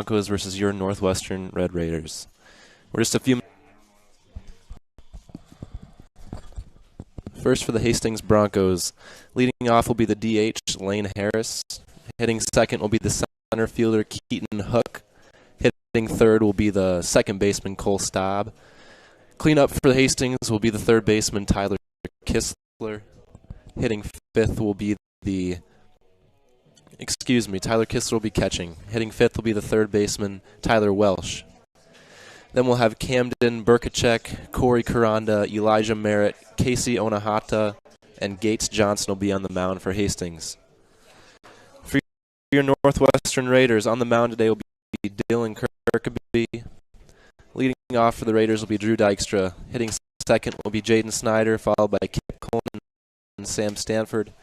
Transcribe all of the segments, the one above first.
Broncos versus your Northwestern Red Raiders. We're just a few. First for the Hastings Broncos. Leading off will be the DH, Lane Harris. Hitting second will be the center fielder, Keaton Hook. Hitting third will be the second baseman, Cole Staub. Cleanup for the Hastings will be the third baseman, Tyler Kistler. Hitting fifth will be Tyler Kistler will be catching. Hitting fifth will be the third baseman, Tyler Welsh. Then we'll have Camden Burkacek, Corey Karanda, Elijah Merritt, Casey Onahata, and Gates Johnson will be on the mound for Hastings. For your Northwestern Raiders, on the mound today will be Dylan Kirkeby. Leading off for the Raiders will be Drew Dykstra. Hitting second will be Jaden Snyder, followed by Kip Coleman and Sam Stanford.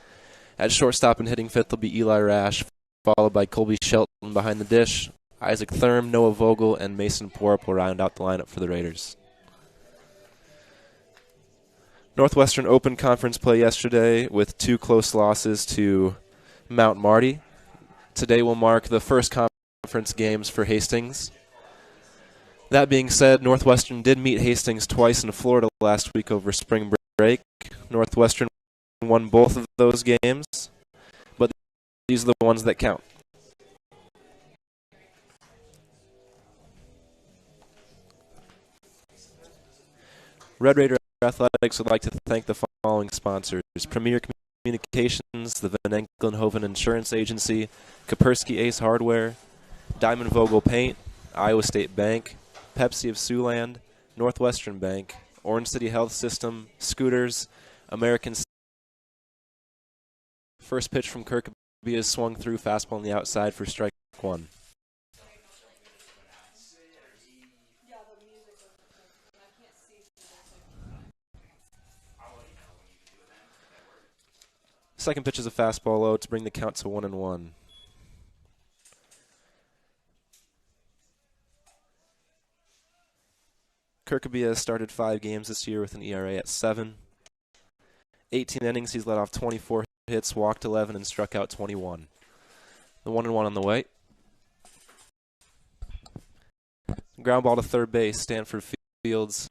At shortstop and hitting fifth will be Eli Rash, followed by Colby Shelton behind the dish. Isaac Thurm, Noah Vogel, and Mason Porup will round out the lineup for the Raiders. Northwestern opened conference play yesterday with 2 close losses to Mount Marty. Today will mark the first conference games for Hastings. That being said, Northwestern did meet Hastings twice in Florida last week over spring break. Northwestern won both of those games, but these are the ones that count. Red Raider Athletics would like to thank the following sponsors: Premier Communications, the Van Enkelenhoven Insurance Agency, Kaspersky Ace Hardware, Diamond Vogel Paint, Iowa State Bank, Pepsi of Siouxland, Northwestern Bank, Orange City Health System, Scooters, American. First pitch from Kirkby is swung through, fastball on the outside for strike one. Second pitch is a fastball low to bring the count to 1-1. Kirkby has started 5 games this year with an ERA at 7. 18 innings, he's let off 24 hits, walked 11, and struck out 21. The 1-1 on the way. Ground ball to third base. Stanford Fields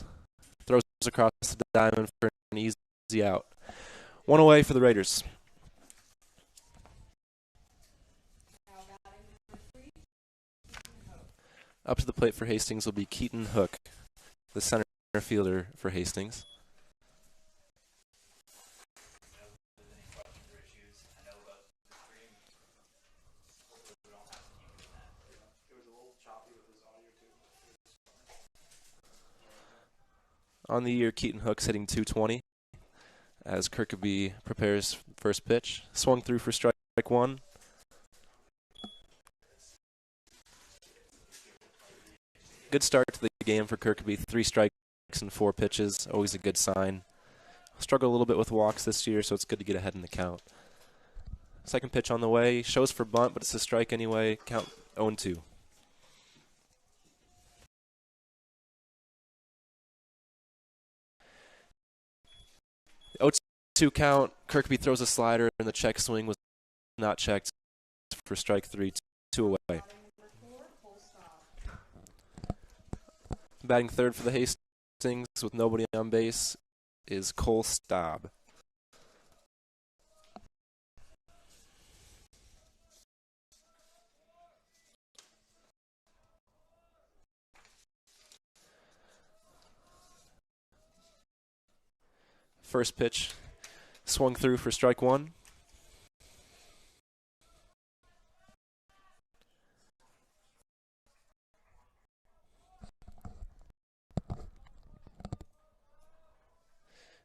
throws across the diamond for an easy out. 1 away for the Raiders. Up to the plate for Hastings will be Keaton Hook, the center fielder for Hastings. On the year, Keaton Hook's hitting .220 as Kirkby prepares first pitch. Swung through for strike one. Good start to the game for Kirkby. 3 strikes and 4 pitches. Always a good sign. Struggled a little bit with walks this year, so it's good to get ahead in the count. Second pitch on the way. Shows for bunt, but it's a strike anyway. Count 0-2. The 0-2 count. Kirkby throws a slider, and the check swing was not checked for strike 3. 2 away. Batting third for the Hastings with nobody on base is Cole Staub. First pitch swung through for strike one.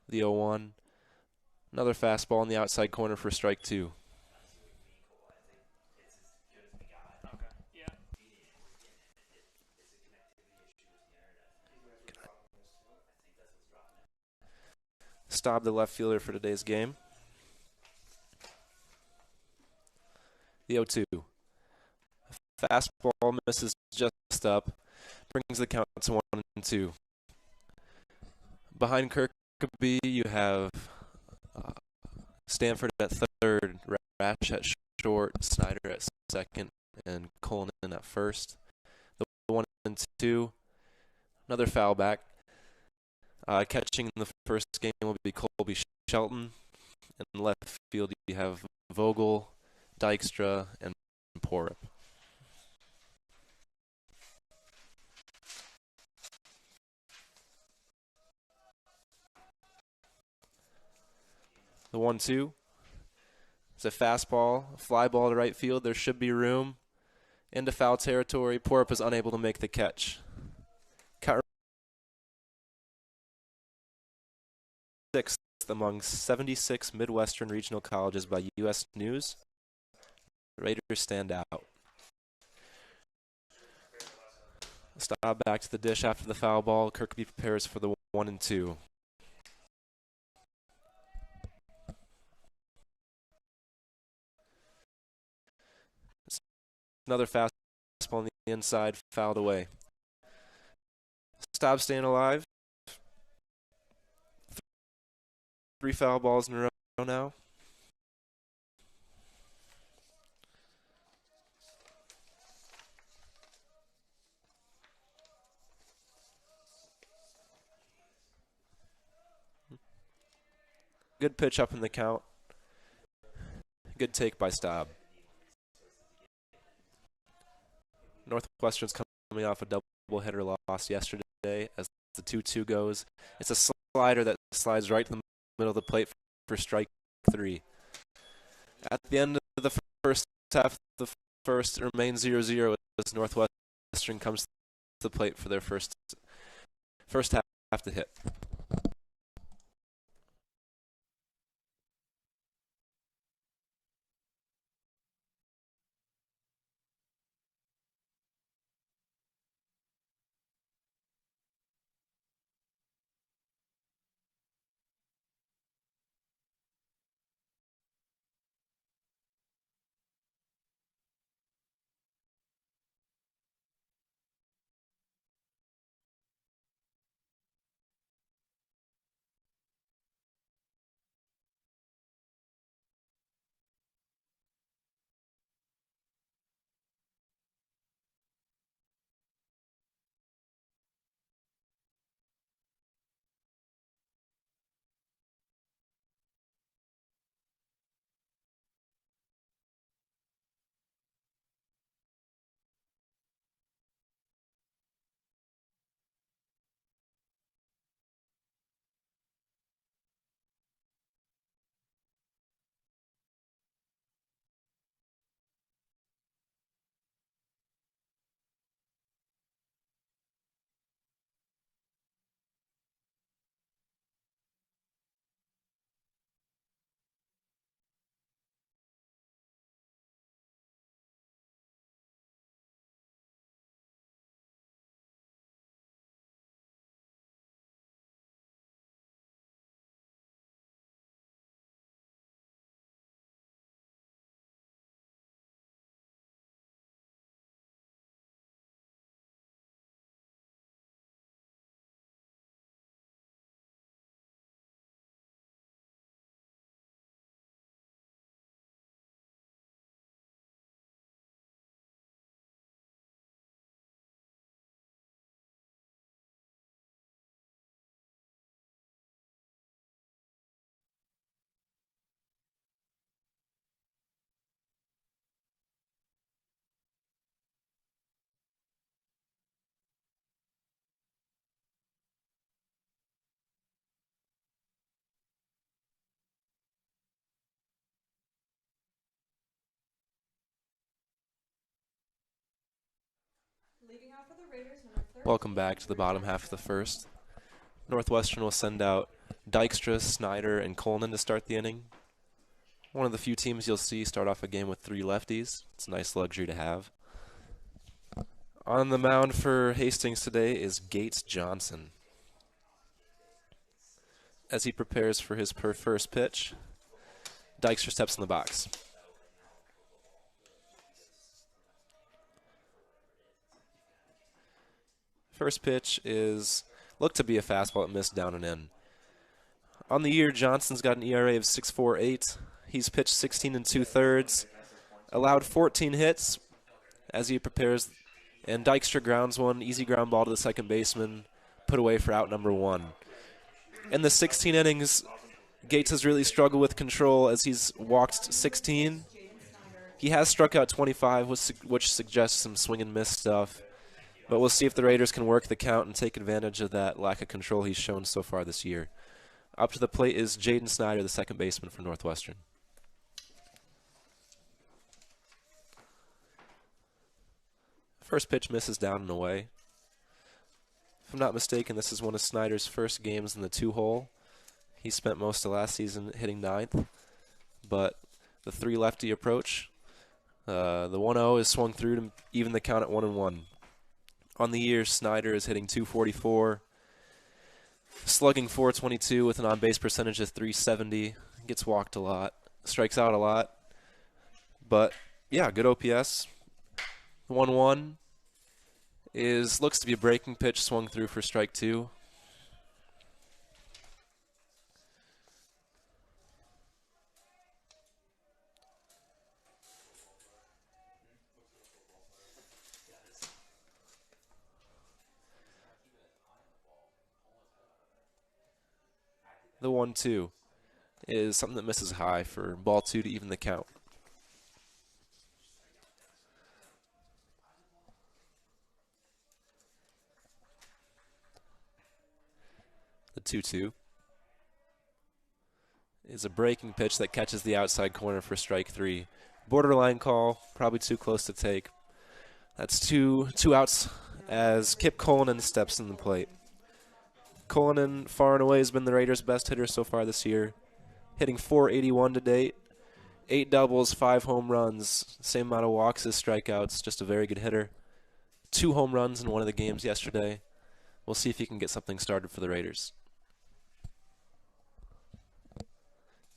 The 0-1. Another fastball in the outside corner for strike 2. Staub, the left fielder for today's game. The 0-2. Fastball misses just up. Brings the count to 1-2. Behind Kirkby, you have Stanford at third, Rash at short, Snyder at second, and Cullinan at first. 1-2. Another foul back. Catching in the first game will be Colby Shelton. In left field, you have Vogel, Dykstra, and Porup. The 1-2. It's a fastball, a fly ball to right field. There should be room. Into foul territory. Porup is unable to make the catch. Count sixth among 76 Midwestern regional colleges by U.S. News. The Raiders stand out. Stop back to the dish after the foul ball. Kirkby prepares for the 1-2. Another fastball on the inside, fouled away. Staub staying alive. 3 foul balls in a row now. Good pitch up in the count. Good take by Staub. Northwestern's coming off a doubleheader loss yesterday as the 2-2 goes. It's a slider that slides right to the middle of the plate for strike 3. At the end of the first half, the first remains 0-0 as Northwestern comes to the plate for their first half to hit. Welcome back to the bottom half of the first. Northwestern will send out Dykstra, Snyder, and Coleman to start the inning. One of the few teams you'll see start off a game with 3 lefties. It's a nice luxury to have. On the mound for Hastings today is Gates Johnson. As he prepares for his first pitch, Dykstra steps in the box. First pitch is looked to be a fastball that missed down and in. On the year, Johnson's got an ERA of 6.48. He's pitched 16 2/3, allowed 14 hits as he prepares And Dykstra grounds one, easy ground ball to the second baseman, put away for out number 1. In the 16 innings, Gates has really struggled with control as he's walked 16. He has struck out 25, which suggests some swing and miss stuff. But we'll see if the Raiders can work the count and take advantage of that lack of control he's shown so far this year. Up to the plate is Jaden Snyder, the second baseman for Northwestern. First pitch misses down and away. If I'm not mistaken, this is one of Snyder's first games in the 2-hole. He spent most of last season hitting 9th, but the 3-lefty approach, the 1-0 is swung through to even the count at 1-1. On the year, Snyder is hitting .244, slugging .422 with an on-base percentage of .370. Gets walked a lot, strikes out a lot, but yeah, good OPS. 1-1 looks to be a breaking pitch swung through for strike 2. The 1-2 is something that misses high for ball 2 to even the count. The 2-2 is a breaking pitch that catches the outside corner for strike 3. Borderline call, probably too close to take. That's two outs as Kip Colonen steps in the plate. Colonen, far and away, has been the Raiders' best hitter so far this year, hitting .481 to date, 8 doubles, 5 home runs, same amount of walks as strikeouts, just a very good hitter. 2 home runs in one of the games yesterday. We'll see if he can get something started for the Raiders.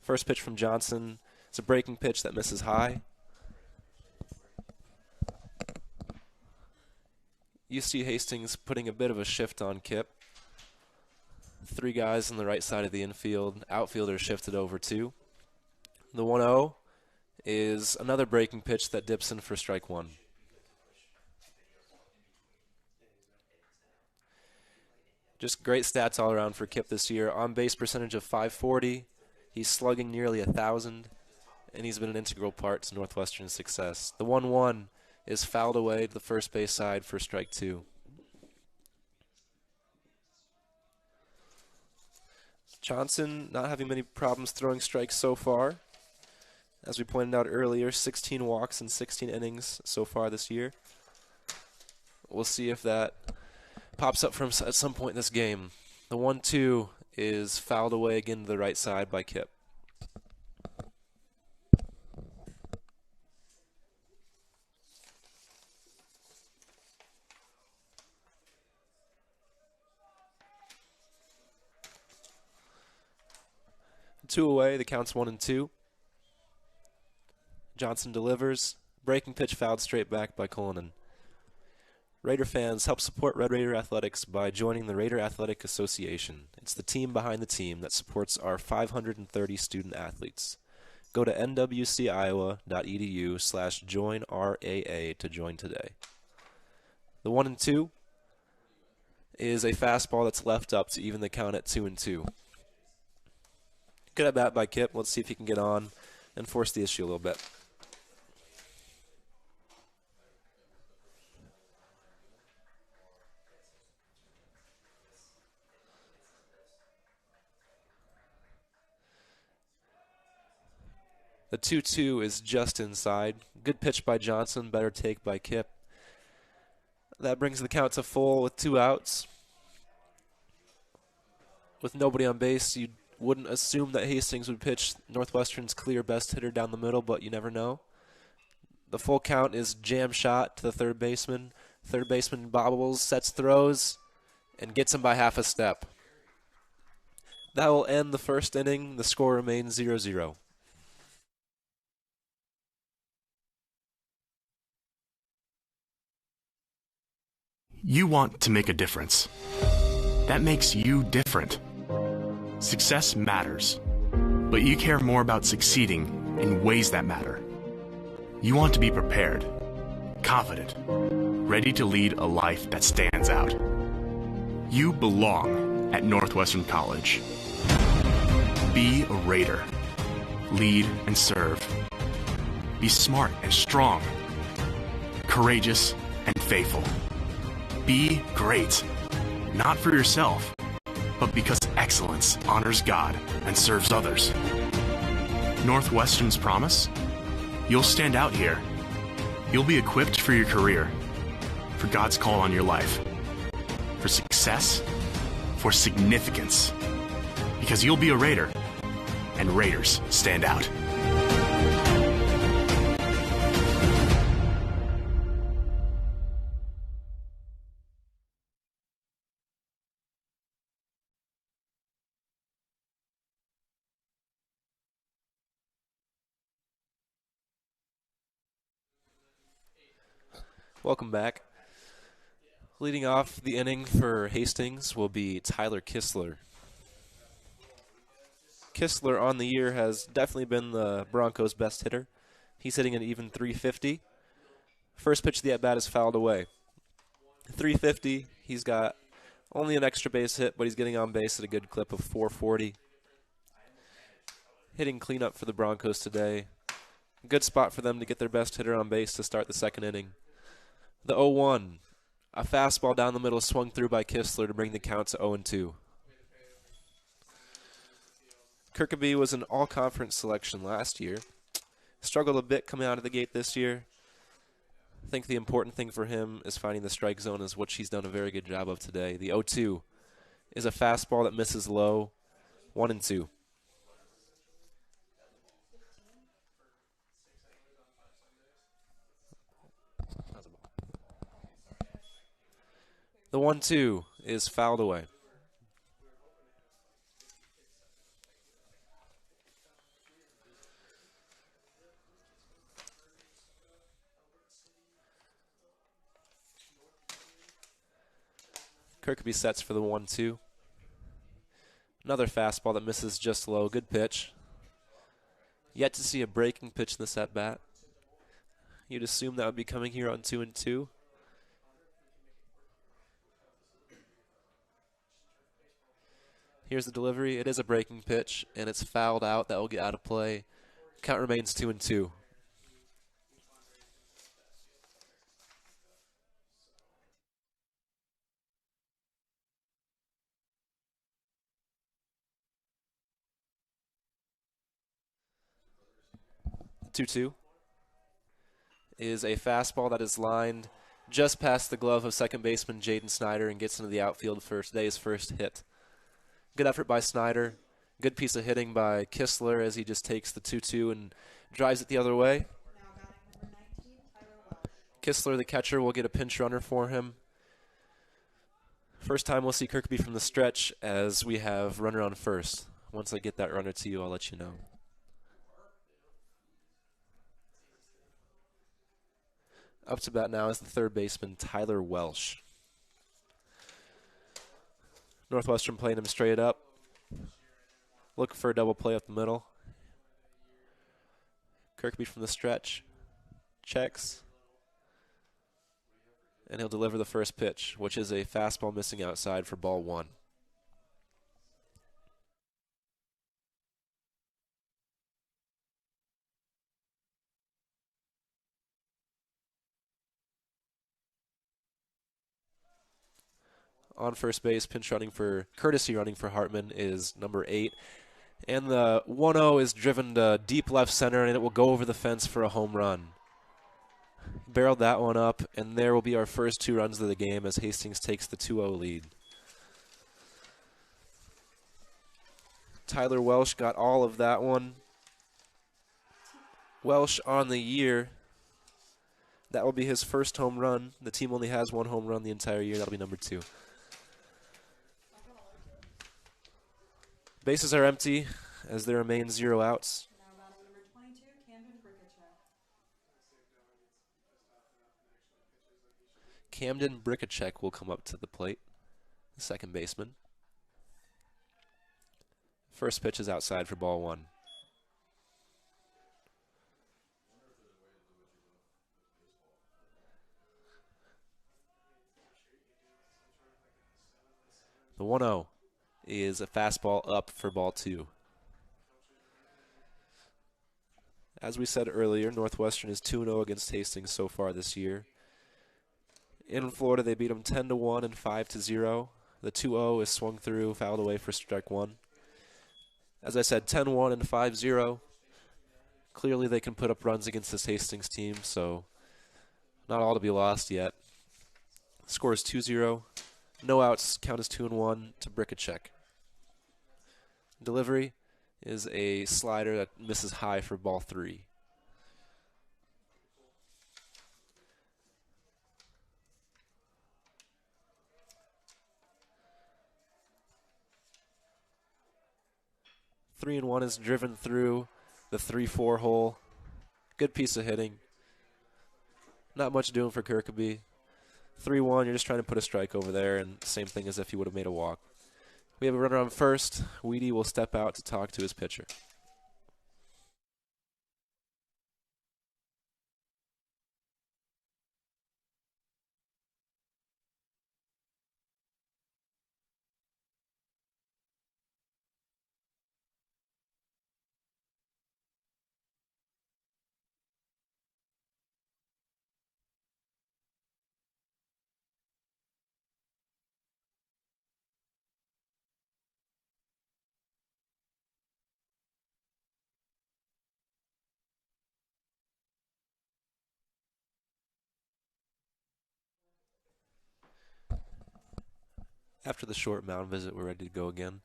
First pitch from Johnson. It's a breaking pitch that misses high. UC Hastings putting a bit of a shift on Kip. 3 guys on the right side of the infield. Outfielder shifted over 2. The 1-0 is another breaking pitch that dips in for strike 1. Just great stats all around for Kip this year. On-base percentage of .540. He's slugging nearly 1,000, and he's been an integral part to Northwestern's success. The 1-1 is fouled away to the first base side for strike 2. Johnson not having many problems throwing strikes so far. As we pointed out earlier, 16 walks in 16 innings so far this year. We'll see if that pops up from at some point in this game. The 1-2 is fouled away again to the right side by Kip. Two away, the count's 1-2. Johnson delivers. Breaking pitch fouled straight back by Colonen. Raider fans, help support Red Raider Athletics by joining the Raider Athletic Association. It's the team behind the team that supports our 530 student athletes. Go to nwciowa.edu/joinRAA to join today. The 1-2 is a fastball that's left up to even the count at 2-2. Good at bat by Kip. Let's see if he can get on and force the issue a little bit. The 2-2 is just inside. Good pitch by Johnson, better take by Kip. That brings the count to full with 2 outs. With nobody on base, you wouldn't assume that Hastings would pitch Northwestern's clear best hitter down the middle, but you never know. The full count is jam shot to the third baseman. Third baseman bobbles, sets throws, and gets him by half a step. That will end the first inning. The score remains 0-0. You want to make a difference. That makes you different. Success matters, but you care more about succeeding in ways that matter. You want to be prepared, confident, ready to lead a life that stands out. You belong at Northwestern College. Be a Raider. Lead and serve. Be smart and strong. Courageous and faithful. Be great, not for yourself, but because excellence honors God and serves others. Northwestern's promise? You'll stand out here. You'll be equipped for your career, for God's call on your life, for success, for significance, because you'll be a Raider, and Raiders stand out. Welcome back. Leading off the inning for Hastings will be Tyler Kistler. Kistler on the year has definitely been the Broncos' best hitter. He's hitting an even .350. First pitch of the at-bat is fouled away. .350, he's got only an extra base hit, but he's getting on base at a good clip of .440. Hitting cleanup for the Broncos today. Good spot for them to get their best hitter on base to start the second inning. The 0-1, a fastball down the middle swung through by Kistler to bring the count to 0-2. Kirkaby was an all-conference selection last year. Struggled a bit coming out of the gate this year. I think the important thing for him is finding the strike zone, is what he's done a very good job of today. The 0-2 is a fastball that misses low, 1-2. The 1-2 is fouled away. Kirkaby sets for the 1-2. Another fastball that misses just low. Good pitch. Yet to see a breaking pitch in this at-bat. You'd assume that would be coming here on 2-2. Here's the delivery. It is a breaking pitch, and it's fouled out. That will get out of play. Count remains 2-2. The 2-2 is a fastball that is lined just past the glove of second baseman Jaden Snyder and gets into the outfield for today's first hit. Good effort by Snyder. Good piece of hitting by Kistler as he just takes the 2-2 and drives it the other way. Kistler, the catcher, will get a pinch runner for him. First time we'll see Kirkaby from the stretch as we have runner on first. Once I get that runner to you, I'll let you know. Up to bat now is the third baseman, Tyler Welsh. Northwestern playing him straight up. Looking for a double play up the middle. Kirkaby from the stretch. Checks. And he'll deliver the first pitch, which is a fastball missing outside for ball 1. On first base, courtesy running for Hartman is number 8. And the 1-0 is driven to deep left center, and it will go over the fence for a home run. Barreled that one up, and there will be our first 2 runs of the game as Hastings takes the 2-0 lead. Tyler Welsh got all of that one. Welsh on the year, that will be his first home run. The team only has 1 home run the entire year. That'll be number 2. Bases are empty as there remain 0 outs. Camden Brickachek will come up to the plate, the second baseman. First pitch is outside for ball 1. The 1-0 is a fastball up for ball 2. As we said earlier, Northwestern is 2-0 against Hastings so far this year. In Florida, they beat them 10-1 and 5-0. The 2-0 is swung through, fouled away for strike 1. As I said, 10-1 and 5-0. Clearly they can put up runs against this Hastings team, so not all to be lost yet. Score is 2-0. No outs, count as 2-1 to Brickachek. Delivery is a slider that misses high for ball 3. Three and one is driven through the 3-4 hole. Good piece of hitting. Not much doing for Kirkaby. 3-1, you're just trying to put a strike over there, and same thing as if you would have made a walk. We have a runner on first. Weedy will step out to talk to his pitcher. After the short mound visit, we're ready to go again.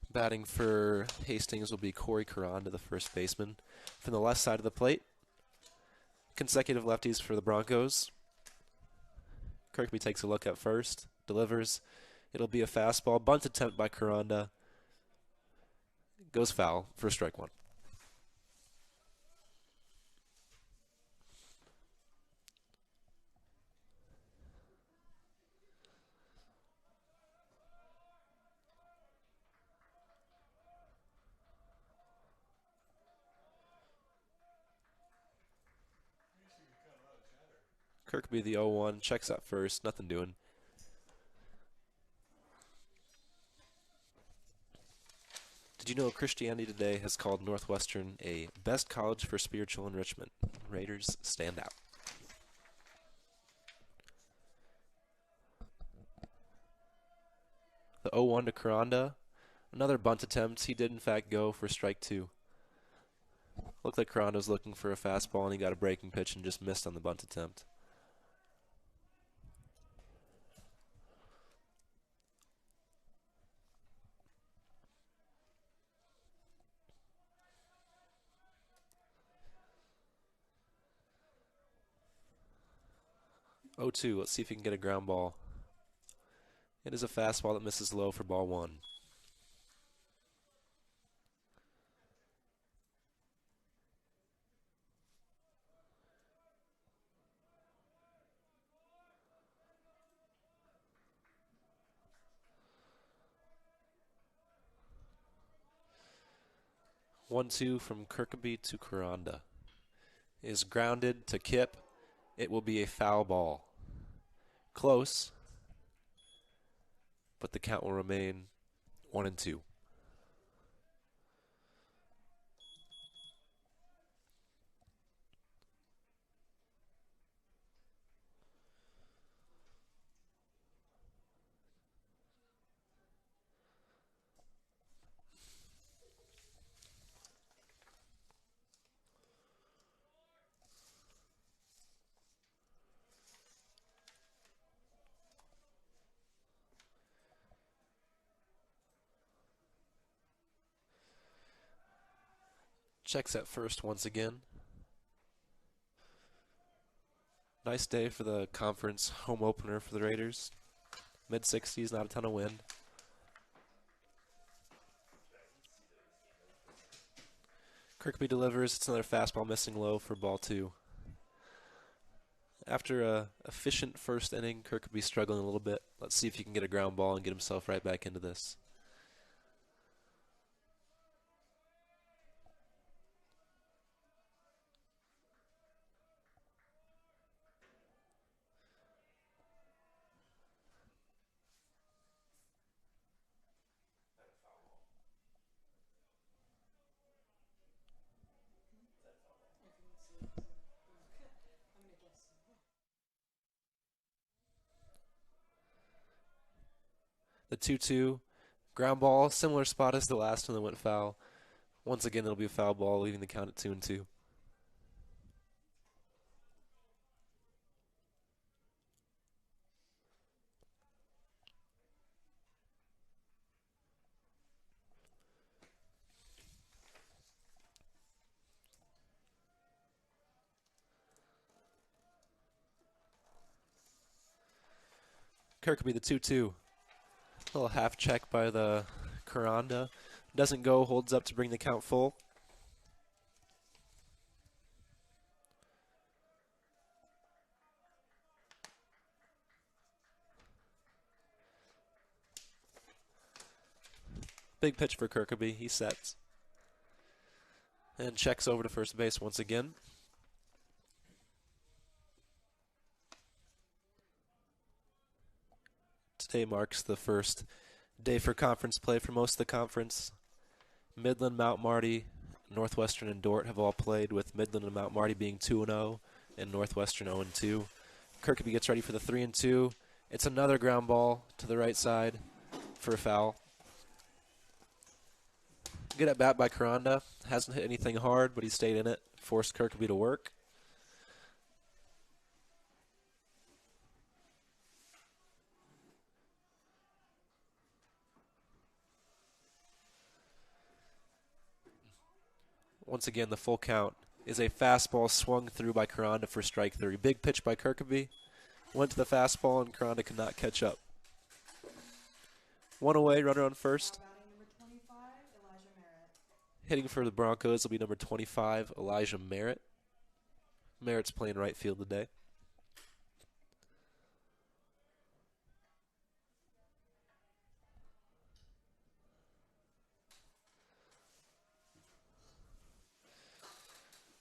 Batting for Hastings will be Corey Caranda, the first baseman. From the left side of the plate, consecutive lefties for the Broncos. Kirkby takes a look at first, delivers. It'll be a fastball. Bunt attempt by Caranda. Goes foul for strike 1. Kirkby, the 0-1, checks out first, nothing doing. Did you know Christianity Today has called Northwestern a best college for spiritual enrichment? Raiders stand out. The 0-1 to Caranda. Another bunt attempt. He did, in fact, go for strike 2. Looked like Caranda was looking for a fastball, and he got a breaking pitch and just missed on the bunt attempt. Oh, 2. Let's see if he can get a ground ball. It is a fastball that misses low for ball 1. One, 2 from Kirkaby to Caranda. Is grounded to Kip. It will be a foul ball. Close, but the count will remain 1-2. Checks at first once again. Nice day for the conference home opener for the Raiders. Mid-60s, not a ton of wind. Kirkby delivers. It's another fastball missing low for ball 2. After a efficient first inning, Kirkby struggling a little bit. Let's see if he can get a ground ball and get himself right back into this. The 2-2. Ground ball, similar spot as the last one that went foul. Once again, it'll be a foul ball, leaving the count at 2-2. Kirkby, the 2-2. Little half check by the Karanda. Doesn't go, holds up to bring the count full. Big pitch for Kirkby. He sets. And checks over to first base once again. Today marks the first day for conference play for most of the conference. Midland, Mount Marty, Northwestern, and Dordt have all played, with Midland and Mount Marty being 2-0 and Northwestern 0-2. Kirkby gets ready for the 3-2. It's another ground ball to the right side for a foul. Good at bat by Karanda. Hasn't hit anything hard, but he stayed in it. Forced Kirkby to work. Once again, the full count is a fastball swung through by Karanda for strike 3. Big pitch by Kirkby. Went to the fastball, and Karanda could not catch up. One away, runner on first. Hitting for the Broncos will be number 25, Elijah Merritt. Merritt's playing right field today.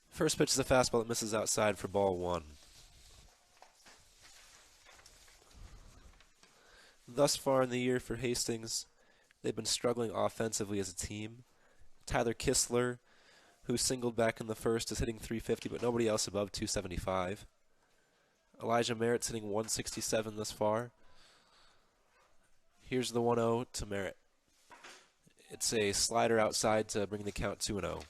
First pitch is a fastball that misses outside for ball 1. Thus far in the year for Hastings, they've been struggling offensively as a team. Tyler Kistler, who singled back in the first, is hitting .350, but nobody else above .275. Elijah Merritt's hitting .167 thus far. Here's the 1-0 to Merritt. It's a slider outside to bring the count 2-0.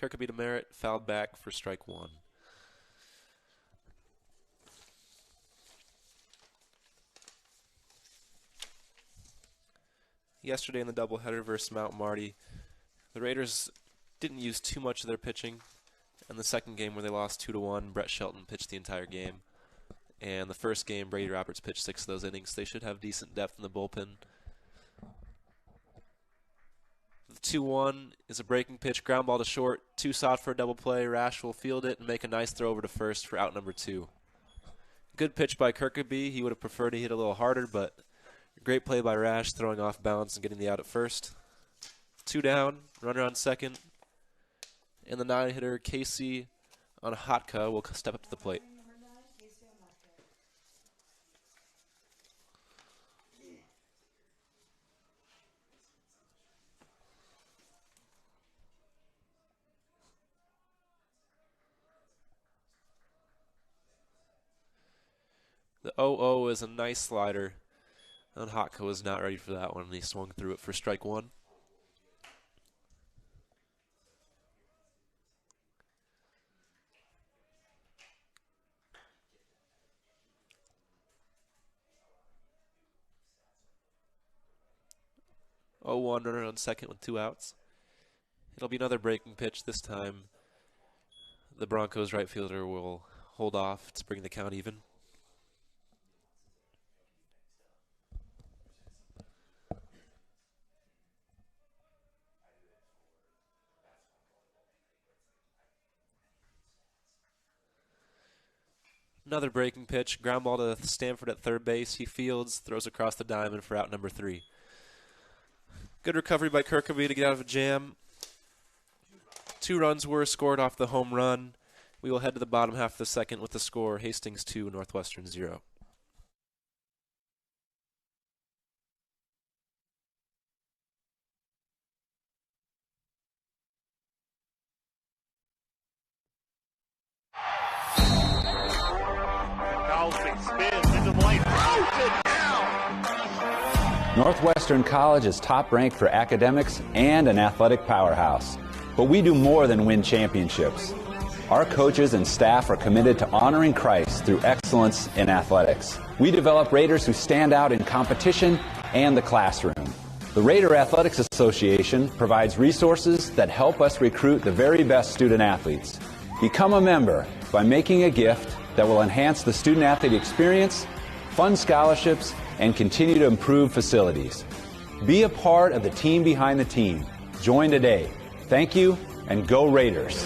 Kirkby to Merritt, fouled back for strike 1. Yesterday in the doubleheader versus Mount Marty, the Raiders didn't use too much of their pitching. In the second game where they lost 2-1, Brett Shelton pitched the entire game. And the first game, Brady Roberts pitched 6 of those innings. They should have decent depth in the bullpen. The 2-1 is a breaking pitch, ground ball to short, too soft for a double play. Rash will field it and make a nice throw over to first for out number 2. Good pitch by Kirkby. He would have preferred to hit a little harder, but great play by Rash, throwing off balance and getting the out at first. 2 down, runner on second. And the 9-hitter, Casey Onahatka, will step up to the plate. The 0-0 is a nice slider, and Hotka was not ready for that one, and he swung through it for strike 1. Oh, 1 runner on second with 2 outs. It'll be another breaking pitch. This time the Broncos right fielder will hold off to bring the count even. Another breaking pitch, ground ball to Stanford at third base. He fields, throws across the diamond for out number 3. Good recovery by Kirkby to get out of a jam. 2 runs were scored off the home run, We will head to the bottom half of the second with the score Hastings 2, Northwestern 0. Spins into the lane, throws it down. Northwestern College is top ranked for academics and an athletic powerhouse. But we do more than win championships. Our coaches and staff are committed to honoring Christ through excellence in athletics. We develop Raiders who stand out in competition and the classroom. The Raider Athletics Association provides resources that help us recruit the very best student athletes. Become a member by making a gift that will enhance the student-athlete experience, fund scholarships, and continue to improve facilities. Be a part of the team behind the team. Join today. Thank you, and go Raiders.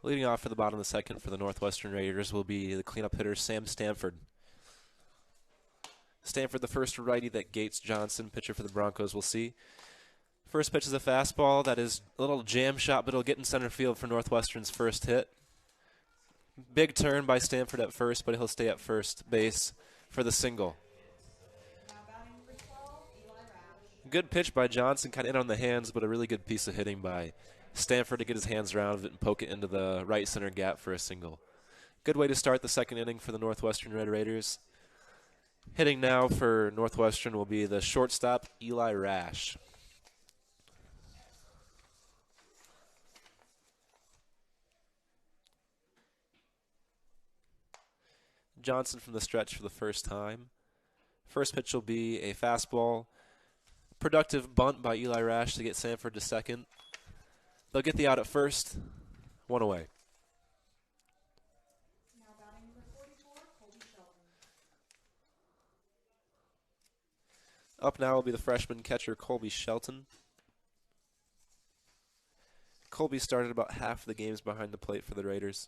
Leading off for the bottom of the second for the Northwestern Raiders will be the cleanup hitter, Sam Stanford. Stanford, the first righty that Gates Johnson, pitcher for the Broncos, will see. First pitch is a fastball. That is a little jam shot, but it'll get in center field for Northwestern's first hit. Big turn by Stanford at first, but he'll stay at first base for the single. Good pitch by Johnson, kind of in on the hands, but a really good piece of hitting by Stanford to get his hands around it and poke it into the right center gap for a single. Good way to start the second inning for the Northwestern Red Raiders. Hitting now for Northwestern will be the shortstop, Eli Rash. Johnson from the stretch for the first time. First pitch will be a fastball. Productive bunt by Eli Rash to get Stanford to second. They'll get the out at first. One away. Now batting number 44, Colby Shelton. Up now will be the freshman catcher, Colby Shelton. Colby started about half of the games behind the plate for the Raiders.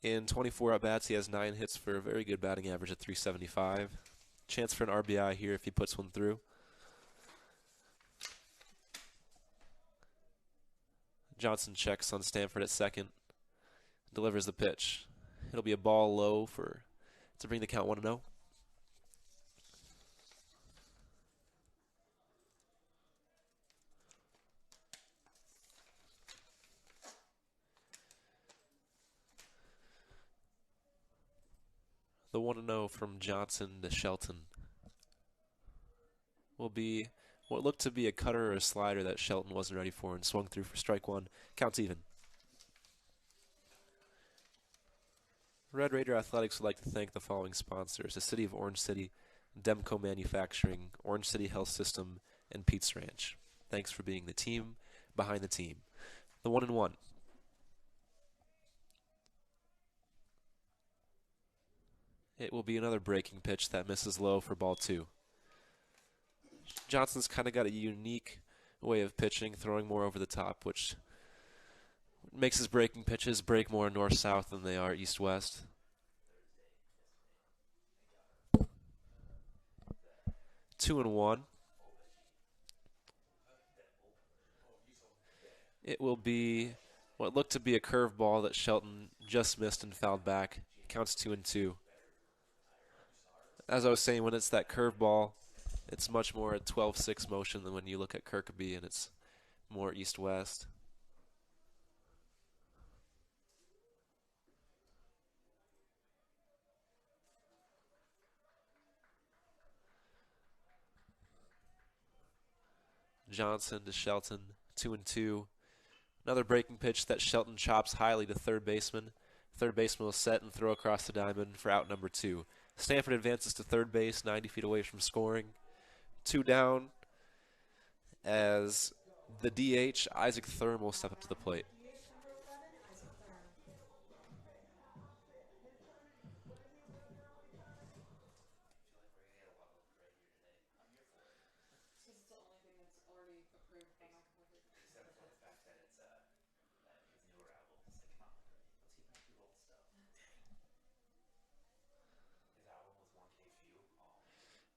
In 24 at-bats, he has 9 hits for a very good batting average at .375. Chance for an RBI here if he puts one through. Johnson checks on Stanford at second. Delivers the pitch. It'll be a ball low to bring the count 1-0. The 1-0 from Johnson to Shelton will be what looked to be a cutter or a slider that Shelton wasn't ready for and swung through for strike one. Counts even. Red Raider Athletics would like to thank the following sponsors: the City of Orange City, Demco Manufacturing, Orange City Health System, and Pete's Ranch. Thanks for being the team behind the team. The 1-1. It will be another breaking pitch that misses low for ball 2. Johnson's kind of got a unique way of pitching, throwing more over the top, which makes his breaking pitches break more north-south than they are east-west. Two and one. It will be what looked to be a curveball that Shelton just missed and fouled back. Counts 2-2. As I was saying, when it's that curveball, it's much more a 12-6 motion than when you look at Kirkby and it's more east-west. Johnson to Shelton, 2-2. Another breaking pitch that Shelton chops highly to third baseman. Third baseman will set and throw across the diamond for out number 2. Stanford advances to third base, 90 feet away from scoring. 2 down as the DH, Isaac Thurm, will step up to the plate.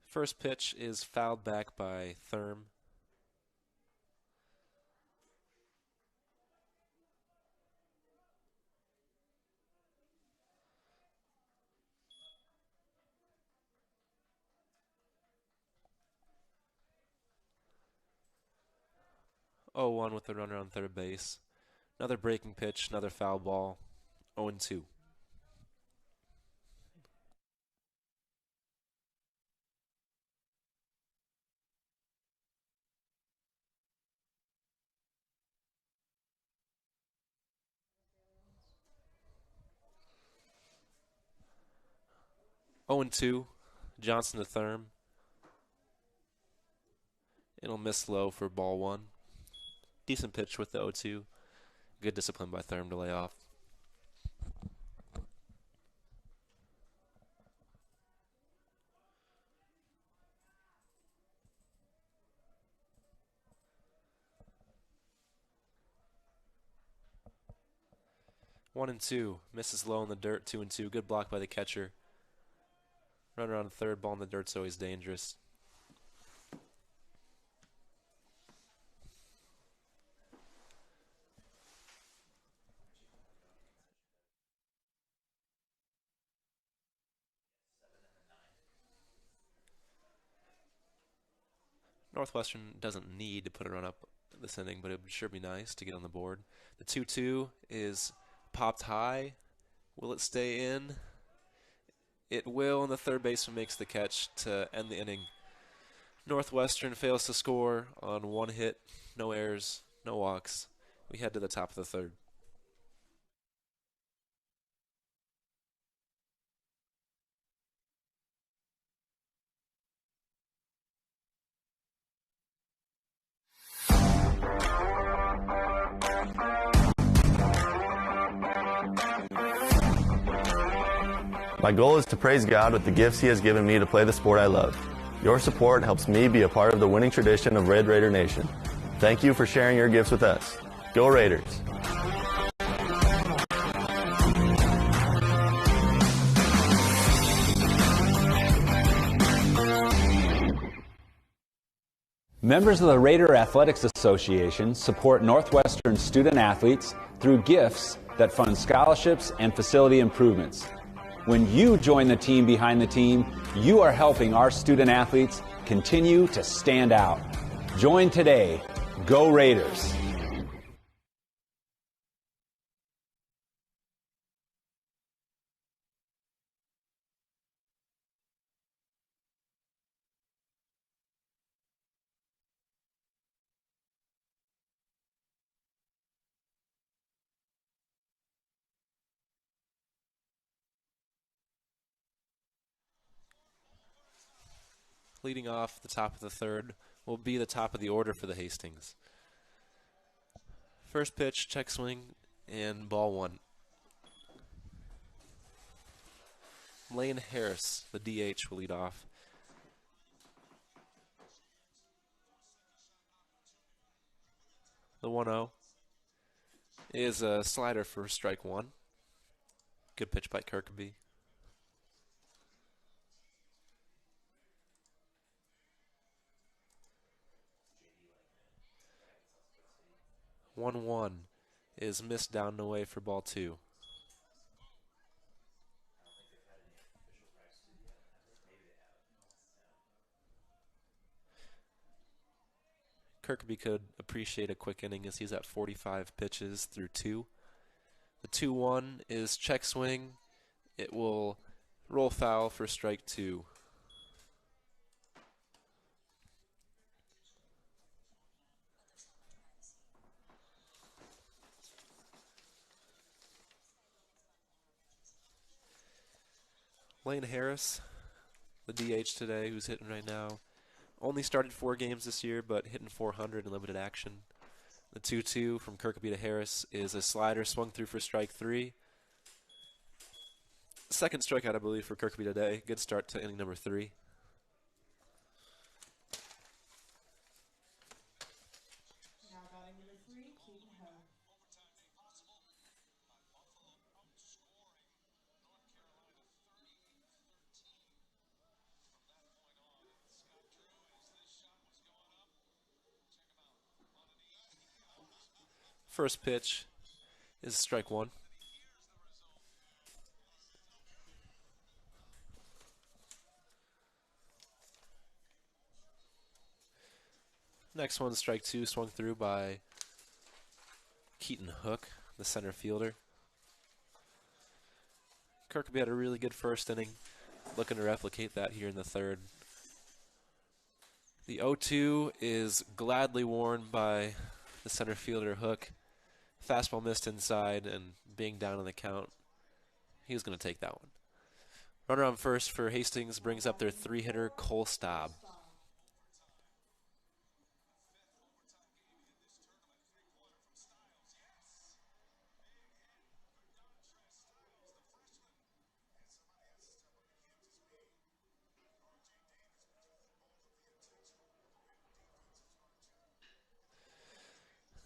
First pitch is fouled back by Thurm. Oh, 1 with the runner on third base. Another breaking pitch, another foul ball. 0-2. Oh and 2, Johnson to Thurm. It'll miss low for ball 1. Decent pitch with the 0-2. Good discipline by Thurm to lay off. One and 2, misses low in the dirt. 2-2, good block by the catcher. Runner on third, ball in the dirt's always dangerous. Northwestern doesn't need to put a run up this inning, but it would sure be nice to get on the board. The 2-2 is popped high. Will it stay in? It will, and the third baseman makes the catch to end the inning. Northwestern fails to score on 1 hit, no errors, no walks. We head to the top of the third. My goal is to praise God with the gifts He has given me to play the sport I love. Your support helps me be a part of the winning tradition of Red Raider Nation. Thank you for sharing your gifts with us. Go Raiders! Members of the Raider Athletics Association support Northwestern student athletes through gifts that fund scholarships and facility improvements. When you join the team behind the team, you are helping our student athletes continue to stand out. Join today. Go Raiders! Leading off the top of the third will be the top of the order for the Hastings. First pitch, check swing, and ball 1. Lane Harris, the DH, will lead off. The 1-0 is a slider for strike 1. Good pitch by Kirkby. One is missed down and away for ball 2. Kirkby could appreciate a quick inning as he's at 45 pitches through 2. The 2-1 is check swing. It will roll foul for strike 2. Lane Harris, the DH today, who's hitting right now. Only started 4 games this year, but hitting 400 in limited action. The 2-2 from Kirkby to Harris is a slider swung through for strike 3. Second strikeout, I believe, for Kirkby today. Good start to inning number 3. Now batting number 3, Keaton Ho. First pitch is strike 1. Next one, strike 2, swung through by Keaton Hook, the center fielder. Kirkby had a really good first inning, looking to replicate that here in the third. The 0-2 is gladly worn by the center fielder Hook. Fastball missed inside, and being down on the count, he was going to take that one. Runner on first for Hastings brings up their 3-hitter Cole Staub.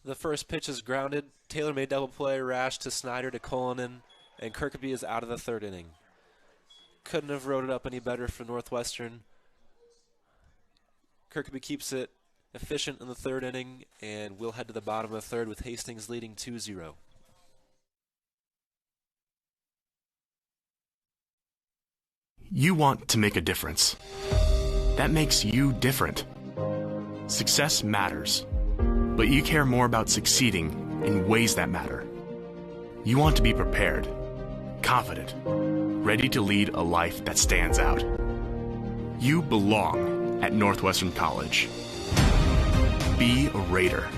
The first pitch is grounded. Taylor made double play, Rash to Snyder to Cullinan, and Kirkby is out of the third inning. Couldn't have wrote it up any better for Northwestern. Kirkby keeps it efficient in the third inning, and we'll head to the bottom of the third with Hastings leading 2-0. You want to make a difference. That makes you different. Success matters, but you care more about succeeding in ways that matter. You want to be prepared, confident, ready to lead a life that stands out. You belong at Northwestern College. Be a Raider.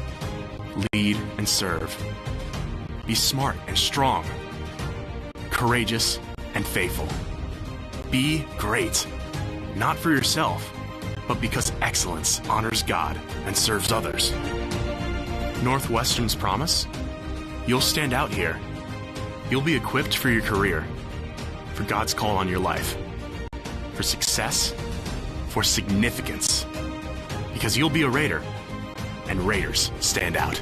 Lead and serve. Be smart and strong. Courageous and faithful. Be great, not for yourself, but because excellence honors God and serves others. Northwestern's promise? You'll stand out here. You'll be equipped for your career, for God's call on your life, for success, for significance, because you'll be a Raider, and Raiders stand out.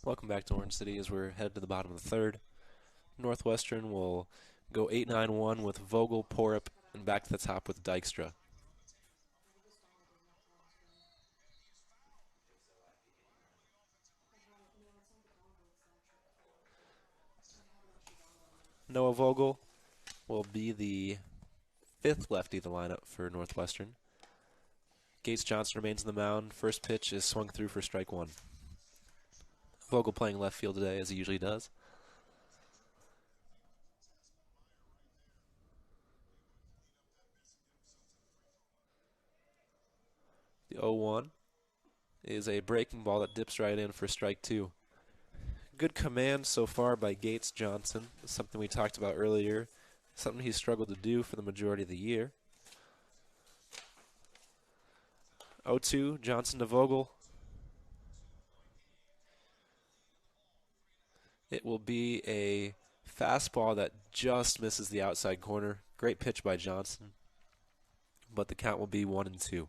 Welcome back to Orange City as we're headed to the bottom of the third. Northwestern will go 8-9-1 with Vogel, Porup, and back to the top with Dykstra. Noah Vogel will be the 5th lefty of the lineup for Northwestern. Gates Johnson remains on the mound. First pitch is swung through for strike 1. Vogel playing left field today, as he usually does. The 0-1 is a breaking ball that dips right in for strike 2. Good command so far by Gates Johnson, something we talked about earlier, something he struggled to do for the majority of the year. 0-2, Johnson to Vogel. It will be a fastball that just misses the outside corner. Great pitch by Johnson, but the count will be 1-2.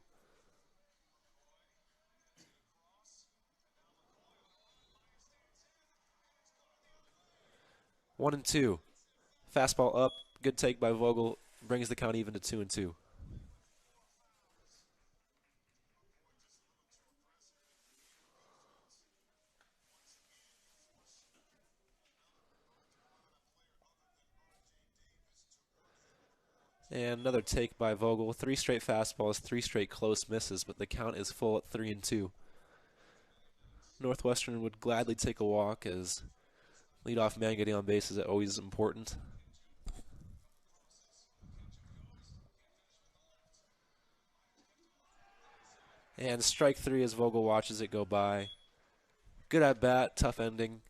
1-2. Fastball up. Good take by Vogel. Brings the count even to 2-2. And another take by Vogel. 3 straight fastballs, 3 straight close misses, but the count is full at 3-2. Northwestern would gladly take a walk, as leadoff man getting on base is always important. And strike 3 as Vogel watches it go by. Good at bat, tough ending.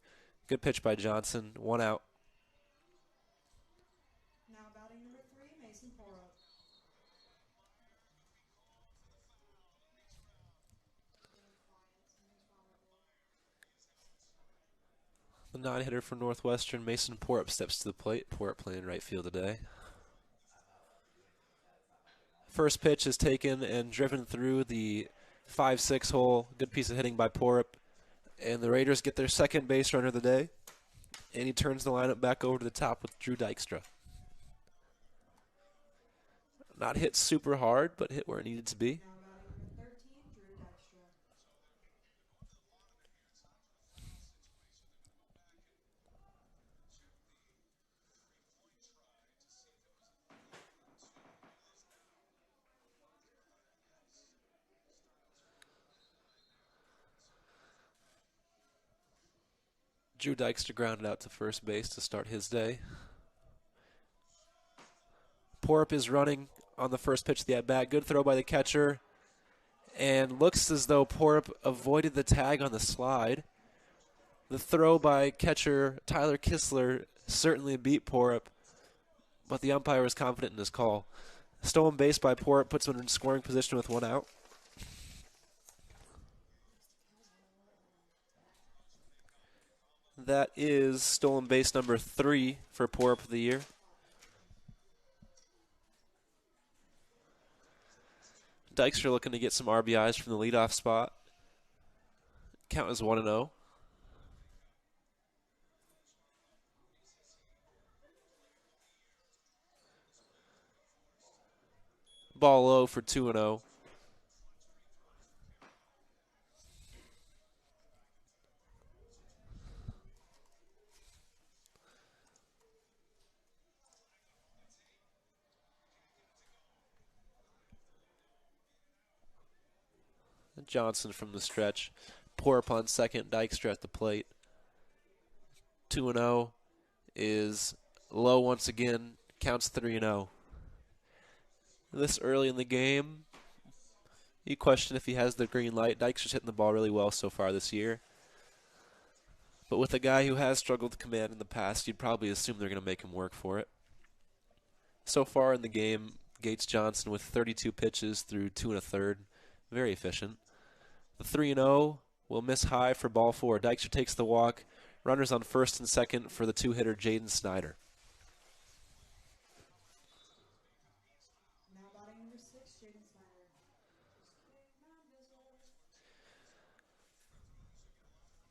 Good pitch by Johnson. 1 out. Now batting number 3, Mason Porup. The non-hitter for Northwestern, Mason Porup, steps to the plate. Porup playing right field today. First pitch is taken and driven through the 5-6 hole. Good piece of hitting by Porup. And the Raiders get their second base runner of the day. And he turns the lineup back over to the top with Drew Dykstra. Not hit super hard, but hit where it needed to be. Now batting number 13, Drew Dykstra. Drew Dykstra grounded out to first base to start his day. Porup is running on the first pitch of the at-bat. Good throw by the catcher. And looks as though Porup avoided the tag on the slide. The throw by catcher Tyler Kistler certainly beat Porup, but the umpire was confident in his call. Stolen base by Porup puts him in scoring position with 1 out. That is stolen base number 3 for Porup of the year. Dykstra looking to get some RBIs from the leadoff spot. Count is 1-0. Ball low for 2-0. Johnson from the stretch. Porup on second, Dykstra at the plate. 2-0 is low once again. Counts 3-0. This early in the game, you question if he has the green light. Dykstra's hitting the ball really well so far this year. But with a guy who has struggled with command in the past, you'd probably assume they're going to make him work for it. So far in the game, Gates Johnson with 32 pitches through 2 1/3. Very efficient. The 3-0 will miss high for ball 4. Dykstra takes the walk. Runners on first and second for the 2-hitter Jaden Snyder. Now batting number 6, Jaden Snyder.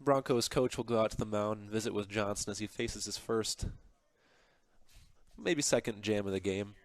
Broncos coach will go out to the mound and visit with Johnson as he faces his first, maybe second jam of the game.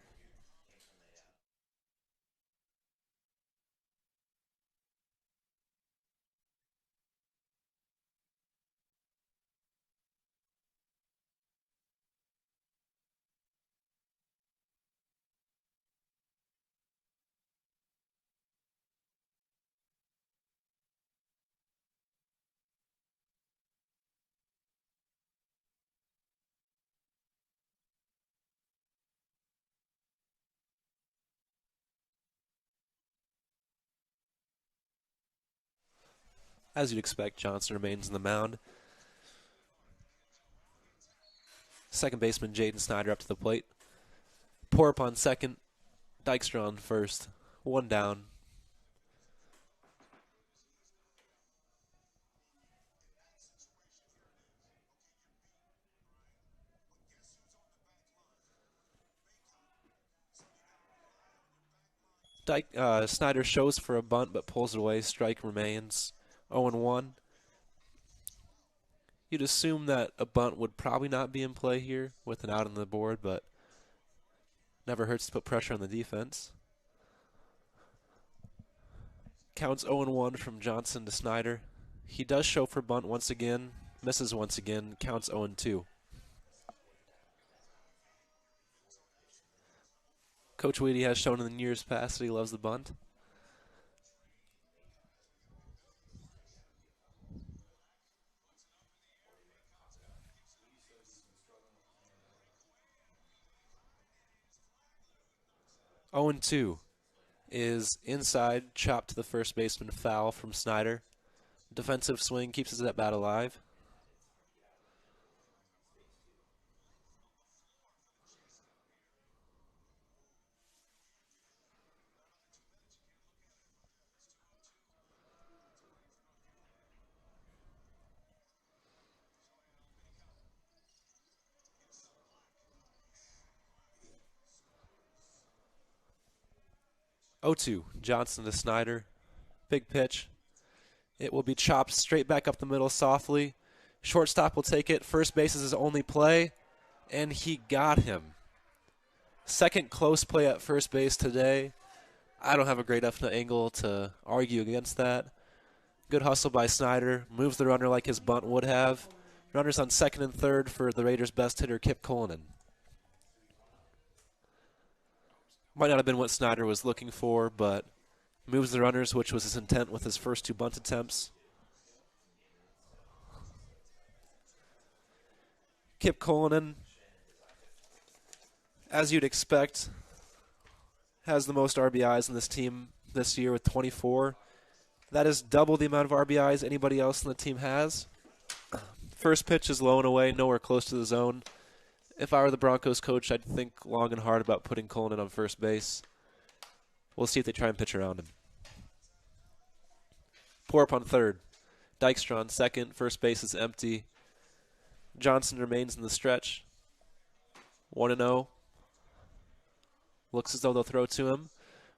As you'd expect, Johnson remains in the mound. Second baseman Jaden Snyder up to the plate. Porup on second, Dykstra on first. 1 down. Snyder shows for a bunt but pulls it away. Strike remains. 0-1. You'd assume that a bunt would probably not be in play here with an out on the board, but never hurts to put pressure on the defense. Counts 0-1 from Johnson to Snyder. He does show for bunt once again, misses once again, counts 0-2. Coach Weedy has shown in the years past that he loves the bunt. Oh, and 2 is inside, chopped to the first baseman, foul from Snyder. Defensive swing keeps his at bat alive. Oh, 2, Johnson to Snyder. Big pitch. It will be chopped straight back up the middle softly. Shortstop will take it. First base is his only play, and he got him. Second close play at first base today. I don't have a great enough angle to argue against that. Good hustle by Snyder. Moves the runner like his bunt would have. Runners on second and third for the Raiders' best hitter, Kip Cullinan. Might not have been what Snyder was looking for, but moves the runners, which was his intent with his first 2 bunt attempts. Kip Cullinan, as you'd expect, has the most RBIs in this team this year with 24. That is double the amount of RBIs anybody else in the team has. First pitch is low and away, nowhere close to the zone. If I were the Broncos coach, I'd think long and hard about putting Cullinan on first base. We'll see if they try and pitch around him. Poor on third. Dykstra on second. First base is empty. Johnson remains in the stretch. 1-0. Looks as though they'll throw to him.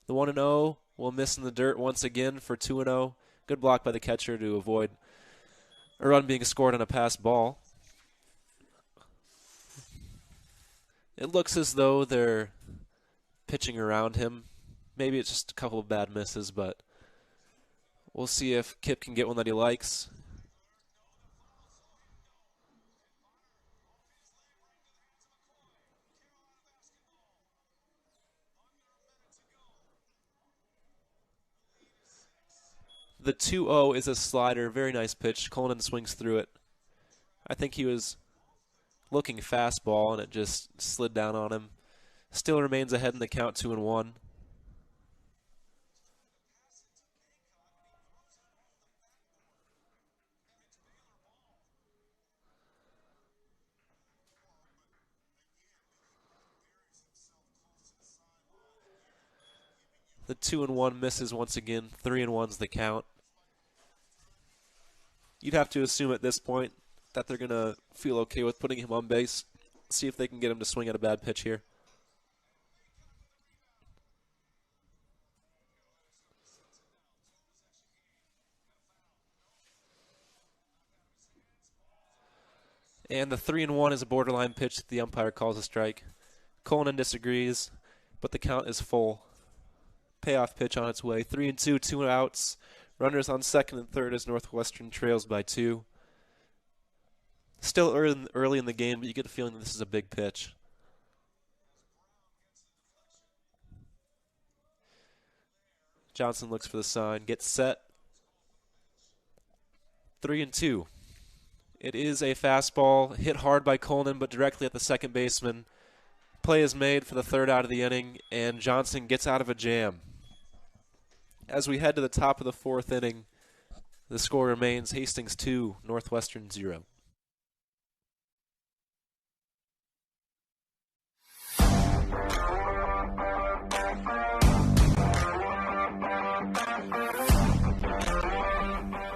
The 1-0 will miss in the dirt once again for 2-0. Good block by the catcher to avoid a run being scored on a passed ball. It looks as though they're pitching around him. Maybe it's just a couple of bad misses, but we'll see if Kip can get one that he likes. The 2-0 is a slider. Very nice pitch. Cullinan swings through it. I think he was looking fastball, and it just slid down on him. Still remains ahead in the count, 2-1. The 2-1 misses once again. 3-1's the count. You'd have to assume at this point that they're going to feel okay with putting him on base. See if they can get him to swing at a bad pitch here. And the 3-1 is a borderline pitch that the umpire calls a strike. Cullinan disagrees, but the count is full. Payoff pitch on its way. 3-2, 2 outs. Runners on second and third as Northwestern trails by 2. Still early in the game, but you get a feeling that this is a big pitch. Johnson looks for the sign, gets set. 3-2. It is a fastball hit hard by Cullinan, but directly at the second baseman. Play is made for the third out of the inning, and Johnson gets out of a jam. As we head to the top of the fourth inning, the score remains Hastings 2, Northwestern 0.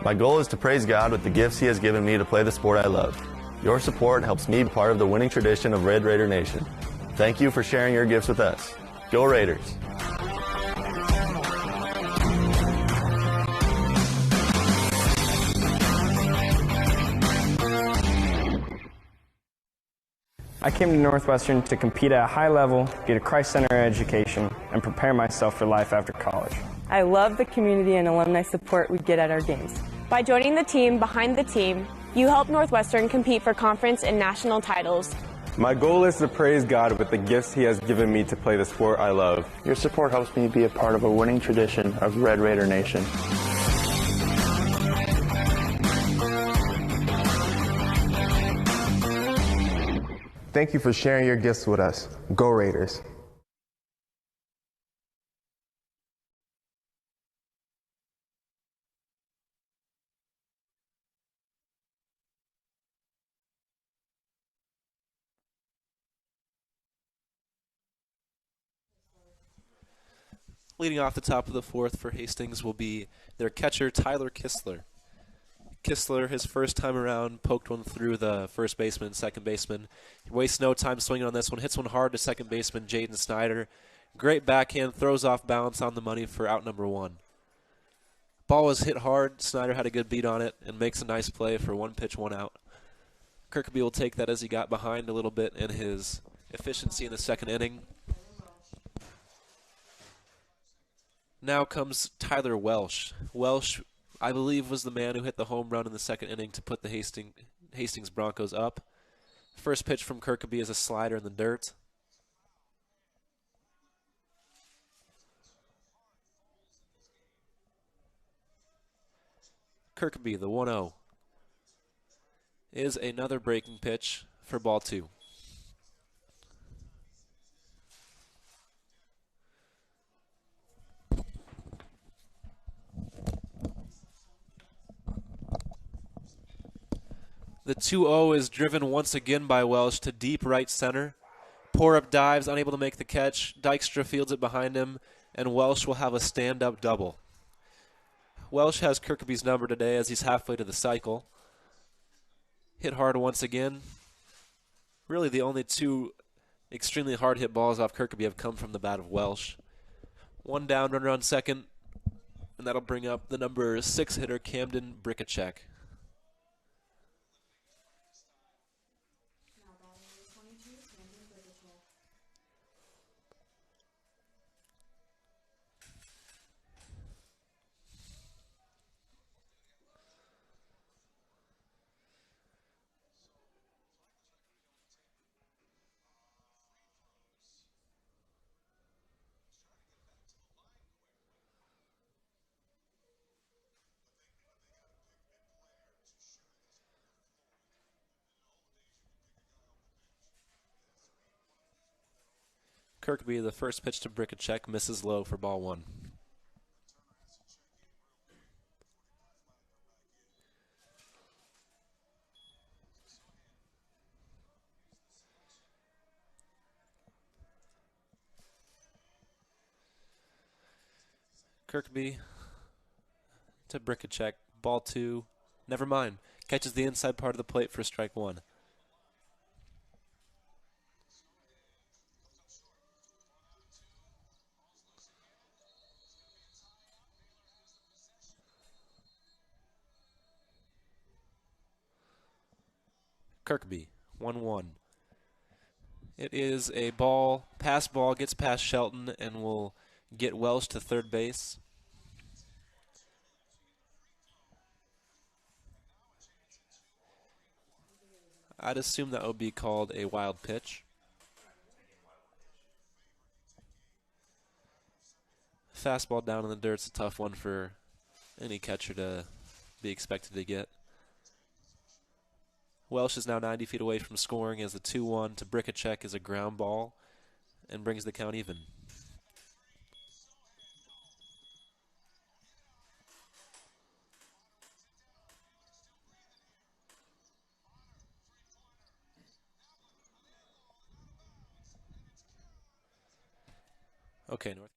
My goal is to praise God with the gifts He has given me to play the sport I love. Your support helps me be part of the winning tradition of Red Raider Nation. Thank you for sharing your gifts with us. Go Raiders! I came to Northwestern to compete at a high level, get a Christ-centered education, and prepare myself for life after college. I love the community and alumni support we get at our games. By joining the team behind the team, you help Northwestern compete for conference and national titles, My goal is to praise God with the gifts He has given me to play the sport I love. Your support helps me be a part of a winning tradition of Red Raider Nation. Thank you for sharing your gifts with us. Go Raiders. Leading off the top of the fourth for Hastings will be their catcher, Tyler Kistler. Kistler, his first time around, poked one through the first baseman and second baseman. He wastes no time swinging on this one. Hits one hard to second baseman, Jaden Snyder. Great backhand, throws off balance on the money for out number one. Ball was hit hard. Snyder had a good beat on it and makes a nice play for one pitch, one out. Kirkby will take that as he got behind a little bit in his efficiency in the second inning. Now comes Tyler Welsh. Welsh, I believe, was the man who hit the home run in the second inning to put the Hastings Broncos up. First pitch from Kirkby is a slider in the dirt. Kirkby, the 1-0, is another breaking pitch for ball two. The 2-0 is driven once again by Welsh to deep right center. Pour-up dives, unable to make the catch. Dykstra fields it behind him, and Welsh will have a stand-up double. Welsh has Kirkby's number today as he's halfway to the cycle. Hit hard once again. Really the only two extremely hard-hit balls off Kirkby have come from the bat of Welsh. One down, runner on second, and that'll bring up the number 6 hitter, Camden Brickacek. Kirkby, the first pitch to Brickacek, misses low for ball one. Kirkby to Brickacek, ball two, never mind. Catches the inside part of the plate for strike one. Kirkby, 1-1. It is a ball, pass ball, gets past Shelton and will get Welsh to third base. I'd assume that would be called a wild pitch. Fastball down in the dirt's a tough one for any catcher to be expected to get. Welsh is now 90 feet away from scoring as the 2-1 to Brickacek is a ground ball and brings the count even. Okay, North.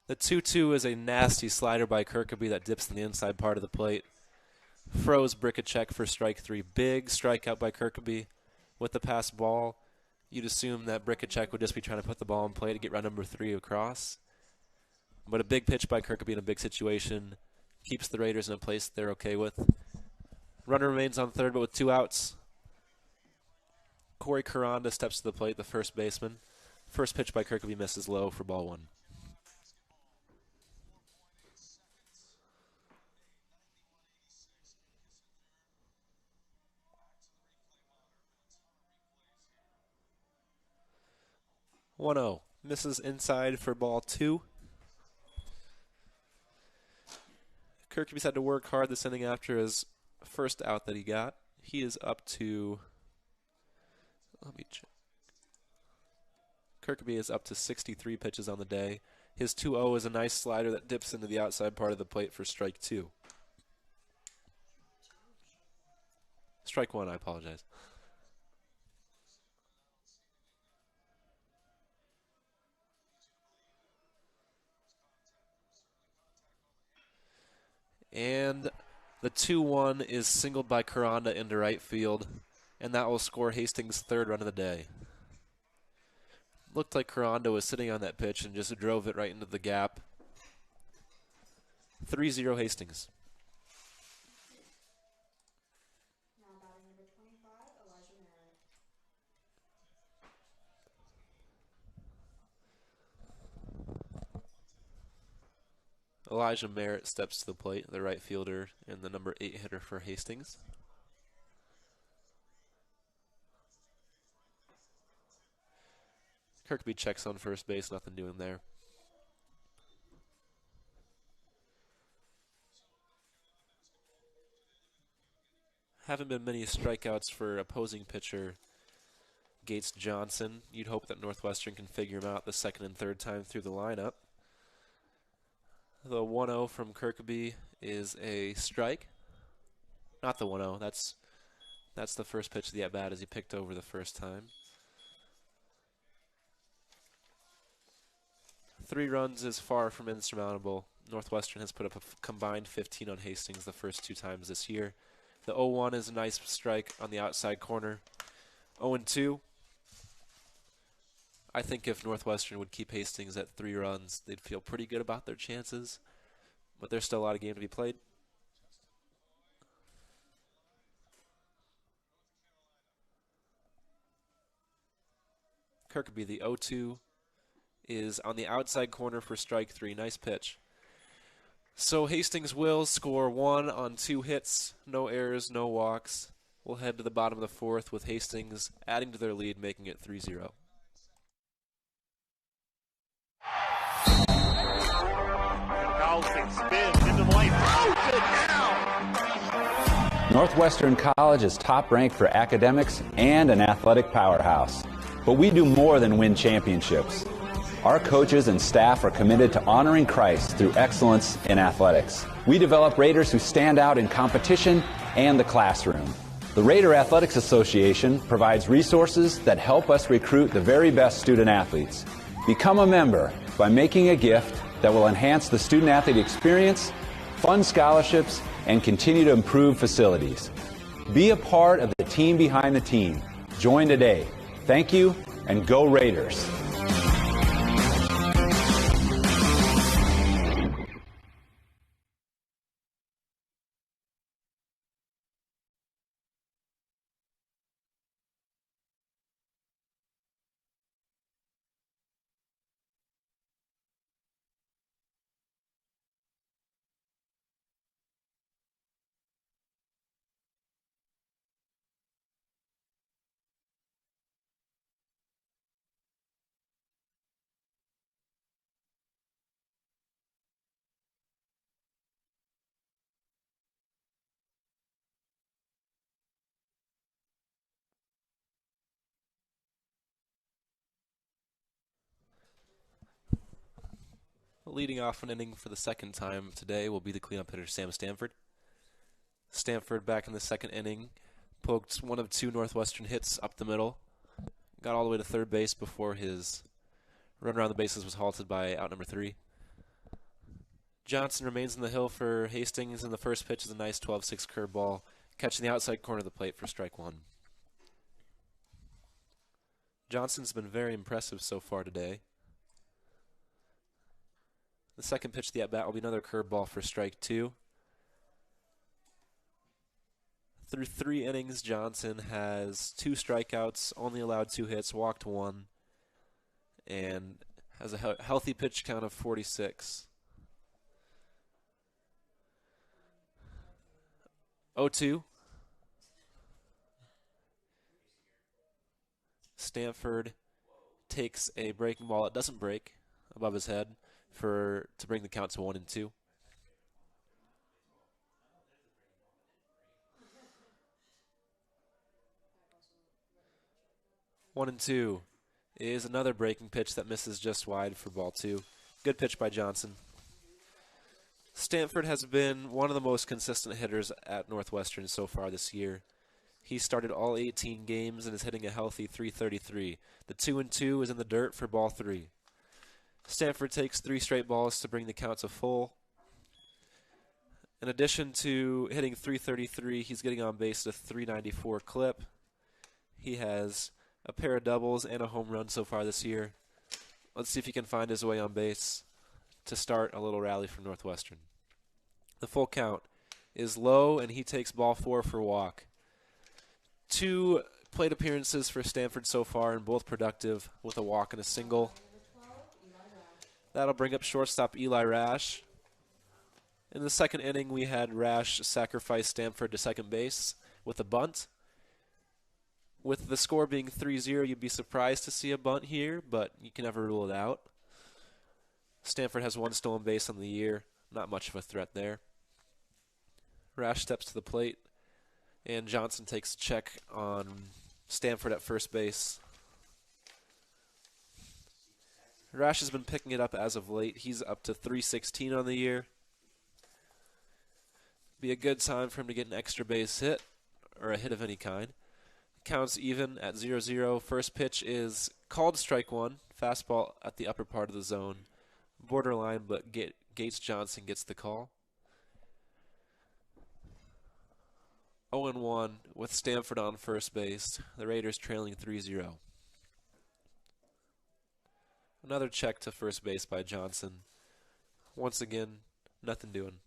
The 2-2 is a nasty slider by Kirkby that dips in the inside part of the plate. Froze Brickacek for strike three. Big strikeout by Kirkby with the pass ball. You'd assume that Brickacek would just be trying to put the ball in play to get run number 3 across. But a big pitch by Kirkby in a big situation keeps the Raiders in a place they're okay with. Runner remains on third, but with 2 outs. Corey Caranda steps to the plate, the first baseman. First pitch by Kirkby misses low for ball one. 1-0. Misses inside for ball 2. Kirkby's had to work hard this inning after his first out that he got. He is up to, let me check. Kirkby is up to 63 pitches on the day. His 2-0 is a nice slider that dips into the outside part of the plate for strike 2. Strike 1, I apologize. And the 2-1 is singled by Karanda into right field, and that will score Hastings' third run of the day. Looked like Karanda was sitting on that pitch and just drove it right into the gap. 3-0 Hastings. Now batting number 25, Elijah Merritt. Elijah Merritt steps to the plate, the right fielder and the number 8 hitter for Hastings. Kirkby checks on first base, nothing doing there. Haven't been many strikeouts for opposing pitcher Gates Johnson. You'd hope that Northwestern can figure him out the second and third time through the lineup. The 1-0 from Kirkby is a strike. Not the 1-0. That's the first pitch of the at-bat as he picked over the first time. 3 runs is far from insurmountable. Northwestern has put up a combined 15 on Hastings the first 2 times this year. The 0-1 is a nice strike on the outside corner. 0-2. I think if Northwestern would keep Hastings at 3 runs, they'd feel pretty good about their chances. But there's still a lot of game to be played. Kirkby, the 0-2, is on the outside corner for strike 3. Nice pitch. So Hastings will score 1 on 2 hits, no errors, no walks. We'll head to the bottom of the 4th with Hastings adding to their lead, making it 3-0. Carlson spins into the lane, throws it down. Northwestern College is top ranked for academics and an athletic powerhouse. But we do more than win championships. Our coaches and staff are committed to honoring Christ through excellence in athletics. We develop Raiders who stand out in competition and the classroom. The Raider Athletics Association provides resources that help us recruit the very best student athletes. Become a member by making a gift that will enhance the student athlete experience, fund scholarships, and continue to improve facilities. Be a part of the team behind the team. Join today. Thank you, and go Raiders. Leading off an inning for the second time today will be the cleanup hitter Sam Stanford. Stanford back in the second inning, poked one of 2 Northwestern hits up the middle, got all the way to third base before his run around the bases was halted by out number 3. Johnson remains in the hill for Hastings, and the first pitch is a nice 12-6 curveball, catching the outside corner of the plate for strike 1. Johnson's been very impressive so far today. The second pitch of the at-bat will be another curveball for strike 2. Through 3 innings, Johnson has 2 strikeouts, only allowed 2 hits, walked 1, and has a healthy pitch count of 46. 0-2. Stanford takes a breaking ball that doesn't break above his head to bring the count to 1-2. One and two is another breaking pitch that misses just wide for ball 2. Good pitch by Johnson. Stanford has been one of the most consistent hitters at Northwestern so far this year. He started all 18 games and is hitting a healthy .333. The 2-2 is in the dirt for ball 3. Stanford takes 3 straight balls to bring the count to full. In addition to hitting .333, he's getting on base at a .394 clip. He has a pair of doubles and a home run so far this year. Let's see if he can find his way on base to start a little rally for Northwestern. The full count is low, and he takes ball 4 for a walk. 2 plate appearances for Stanford so far, and both productive with a walk and a single. That'll bring up shortstop Eli Rash. In the second inning, we had Rash sacrifice Stanford to second base with a bunt. With the score being 3-0, you'd be surprised to see a bunt here, but you can never rule it out. Stanford has 1 stolen base on the year. Not much of a threat there. Rash steps to the plate, and Johnson takes a check on Stanford at first base. Rash has been picking it up as of late. He's up to .316 on the year. Be a good time for him to get an extra base hit, or a hit of any kind. Counts even at 0-0. First pitch is called strike 1. Fastball at the upper part of the zone. Borderline, but Gates Johnson gets the call. 0-1 with Stanford on first base. The Raiders trailing 3-0. Another check to first base by Johnson. Once again, nothing doing.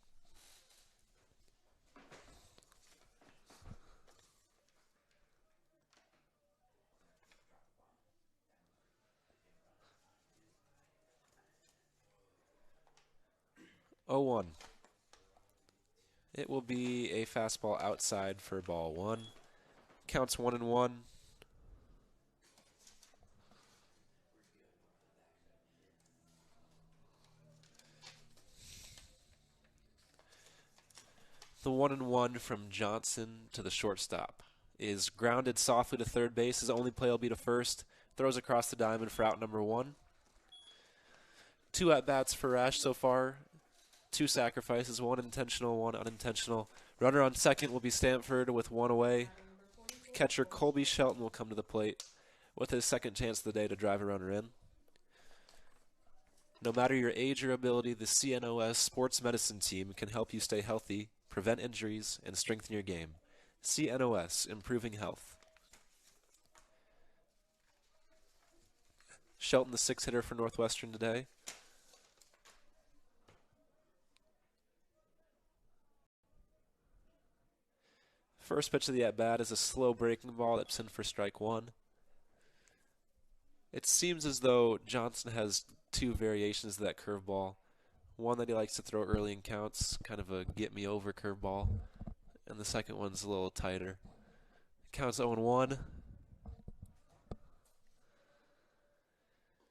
It will be a fastball outside for ball 1. Counts 1-1. The 1-1 from Johnson to the shortstop is grounded softly to third base. His only play will be to first. Throws across the diamond for out number 1. 2 at-bats for Rash so far. 2 sacrifices, 1 intentional, 1 unintentional. Runner on second will be Stanford with 1 away. Catcher Colby Shelton will come to the plate with his second chance of the day to drive a runner in. No matter your age or ability, the CNOS Sports Medicine Team can help you stay healthy, prevent injuries, and strengthen your game. CNOS, improving health. Shelton, the 6th hitter for Northwestern today. First pitch of the at-bat is a slow breaking ball that's in for strike 1. It seems as though Johnson has 2 variations of that curveball. One that he likes to throw early in counts, kind of a get-me-over curveball. And the second one's a little tighter. Counts 0-1.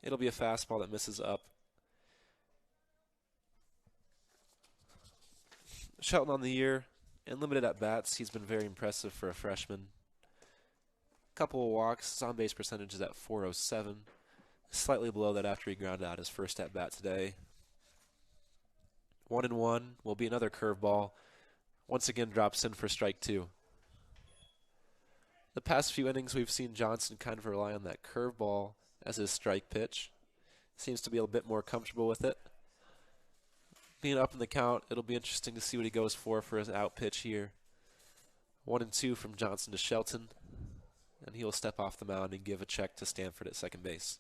It'll be a fastball that misses up. Shelton on the year. In limited at-bats, he's been very impressive for a freshman. Couple of walks, his on-base percentage is at .407. Slightly below that after he grounded out his first at-bat today. 1-1 will be another curveball. Once again drops in for strike 2. The past few innings we've seen Johnson kind of rely on that curveball as his strike pitch. Seems to be a bit more comfortable with it. Being up in the count, it'll be interesting to see what he goes for his out pitch here. 1-2 from Johnson to Shelton, and he'll step off the mound and give a check to Stanford at second base.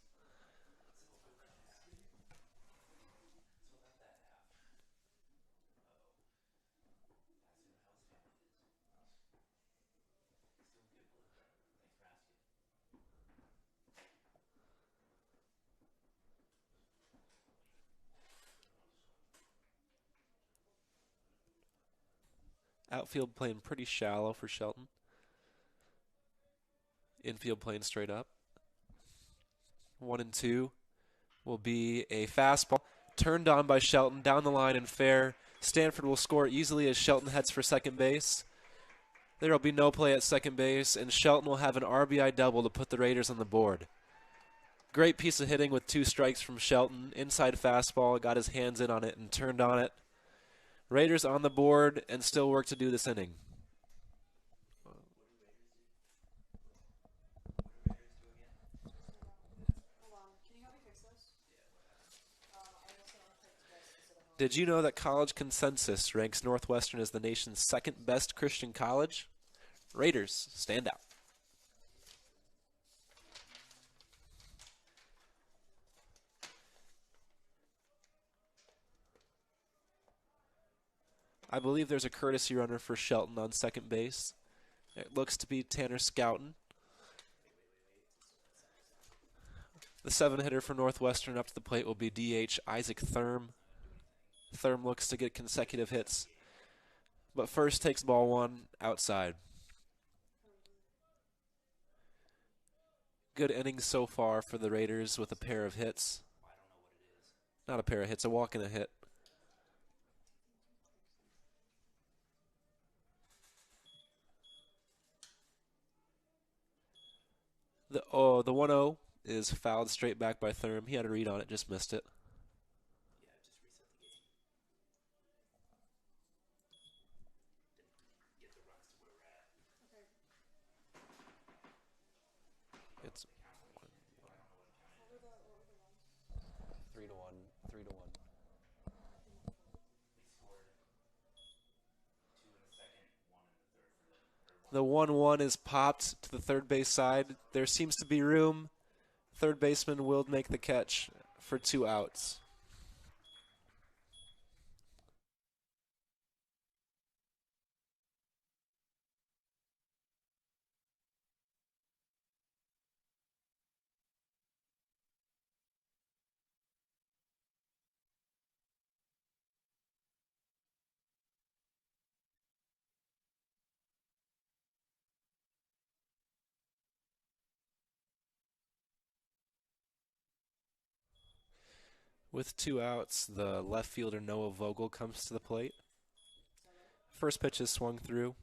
Outfield playing pretty shallow for Shelton. Infield playing straight up. 1-2 will be a fastball. Turned on by Shelton, down the line and fair. Stanford will score easily as Shelton heads for second base. There will be no play at second base, and Shelton will have an RBI double to put the Raiders on the board. Great piece of hitting with 2 strikes from Shelton. Inside fastball, got his hands in on it and turned on it. Raiders on the board and still work to do this inning. Did you know that College Consensus ranks Northwestern as the nation's second best Christian college? Raiders, stand out. I believe there's a courtesy runner for Shelton on second base. It looks to be Tanner Scouten. The 7-hitter for Northwestern up to the plate will be DH Isaac Thurm. Thurm looks to get consecutive hits, but first takes ball 1 outside. Good innings so far for the Raiders with a pair of hits. Not a pair of hits, a walk and a hit. The 1-0 is fouled straight back by Thurm. He had a read on it, just missed it. It's 3-1. 3-1. The 1-1 is popped to the third base side. There seems to be room. Third baseman will make the catch for 2 outs. With 2 outs, the left fielder Noah Vogel comes to the plate. First pitch is swung through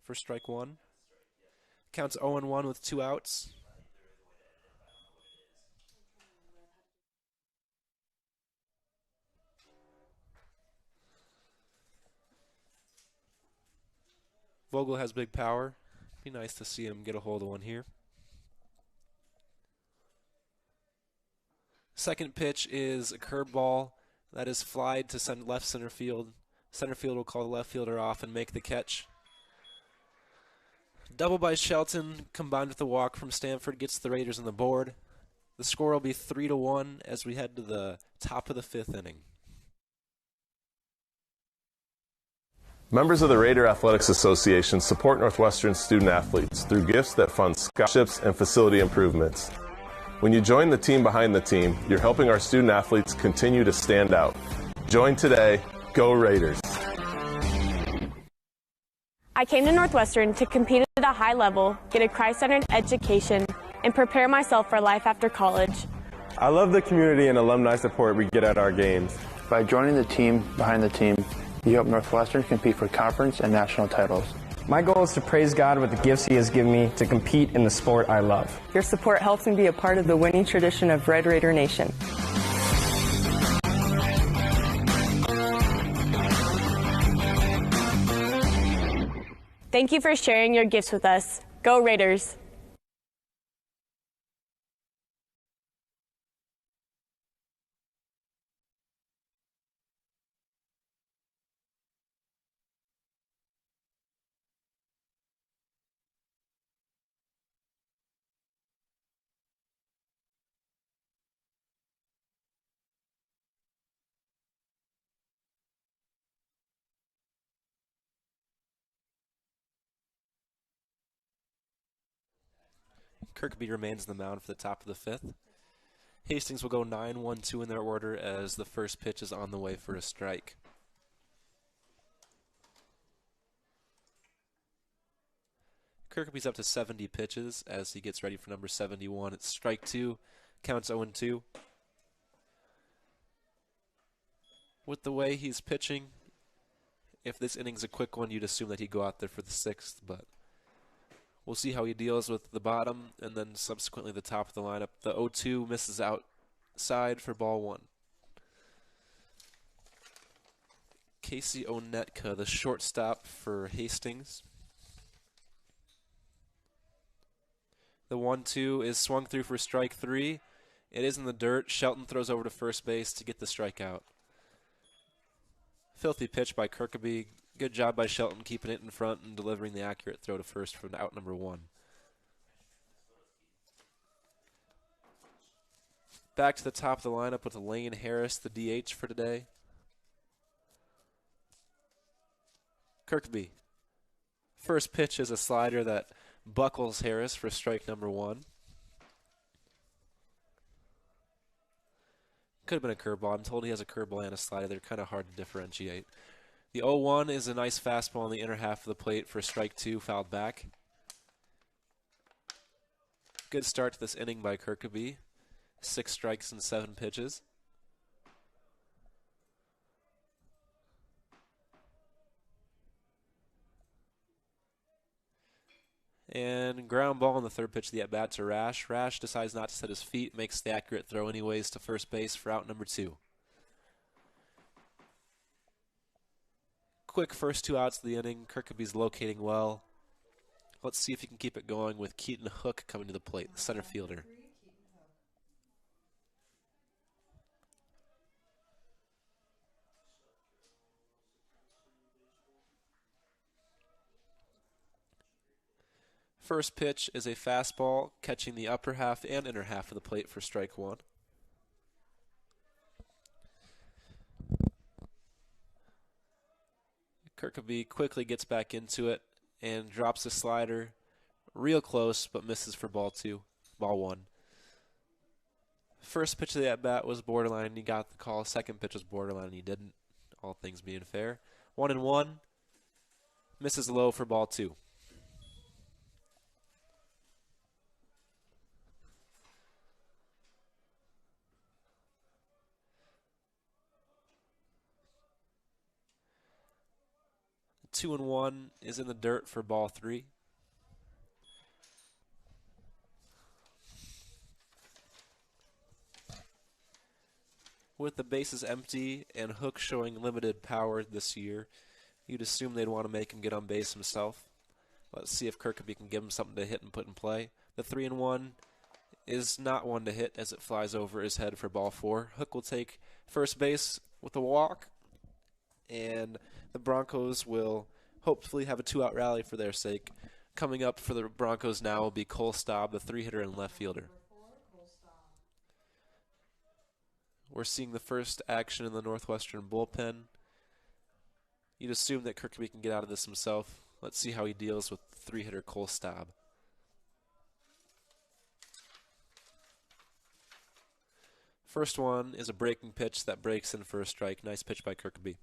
for strike 1. Counts 0-1 with 2 outs. Vogel has big power. Be nice to see him get a hold of one here. Second pitch is a curveball that is flied to left center field. Center field will call the left fielder off and make the catch. Double by Shelton combined with the walk from Stanford gets the Raiders on the board. The score will be 3-1 as we head to the top of the 5th inning. Members of the Raider Athletics Association support Northwestern student athletes through gifts that fund scholarships and facility improvements. When you join the team behind the team, you're helping our student athletes continue to stand out. Join today. Go Raiders. I came to Northwestern to compete at a high level, get a Christ-centered education, and prepare myself for life after college. I love the community and alumni support we get at our games. By joining the team behind the team, you help Northwestern compete for conference and national titles. My goal is to praise God with the gifts He has given me to compete in the sport I love. Your support helps me be a part of the winning tradition of Red Raider Nation. Thank you for sharing your gifts with us. Go Raiders! Kirkby remains in the mound for the top of the 5th. Hastings will go 9-1-2 in their order as the first pitch is on the way for a strike. Kirkaby's up to 70 pitches as he gets ready for number 71. It's strike 2, counts 0-2. With the way he's pitching, if this inning's a quick one, you'd assume that he'd go out there for the 6th, but we'll see how he deals with the bottom and then subsequently the top of the lineup. The 0-2 misses outside for ball 1. Casey Onetka, the shortstop for Hastings. The 1-2 is swung through for strike 3. It is in the dirt. Shelton throws over to first base to get the strikeout. Filthy pitch by Kirkaby. Good job by Shelton keeping it in front and delivering the accurate throw to first for out number 1. Back to the top of the lineup with Lane Harris, the DH for today. Kirkaby. First pitch is a slider that buckles Harris for strike number 1. Could have been a curveball. I'm told he has a curveball and a slider. They're kind of hard to differentiate. The 0-1 is a nice fastball in the inner half of the plate for strike 2, fouled back. Good start to this inning by Kirkaby. 6 strikes and 7 pitches. And ground ball on the third pitch of the at-bat to Rash. Rash decides not to set his feet, makes the accurate throw anyways to first base for out number 2. Quick first 2 outs of the inning. Kirkaby's locating well. Let's see if he can keep it going with Keaton Hook coming to the plate, the center fielder. First pitch is a fastball, catching the upper half and inner half of the plate for strike 1. Kirkaby quickly gets back into it and drops a slider real close, but misses for ball 1. First pitch of the at-bat was borderline, and he got the call. Second pitch was borderline, and he didn't, all things being fair. 1-1, misses low for ball 2. The 2-1 is in the dirt for ball 3. With the bases empty and Hook showing limited power this year, you'd assume they'd want to make him get on base himself. Let's see if Kirkaby can give him something to hit and put in play. The 3-1 is not one to hit as it flies over his head for ball 4. Hook will take first base with a walk, and the Broncos will hopefully have a 2-out rally for their sake. Coming up for the Broncos now will be Cole Staub, the 3-hitter and left fielder. We're seeing the first action in the Northwestern bullpen. You'd assume that Kirkaby can get out of this himself. Let's see how he deals with 3-hitter Cole Staub. First one is a breaking pitch that breaks in for a strike. Nice pitch by Kirkaby.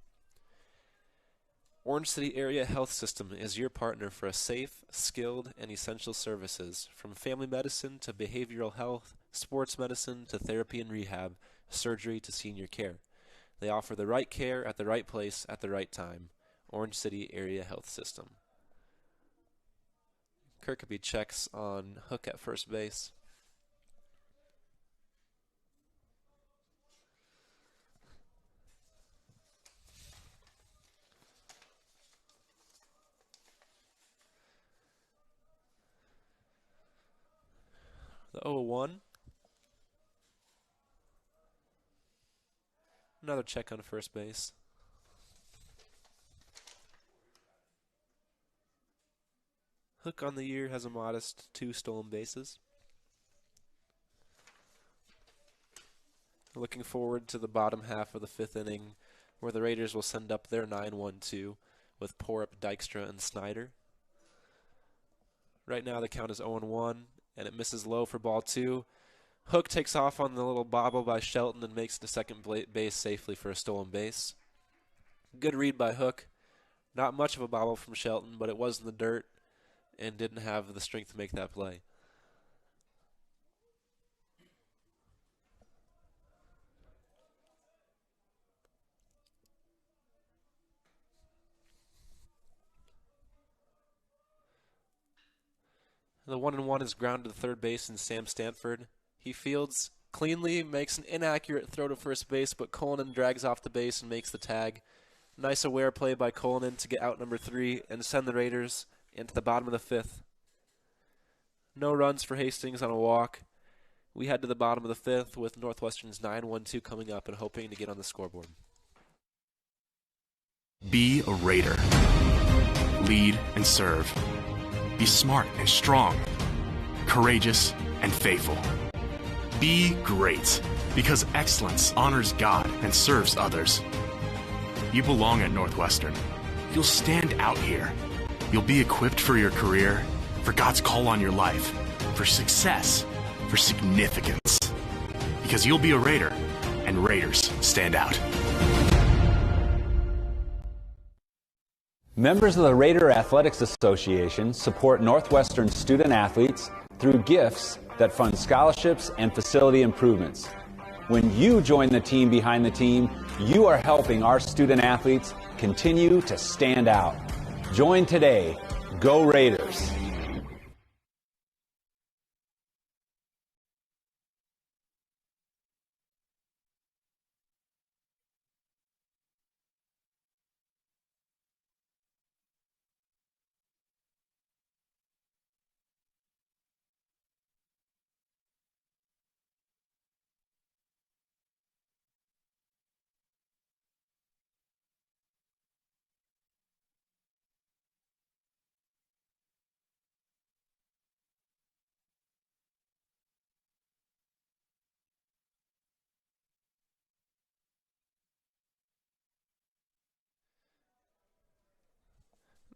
Orange City Area Health System is your partner for a safe, skilled, and essential services. From family medicine to behavioral health, sports medicine to therapy and rehab, surgery to senior care. They offer the right care at the right place at the right time. Orange City Area Health System. Kirkaby checks on Hook at first base. The 0-1. Another check on first base. Hook on the year has a modest 2 stolen bases. Looking forward to the bottom half of the 5th inning, where the Raiders will send up their 9-1-2 with Porup, Dykstra, and Snyder. Right now the count is 0-1. And it misses low for ball 2. Hook takes off on the little bobble by Shelton and makes the second base safely for a stolen base. Good read by Hook. Not much of a bobble from Shelton, but it was in the dirt. and didn't have the strength to make that play. The 1-1 is grounded to third base in Sam Stanford. He fields cleanly, makes an inaccurate throw to first base, but Cullinan drags off the base and makes the tag. Nice aware play by Cullinan to get out number 3 and send the Raiders into the bottom of the 5th. No runs for Hastings on a walk. We head to the bottom of the 5th with Northwestern's 9-1-2 coming up and hoping to get on the scoreboard. Be a Raider. Lead and serve. Be smart and strong. Courageous and faithful. Be great, because excellence honors God and serves others. You belong at Northwestern. You'll stand out here. You'll be equipped for your career, for God's call on your life, for success, for significance. Because you'll be a Raider, and Raiders stand out. Members of the Raider Athletics Association support Northwestern student athletes through gifts that fund scholarships and facility improvements. When you join the team behind the team, you are helping our student athletes continue to stand out. Join today. Go Raiders!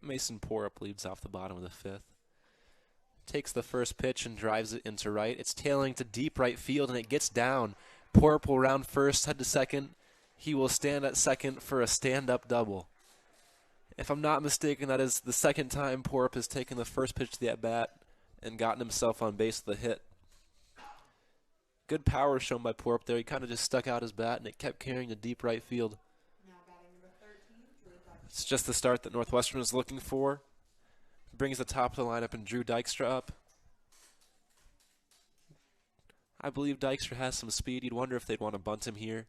Mason Porup leads off the bottom of the 5th. Takes the first pitch and drives it into right. It's tailing to deep right field, and it gets down. Porup will round first, head to second. He will stand at second for a stand-up double. If I'm not mistaken, that is the second time Porup has taken the first pitch to the at-bat and gotten himself on base with a hit. Good power shown by Porup there. He kind of just stuck out his bat, and it kept carrying to deep right field. It's just the start that Northwestern is looking for. Brings the top of the lineup and Drew Dykstra up. I believe Dykstra has some speed. You'd wonder if they'd want to bunt him here.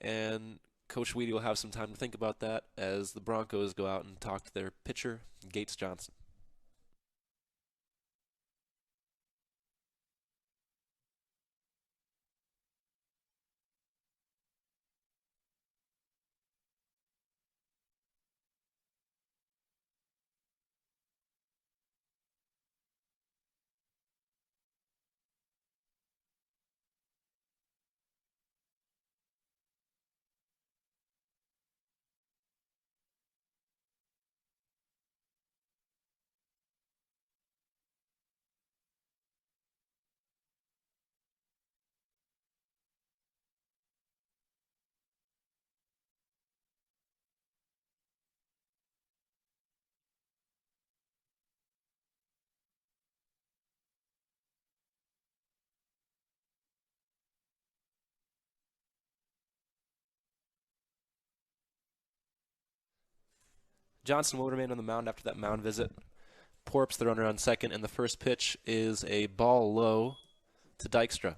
And Coach Weedy will have some time to think about that as the Broncos go out and talk to their pitcher, Gates Johnson. Johnson will remain on the mound after that mound visit. Porp's the runner on second, and the first pitch is a ball low to Dykstra.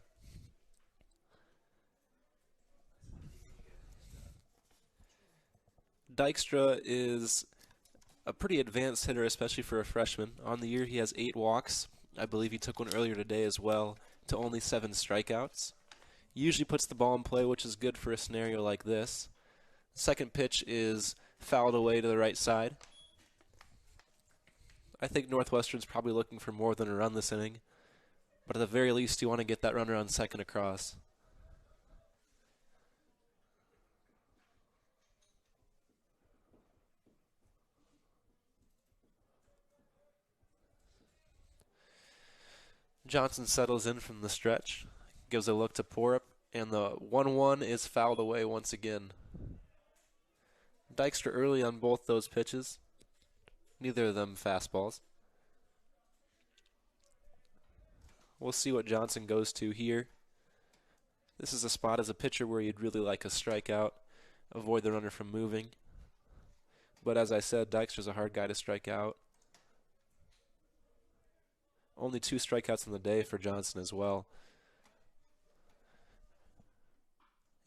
Dykstra is a pretty advanced hitter, especially for a freshman. On the year, he has 8 walks. I believe he took one earlier today as well, to only 7 strikeouts. Usually puts the ball in play, which is good for a scenario like this. Second pitch is fouled away to the right side. I think Northwestern's probably looking for more than a run this inning, but at the very least you want to get that runner on second across. Johnson settles in from the stretch, gives a look to Porup, and the 1-1 is fouled away once again. Dykstra early on both those pitches. Neither of them fastballs. We'll see what Johnson goes to here. This is a spot as a pitcher where you'd really like a strikeout, avoid the runner from moving. But as I said, Dykstra's a hard guy to strike out. Only 2 strikeouts in the day for Johnson as well.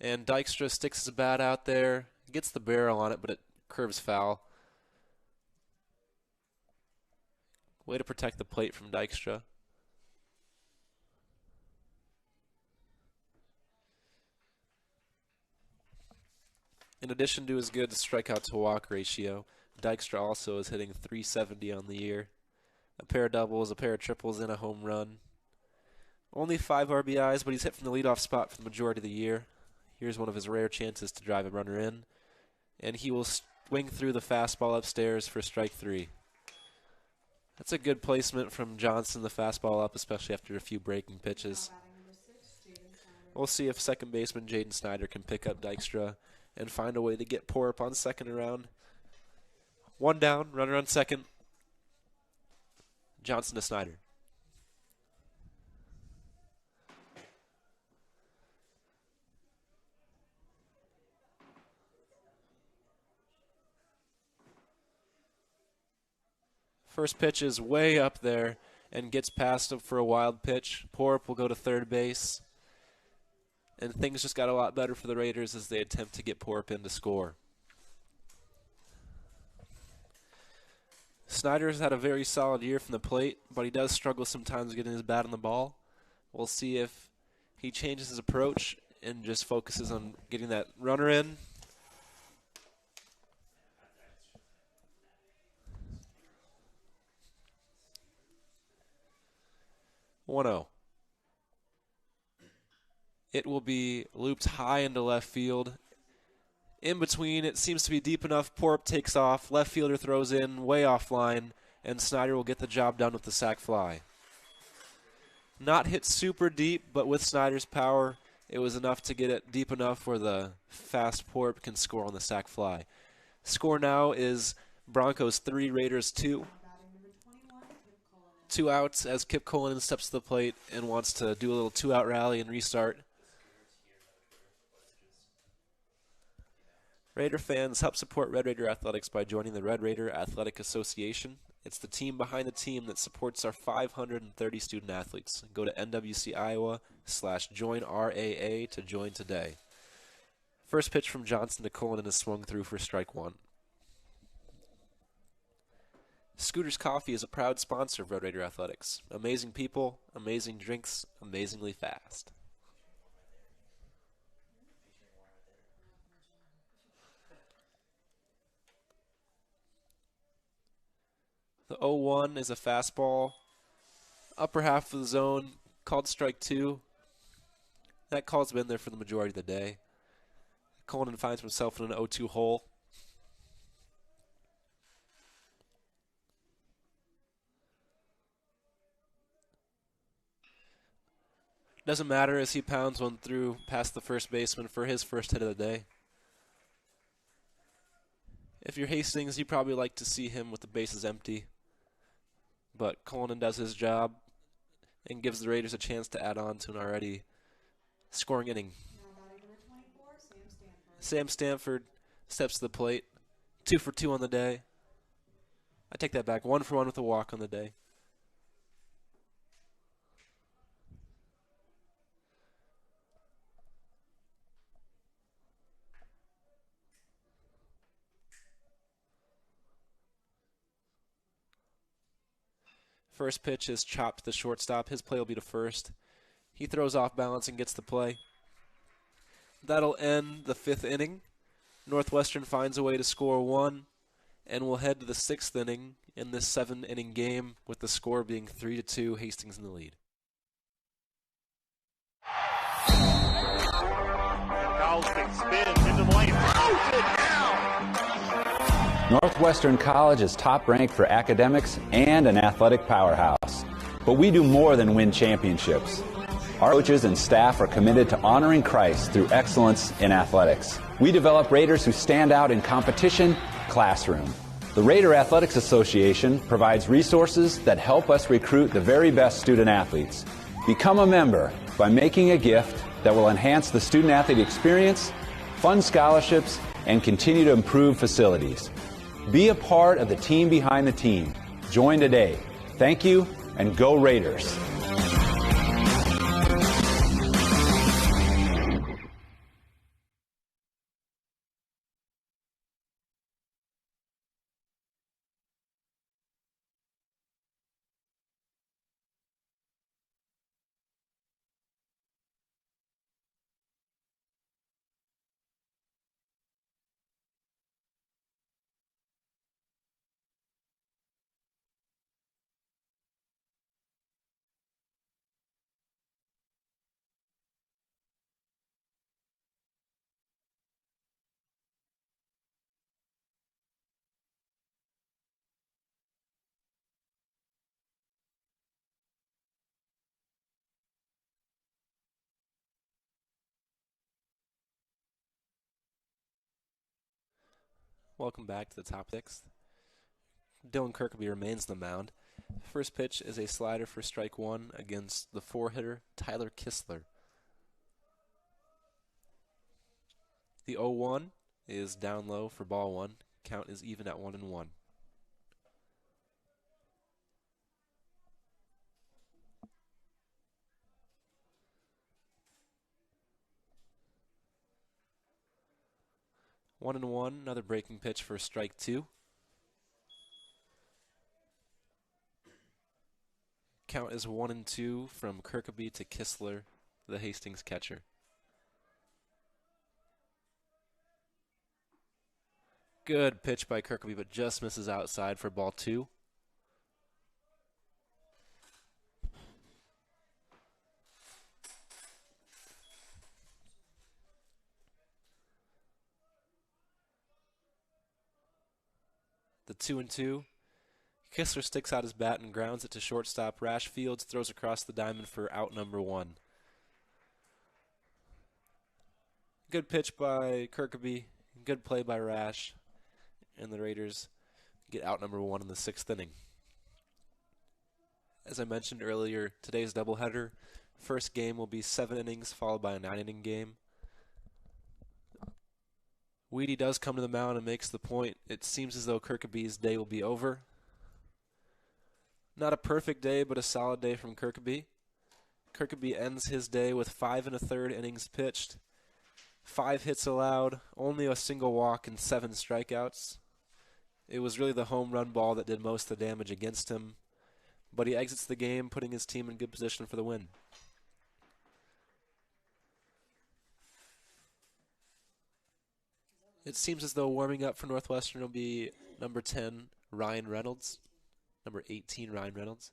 And Dykstra sticks his bat out there, gets the barrel on it, but it curves foul. Way to protect the plate from Dykstra. In addition to his good strikeout to walk ratio, Dykstra also is hitting .370 on the year. A pair of doubles, a pair of triples, and a home run. Only 5 RBIs, but he's hit from the leadoff spot for the majority of the year. Here's one of his rare chances to drive a runner in. And he will swing through the fastball upstairs for strike 3. That's a good placement from Johnson, the fastball up, especially after a few breaking pitches. We'll see if second baseman Jaden Snyder can pick up Dykstra and find a way to get Porup on second around. 1 down, runner on second. Johnson to Snyder. First pitch is way up there and gets past him for a wild pitch. Porup will go to third base. And things just got a lot better for the Raiders as they attempt to get Porup in to score. Snyder's had a very solid year from the plate, but he does struggle sometimes getting his bat on the ball. We'll see if he changes his approach and just focuses on getting that runner in. (1-0). It will be looped high into left field. In between, it seems to be deep enough. Porup takes off. Left fielder throws in way offline, and Snyder will get the job done with the sac fly. Not hit super deep, but with Snyder's power, it was enough to get it deep enough where the fast Porup can score on the sac fly. Score now is Broncos 3, Raiders 2. 2 outs as Kip Cullinan steps to the plate and wants to do a little 2-out rally and restart. Raider fans, help support Red Raider Athletics by joining the Red Raider Athletic Association. It's the team behind the team that supports our 530 student athletes. Go to nwciowa.com/joinRAA to join today. First pitch from Johnson to Cullinan is swung through for strike 1. Scooter's Coffee is a proud sponsor of Red Raider Athletics. Amazing people, amazing drinks, amazingly fast. The 0-1 is a fastball. Upper half of the zone, called strike 2. That call's been there for the majority of the day. Cullinan finds himself in an 0-2 hole. Doesn't matter as he pounds one through past the first baseman for his first hit of the day. If you're Hastings, you probably like to see him with the bases empty. But Cullinan does his job and gives the Raiders a chance to add on to an already scoring inning. Sam Stanford steps to the plate. 2 for 2 on the day. I take that back. 1 for 1 with a walk on the day. First pitch is chopped to the shortstop. His play will be to first. He throws off balance and gets the play. That'll end the 5th inning. Northwestern finds a way to score 1 and will head to the 6th inning in this 7-inning game with the score being 3-2, Hastings in the lead. Carlson spins into the lane, throws it down. Northwestern College is top ranked for academics and an athletic powerhouse. But we do more than win championships. Our coaches and staff are committed to honoring Christ through excellence in athletics. We develop Raiders who stand out in competition, classroom, The Raider Athletics Association provides resources that help us recruit the very best student athletes. Become a member by making a gift that will enhance the student-athlete experience, fund scholarships, and continue to improve facilities. Be a part of the team behind the team. Join today. Thank you, and go Raiders. Welcome back to the top sixth. Dylan Kirkby remains the mound. First pitch is a slider for strike one against the four-hitter Tyler Kistler. The 0-1 is down low for ball one. Count is even at 1-1. One and one, another breaking pitch for strike two. Count is 1-2 from Kirkby to Kistler, the Hastings catcher. Good pitch by Kirkby, but just misses outside for ball two. The 2-2. Kistler sticks out his bat and grounds it to shortstop. Rash Fields throws across the diamond for out number one. Good pitch by Kirkby. Good play by Rash. And the Raiders get out number one in the sixth inning. As I mentioned earlier, today's doubleheader. First game will be 7 innings, followed by a 9-inning game. Weedy does come to the mound and makes the point. It seems as though Kirkby's day will be over. Not a perfect day, but a solid day from Kirkby. Kirkby ends his day with 5 1/3 innings pitched, 5 hits allowed, only a single walk and 7 strikeouts. It was really the home run ball that did most of the damage against him, but he exits the game putting his team in good position for the win. It seems as though warming up for Northwestern will be number 10, Ryan Reynolds. Number 18, Ryan Reynolds.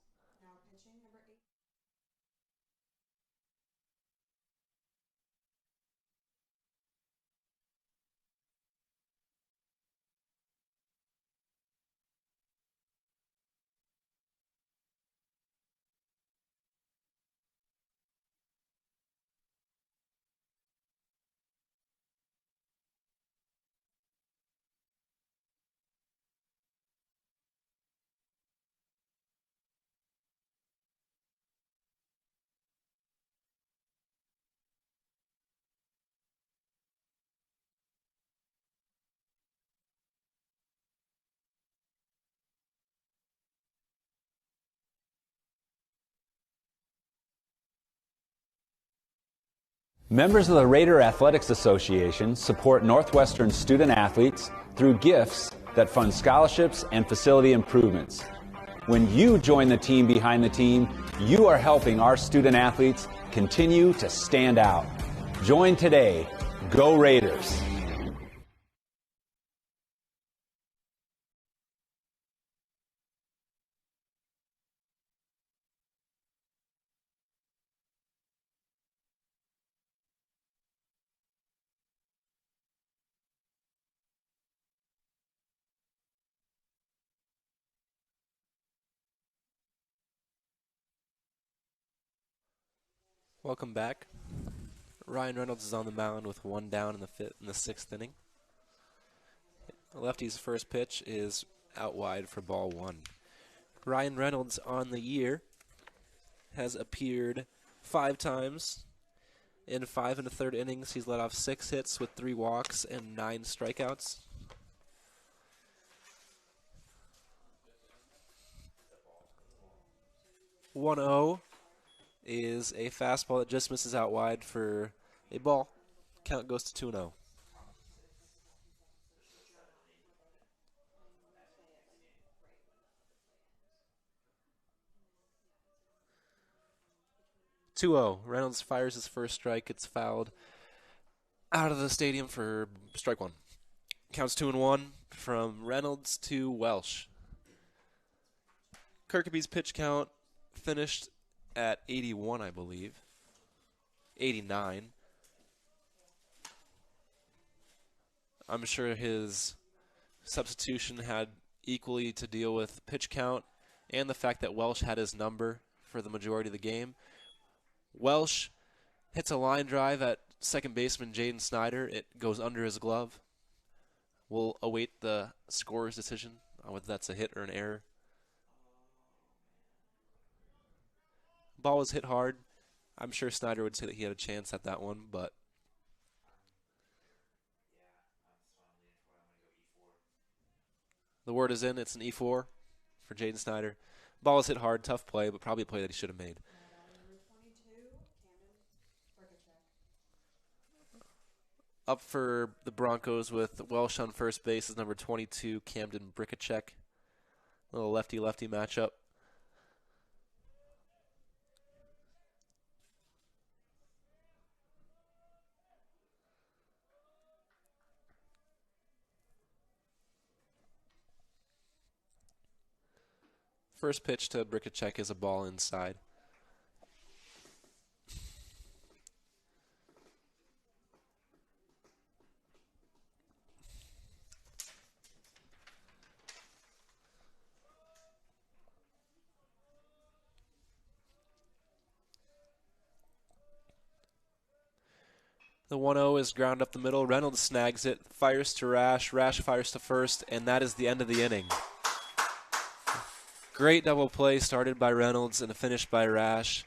Members of the Raider Athletics Association support Northwestern student athletes through gifts that fund scholarships and facility improvements. When you join the team behind the team, you are helping our student athletes continue to stand out. Join today. Go Raiders! Welcome back. Ryan Reynolds is on the mound with 1 down in the sixth inning. The lefty's first pitch is out wide for ball 1. Ryan Reynolds on the year has appeared 5 times. In 5 1/3 innings, he's let off 6 hits with 3 walks and 9 strikeouts. "1-0 is a fastball that just misses out wide for a ball. Count goes to 2-0. Reynolds fires his first strike. It's fouled out of the stadium for strike 1. Counts 2-1 from Reynolds to Welsh. Kirkaby's pitch count finished at 81, I believe. 89. I'm sure his substitution had equally to deal with pitch count and the fact that Welsh had his number for the majority of the game. Welsh hits a line drive at second baseman Jaden Snyder. It goes under his glove. We'll await the scorer's decision on whether that's a hit or an error. Ball was hit hard. I'm sure Snyder would say that he had a chance at that one, but the word is in. It's an E4 for Jaden Snyder. Ball was hit hard, tough play, but probably a play that he should have made. Up for the Broncos with Welsh on first base is number 22, Camden Brickachek. A little lefty-lefty matchup. First pitch to Brickachek is a ball inside. The 1-0 is ground up the middle. Reynolds snags it, fires to Rash. Rash fires to first, and that is the end of the inning. Great double play started by Reynolds and finished by Rash.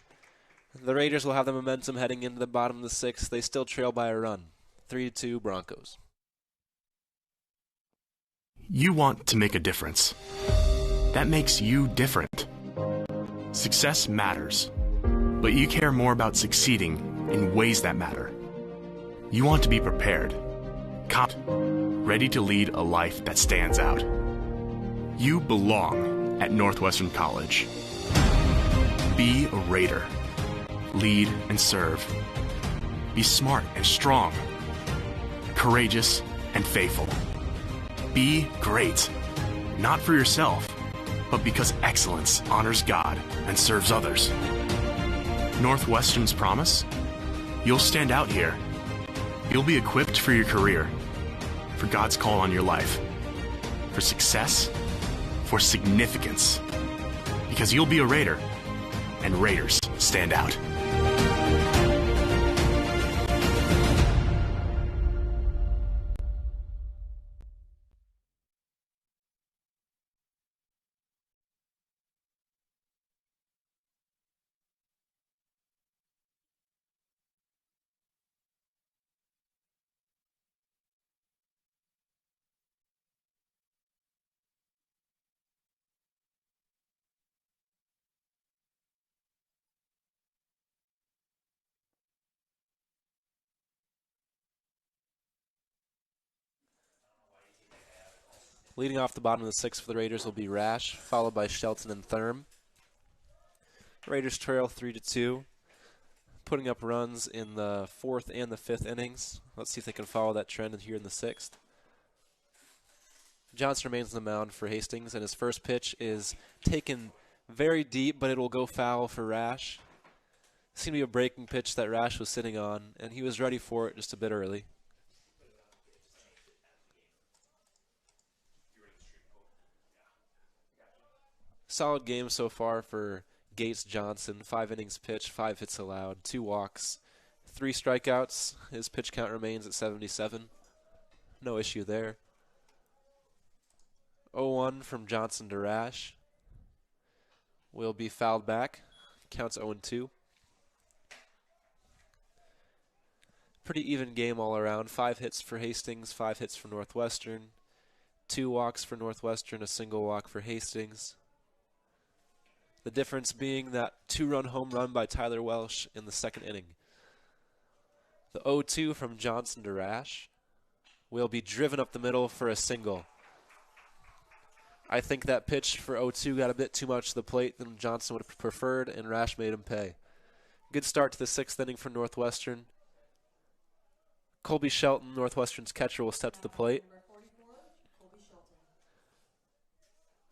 The Raiders will have the momentum heading into the bottom of the 6th. They still trail by a run. 3-2 Broncos. You want to make a difference. That makes you different. Success matters, but you care more about succeeding in ways that matter. You want to be prepared, confident, ready to lead a life that stands out. You belong at Northwestern College. Be a Raider. Lead and serve. Be smart and strong. Courageous and faithful. Be great, not for yourself, but because excellence honors God and serves others. Northwestern's promise? You'll stand out here. You'll be equipped for your career, for God's call on your life, for success, for significance, because you'll be a Raider, and Raiders stand out. Leading off the bottom of the 6th for the Raiders will be Rash, followed by Shelton and Thurm. Raiders trail 3-2, putting up runs in the 4th and the 5th innings. Let's see if they can follow that trend here in the 6th. Johnson remains on the mound for Hastings, and his first pitch is taken very deep, but it will go foul for Rash. Seemed to be a breaking pitch that Rash was sitting on, and he was ready for it just a bit early. Solid game so far for Gates Johnson. 5 innings pitched, 5 hits allowed, 2 walks, 3 strikeouts. His pitch count remains at 77. No issue there. 0-1 from Johnson to Rash. Will be fouled back. Counts 0-2. Pretty even game all around. 5 hits for Hastings, 5 hits for Northwestern. 2 walks for Northwestern, a single walk for Hastings. The difference being that 2-run home run by Tyler Welsh in the second inning. The 0-2 from Johnson to Rash will be driven up the middle for a single. I think that pitch for 0-2 got a bit too much to the plate than Johnson would have preferred, and Rash made him pay. Good start to the 6th inning for Northwestern. Colby Shelton, Northwestern's catcher, will step to the plate.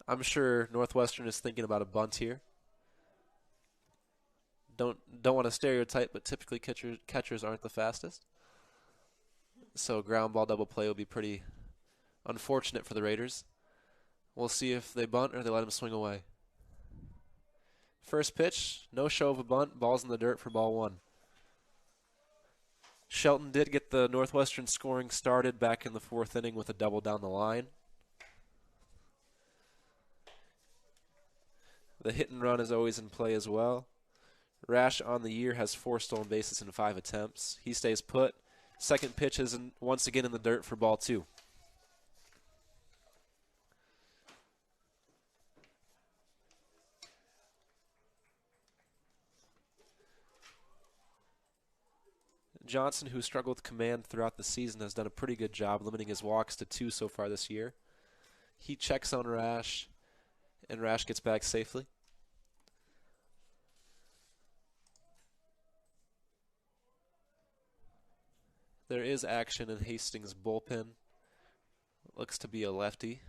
I'm sure Northwestern is thinking about a bunt here. Don't want to stereotype, but typically catchers aren't the fastest. So ground ball double play will be pretty unfortunate for the Raiders. We'll see if they bunt or they let him swing away. First pitch, no show of a bunt. Ball's in the dirt for ball 1. Shelton did get the Northwestern scoring started back in the 4th inning with a double down the line. The hit and run is always in play as well. Rash on the year has 4 stolen bases in 5 attempts. He stays put. Second pitch is once again in the dirt for ball 2. Johnson, who struggled with command throughout the season, has done a pretty good job limiting his walks to 2 so far this year. He checks on Rash, and Rash gets back safely. There is action in Hastings' bullpen. Looks to be a lefty.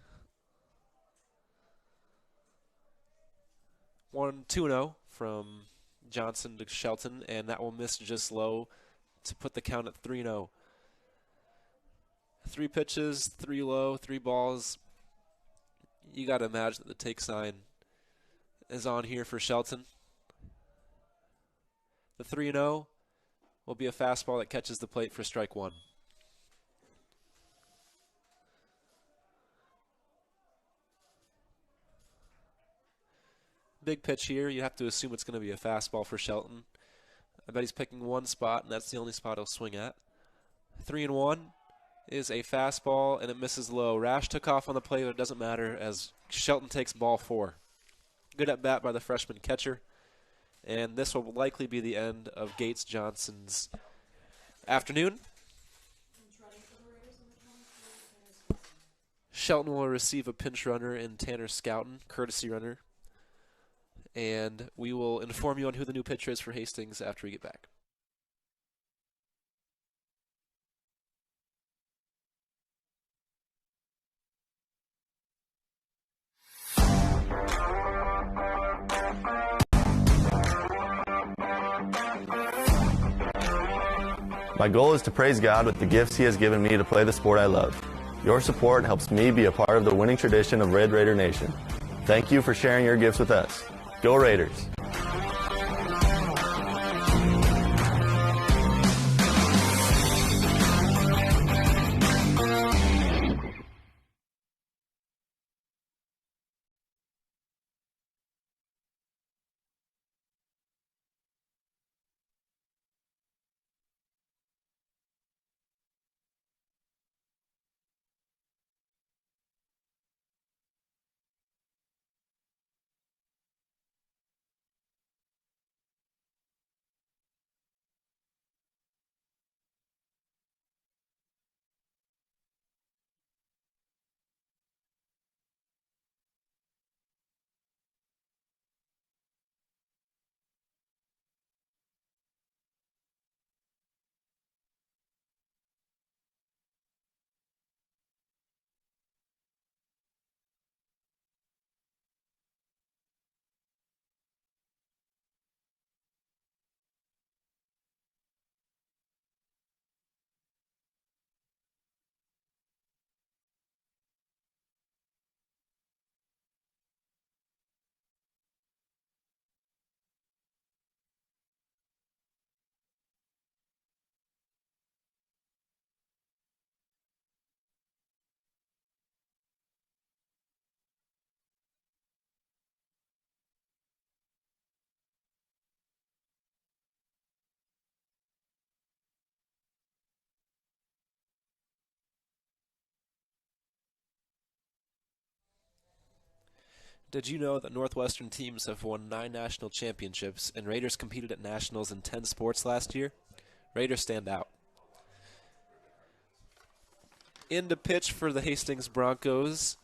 1-2-0 from Johnson to Shelton, and that will miss just low to put the count at 3-0. 3 pitches, 3 low, 3 balls. You got to imagine that the take sign is on here for Shelton. The 3-0 will be a fastball that catches the plate for strike 1. Big pitch here. You have to assume it's going to be a fastball for Shelton. I bet he's picking one spot, and that's the only spot he'll swing at. 3-1 is a fastball, and it misses low. Rash took off on the play, but it doesn't matter as Shelton takes ball 4. Good at bat by the freshman catcher. And this will likely be the end of Gates Johnson's afternoon. Shelton will receive a pinch runner in Tanner Scouten, courtesy runner. And we will inform you on who the new pitcher is for Hastings after we get back. My goal is to praise God with the gifts He has given me to play the sport I love. Your support helps me be a part of the winning tradition of Red Raider Nation. Thank you for sharing your gifts with us. Go Raiders! Did you know that Northwestern teams have won 9 national championships and Raiders competed at nationals in 10 sports last year? Raiders stand out. In to pitch for the Hastings Broncos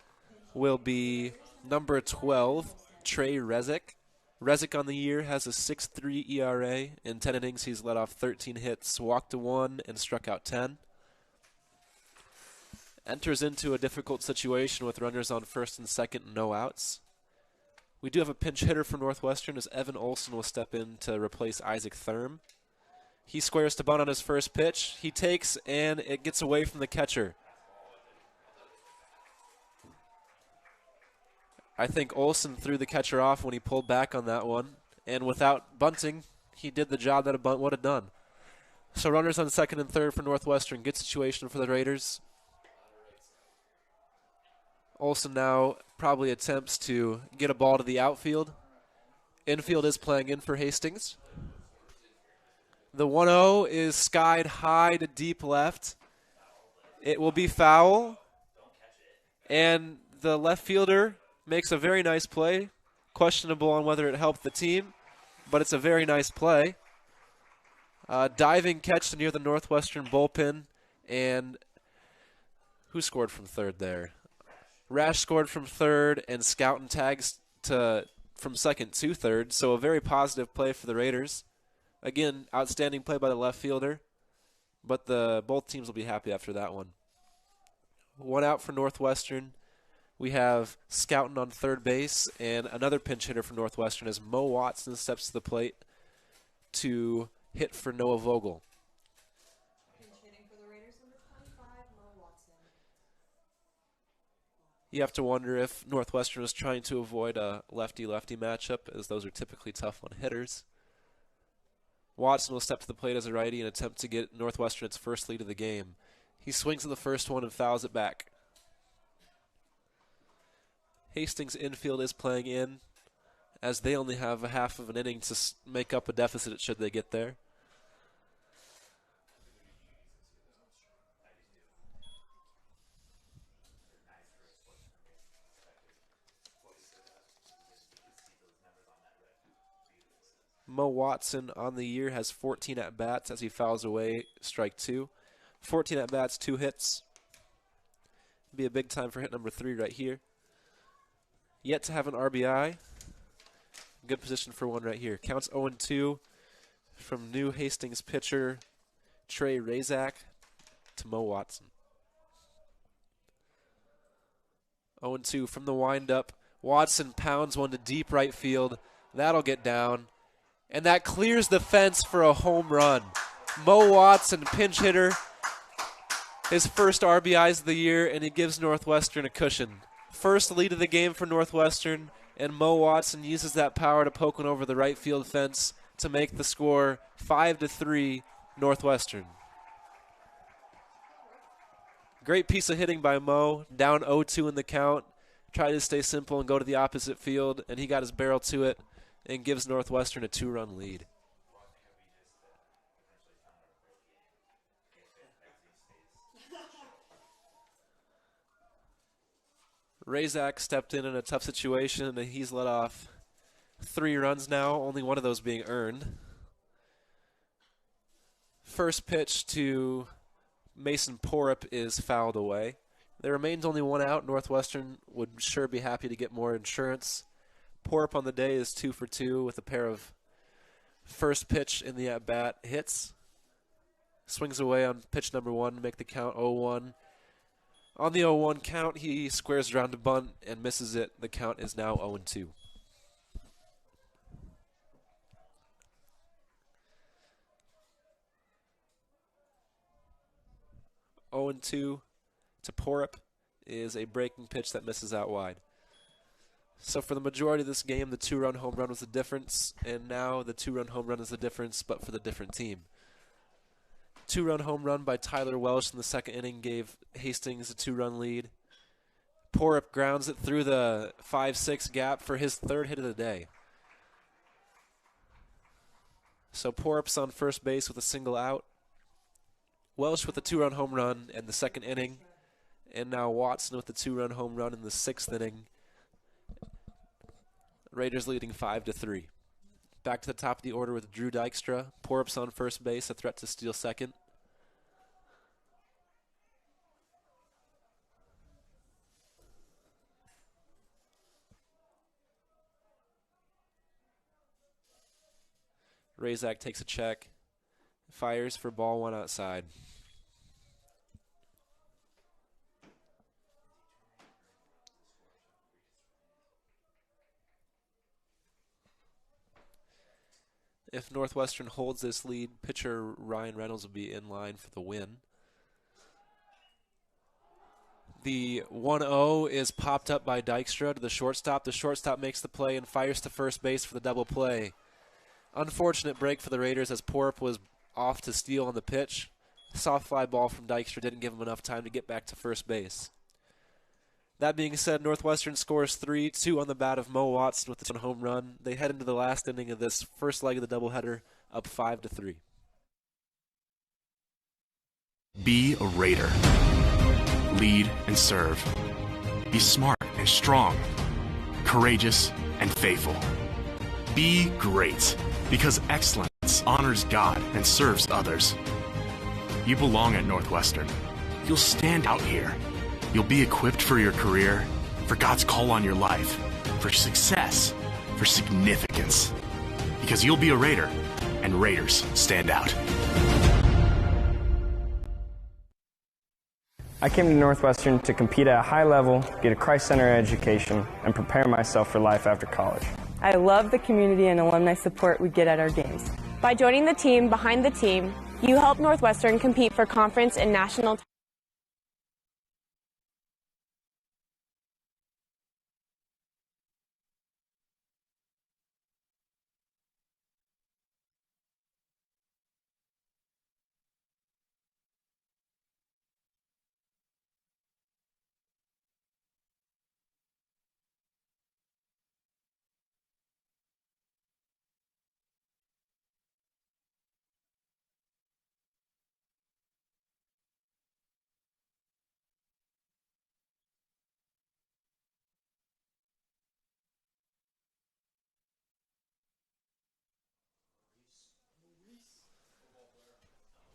will be number 12, Trey Rezick. Rezick on the year has a 6.3 ERA. In 10 innings, he's let off 13 hits, walked to 1, and struck out 10. Enters into a difficult situation with runners on first and second and no outs. We do have a pinch hitter for Northwestern as Evan Olson will step in to replace Isaac Thurm. He squares to bunt on his first pitch. He takes, and it gets away from the catcher. I think Olson threw the catcher off when he pulled back on that one, and without bunting, he did the job that a bunt would have done. So runners on second and third for Northwestern. Good situation for the Raiders. Olson now probably attempts to get a ball to the outfield. Infield is playing in for Hastings. The 1-0 is skied high to deep left. It will be foul. And the left fielder makes a very nice play. Questionable on whether it helped the team, but it's a very nice play. Diving catch near the Northwestern bullpen. And who scored from third there? Rash scored from third, and Scouten tags from second to third, so a very positive play for the Raiders. Again, outstanding play by the left fielder, but both teams will be happy after that one. One out for Northwestern. We have Scouten on third base, and another pinch hitter for Northwestern as Mo Watson steps to the plate to hit for Noah Vogel. You have to wonder if Northwestern was trying to avoid a lefty-lefty matchup, as those are typically tough on hitters. Watson will step to the plate as a righty and attempt to get Northwestern its first lead of the game. He swings at the first one and fouls it back. Hastings infield is playing in, as they only have a half of an inning to make up a deficit should they get there. Mo Watson on the year has 14 at-bats as he fouls away strike 2. 14 at-bats, 2 hits. Be a big time for hit number 3 right here. Yet to have an RBI. Good position for one right here. Counts 0-2 from new Hastings pitcher Trey Razak to Mo Watson. 0-2 from the windup. Watson pounds one to deep right field. That'll get down. And that clears the fence for a home run. Mo Watson, pinch hitter, his first RBIs of the year, and he gives Northwestern a cushion. First lead of the game for Northwestern, and Mo Watson uses that power to poke one over the right field fence to make the score 5-3 Northwestern. Great piece of hitting by Mo, down 0-2 in the count. Tried to stay simple and go to the opposite field, and he got his barrel to it and gives Northwestern a 2-run lead. Razak stepped in a tough situation, and he's let off 3 runs now, only one of those being earned. First pitch to Mason Porup is fouled away. There remains only 1 out. Northwestern would sure be happy to get more insurance. Porup on the day is 2 for 2 with a pair of first pitch in the at-bat hits. Swings away on pitch number 1 to make the count 0-1. On the 0-1 count, he squares around to bunt and misses it. The count is now 0-2. To Porup is a breaking pitch that misses out wide. So for the majority of this game, the 2-run home run was the difference, and now the 2-run home run is the difference, but for the different team. 2-run home run by Tyler Welsh in the second inning gave Hastings a 2-run lead. Porup grounds it through the 5-6 gap for his 3rd hit of the day. So Porup's on first base with a single out. Welsh with a 2-run home run in the second inning. And now Watson with the 2-run home run in the 6th inning. Raiders leading 5-3. Back to the top of the order with Drew Dykstra. Porup's on first base, a threat to steal second. Razak takes a check, fires for ball one outside. If Northwestern holds this lead, pitcher Ryan Reynolds will be in line for the win. The 1-0 is popped up by Dykstra to the shortstop. The shortstop makes the play and fires to first base for the double play. Unfortunate break for the Raiders as Porup was off to steal on the pitch. Soft fly ball from Dykstra didn't give him enough time to get back to first base. That being said, Northwestern scores 3-2 on the bat of Mo Watson with a home run. They head into the last inning of this first leg of the doubleheader up 5-3. Be a Raider. Lead and serve. Be smart and strong. Courageous and faithful. Be great, because excellence honors God and serves others. You belong at Northwestern. You'll stand out here. You'll be equipped for your career, for God's call on your life, for success, for significance. Because you'll be a Raider, and Raiders stand out. I came to Northwestern to compete at a high level, get a Christ-centered education, and prepare myself for life after college. I love the community and alumni support we get at our games. By joining the team behind the team, you help Northwestern compete for conference and national titles.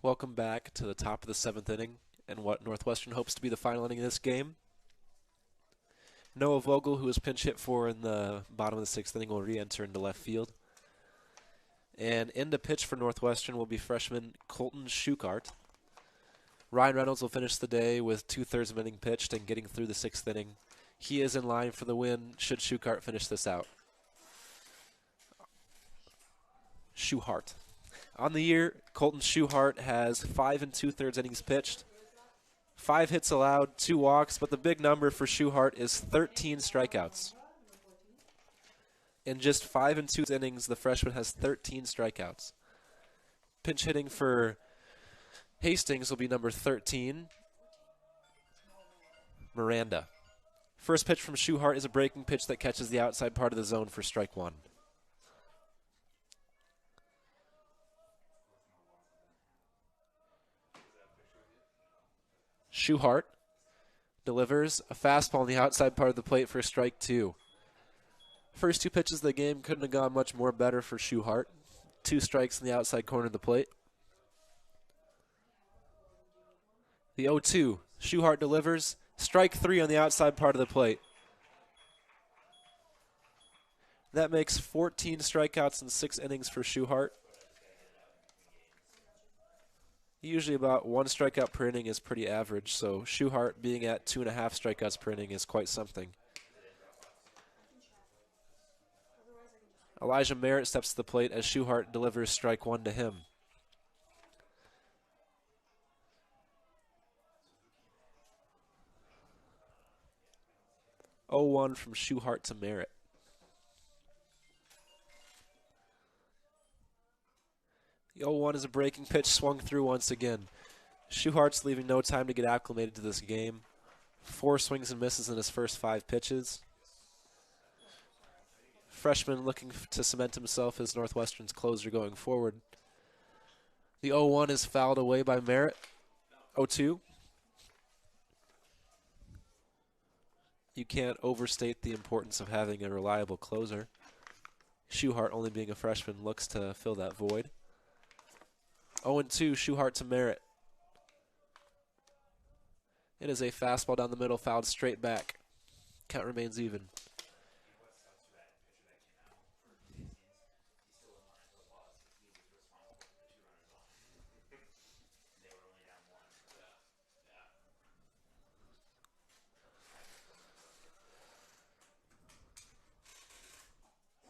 Welcome back to the top of the 7th inning and what Northwestern hopes to be the final inning of this game. Noah Vogel, who was pinch hit for in the bottom of the 6th inning, will re-enter into left field. And in to pitch for Northwestern will be freshman Colton Schukart. Ryan Reynolds will finish the day with 2/3 of an inning pitched and getting through the 6th inning. He is in line for the win should Schukart finish this out. Schuhart. On the year, Colton Schuhart has 5 2/3 innings pitched, 5 hits allowed, 2 walks, but the big number for Schuhart is 13 strikeouts. In just 5 2 innings, the freshman has 13 strikeouts. Pinch hitting for Hastings will be number 13, Miranda. First pitch from Schuhart is a breaking pitch that catches the outside part of the zone for strike 1. Schuhart delivers a fastball on the outside part of the plate for strike 2. First 2 pitches of the game couldn't have gone much more better for Schuhart. 2 strikes in the outside corner of the plate. The 0-2. Schuhart delivers. Strike 3 on the outside part of the plate. That makes 14 strikeouts in 6 innings for Schuhart. Usually about 1 strikeout per inning is pretty average, so Schuhart being at 2.5 strikeouts per inning is quite something. Elijah Merritt steps to the plate as Schuhart delivers strike 1 to him. Oh, 1 from Schuhart to Merritt. The 0-1 is a breaking pitch swung through once again. Schuhart's leaving no time to get acclimated to this game. 4 swings and misses in his first 5 pitches. Freshman looking to cement himself as Northwestern's closer going forward. The 0-1 is fouled away by Merritt. 0-2. You can't overstate the importance of having a reliable closer. Schuhart, only being a freshman, looks to fill that void. 0-2, Schuhart to Merritt. It is a fastball down the middle, fouled straight back. Count remains even.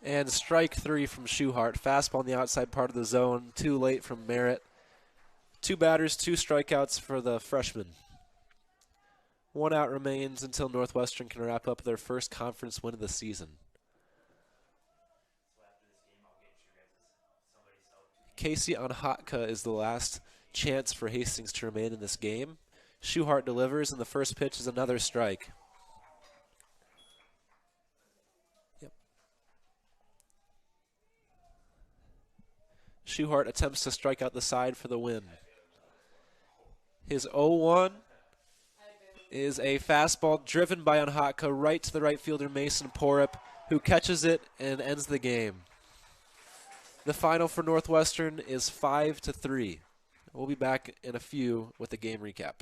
And strike 3 from Schuhart. Fastball on the outside part of the zone. Too late from Merritt. 2 batters, 2 strikeouts for the freshman. 1 out remains until Northwestern can wrap up their first conference win of the season. Casey Onhatka is the last chance for Hastings to remain in this game. Schuhart delivers, and the first pitch is another strike. Schuhart attempts to strike out the side for the win. His 0-1 is a fastball driven by Onhatka right to the right fielder Mason Porup, who catches it and ends the game. The final for Northwestern is 5-3. We'll be back in a few with the game recap.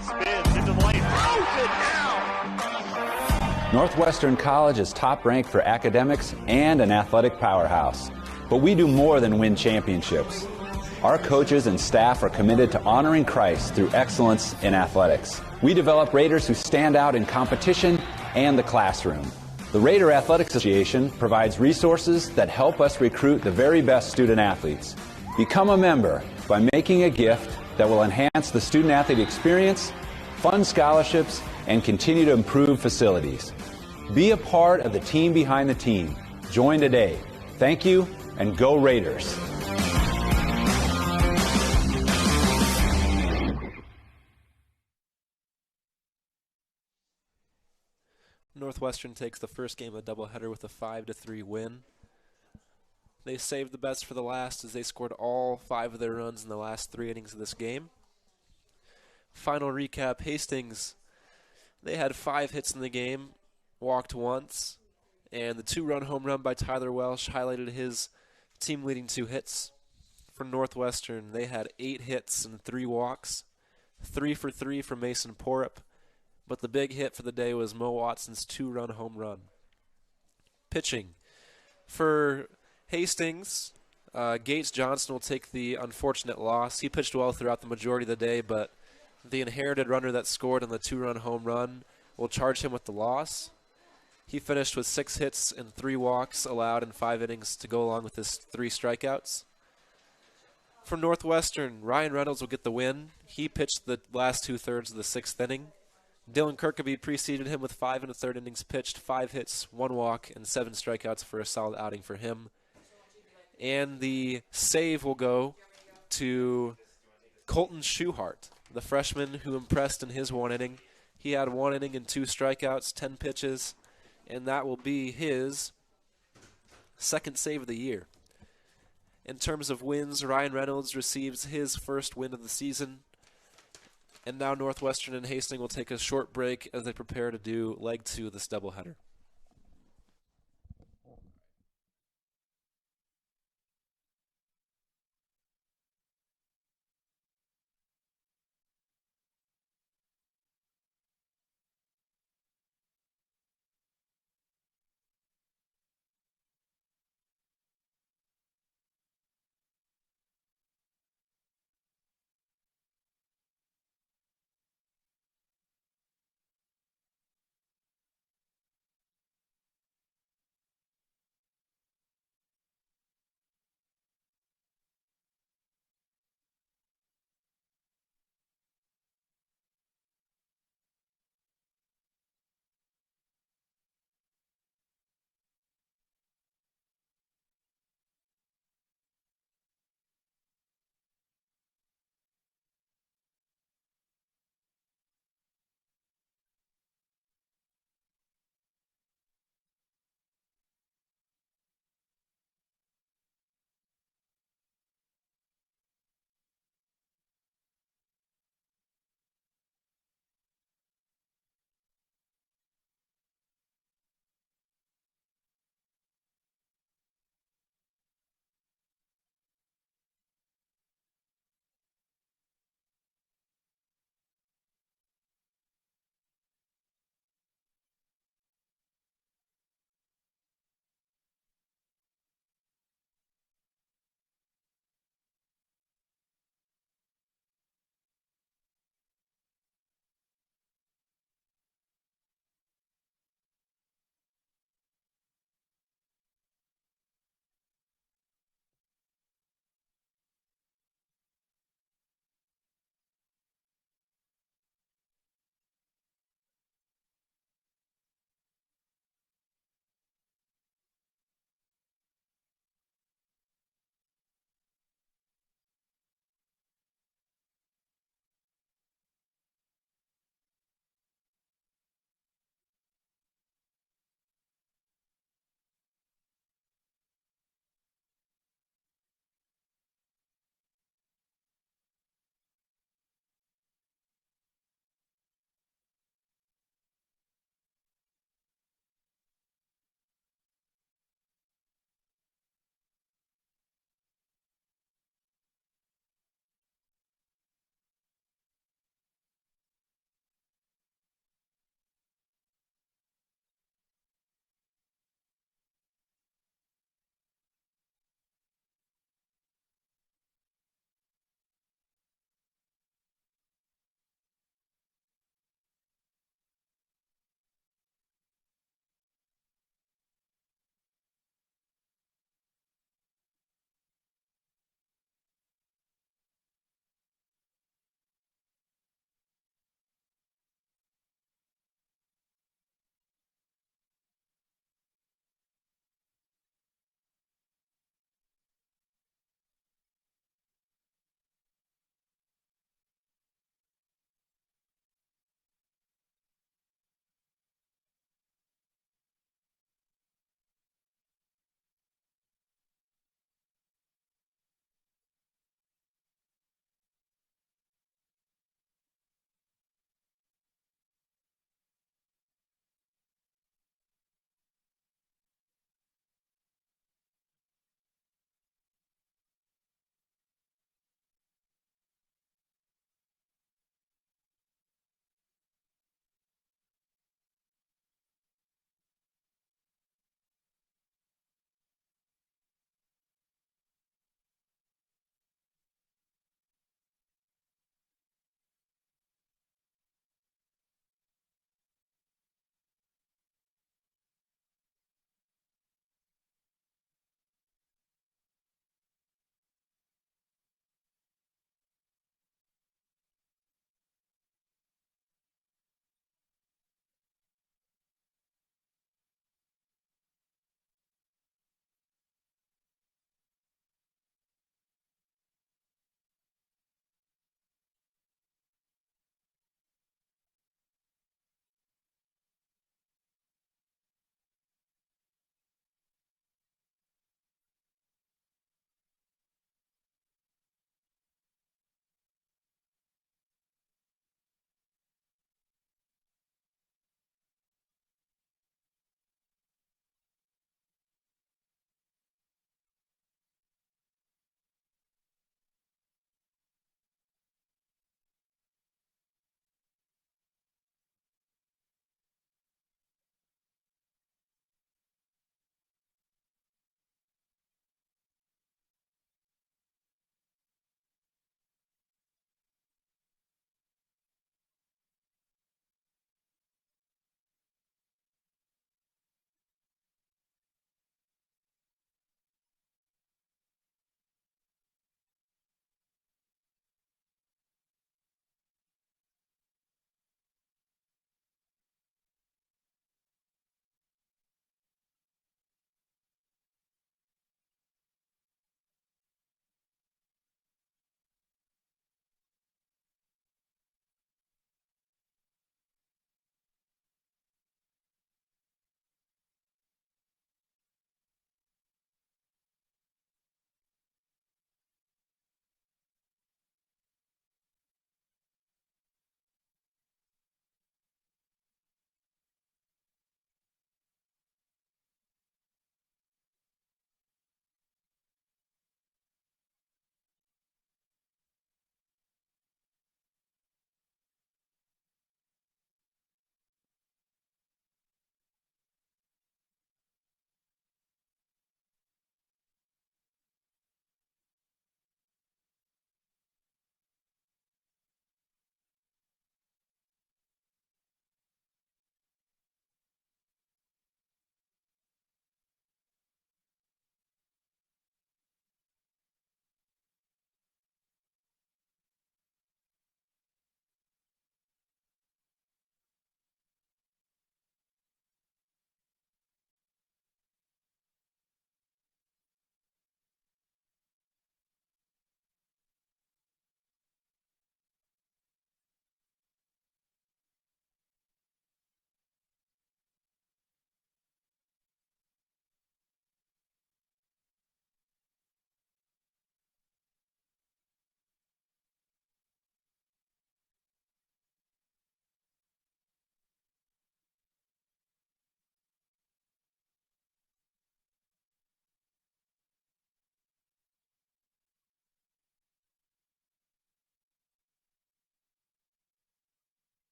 Spins into the lane, throws it down. Northwestern College is top ranked for academics and an athletic powerhouse. But we do more than win championships. Our coaches and staff are committed to honoring Christ through excellence in athletics. We develop Raiders who stand out in competition and the classroom. The Raider Athletics Association provides resources that help us recruit the very best student athletes. Become a member by making a gift that will enhance the student-athlete experience, fund scholarships, and continue to improve facilities. Be a part of the team behind the team. Join today. Thank you, and go Raiders. Northwestern takes the first game of the doubleheader with a 5-3 win. They saved the best for the last as they scored all 5 of their runs in the last 3 innings of this game. Final recap, Hastings, they had 5 hits in the game, walked once, and the 2-run home run by Tyler Welsh highlighted his team-leading 2 hits. For Northwestern, they had 8 hits and 3 walks, 3 for 3 from Mason Porup, but the big hit for the day was Mo Watson's 2-run home run. Pitching, for Hastings, Gates Johnson will take the unfortunate loss. He pitched well throughout the majority of the day, but the inherited runner that scored on the 2-run home run will charge him with the loss. He finished with 6 hits and 3 walks allowed in 5 innings to go along with his 3 strikeouts. For Northwestern, Ryan Reynolds will get the win. He pitched the last 2/3 of the 6th inning. Dylan Kirkaby preceded him with 5 1/3 innings pitched, 5 hits, 1 walk, and 7 strikeouts for a solid outing for him. And the save will go to Colton Schuhart, the freshman who impressed in his 1 inning. He had 1 inning and 2 strikeouts, 10 pitches, and that will be his 2nd save of the year. In terms of wins, Ryan Reynolds receives his first win of the season. And now Northwestern and Hastings will take a short break as they prepare to do leg 2 of this doubleheader.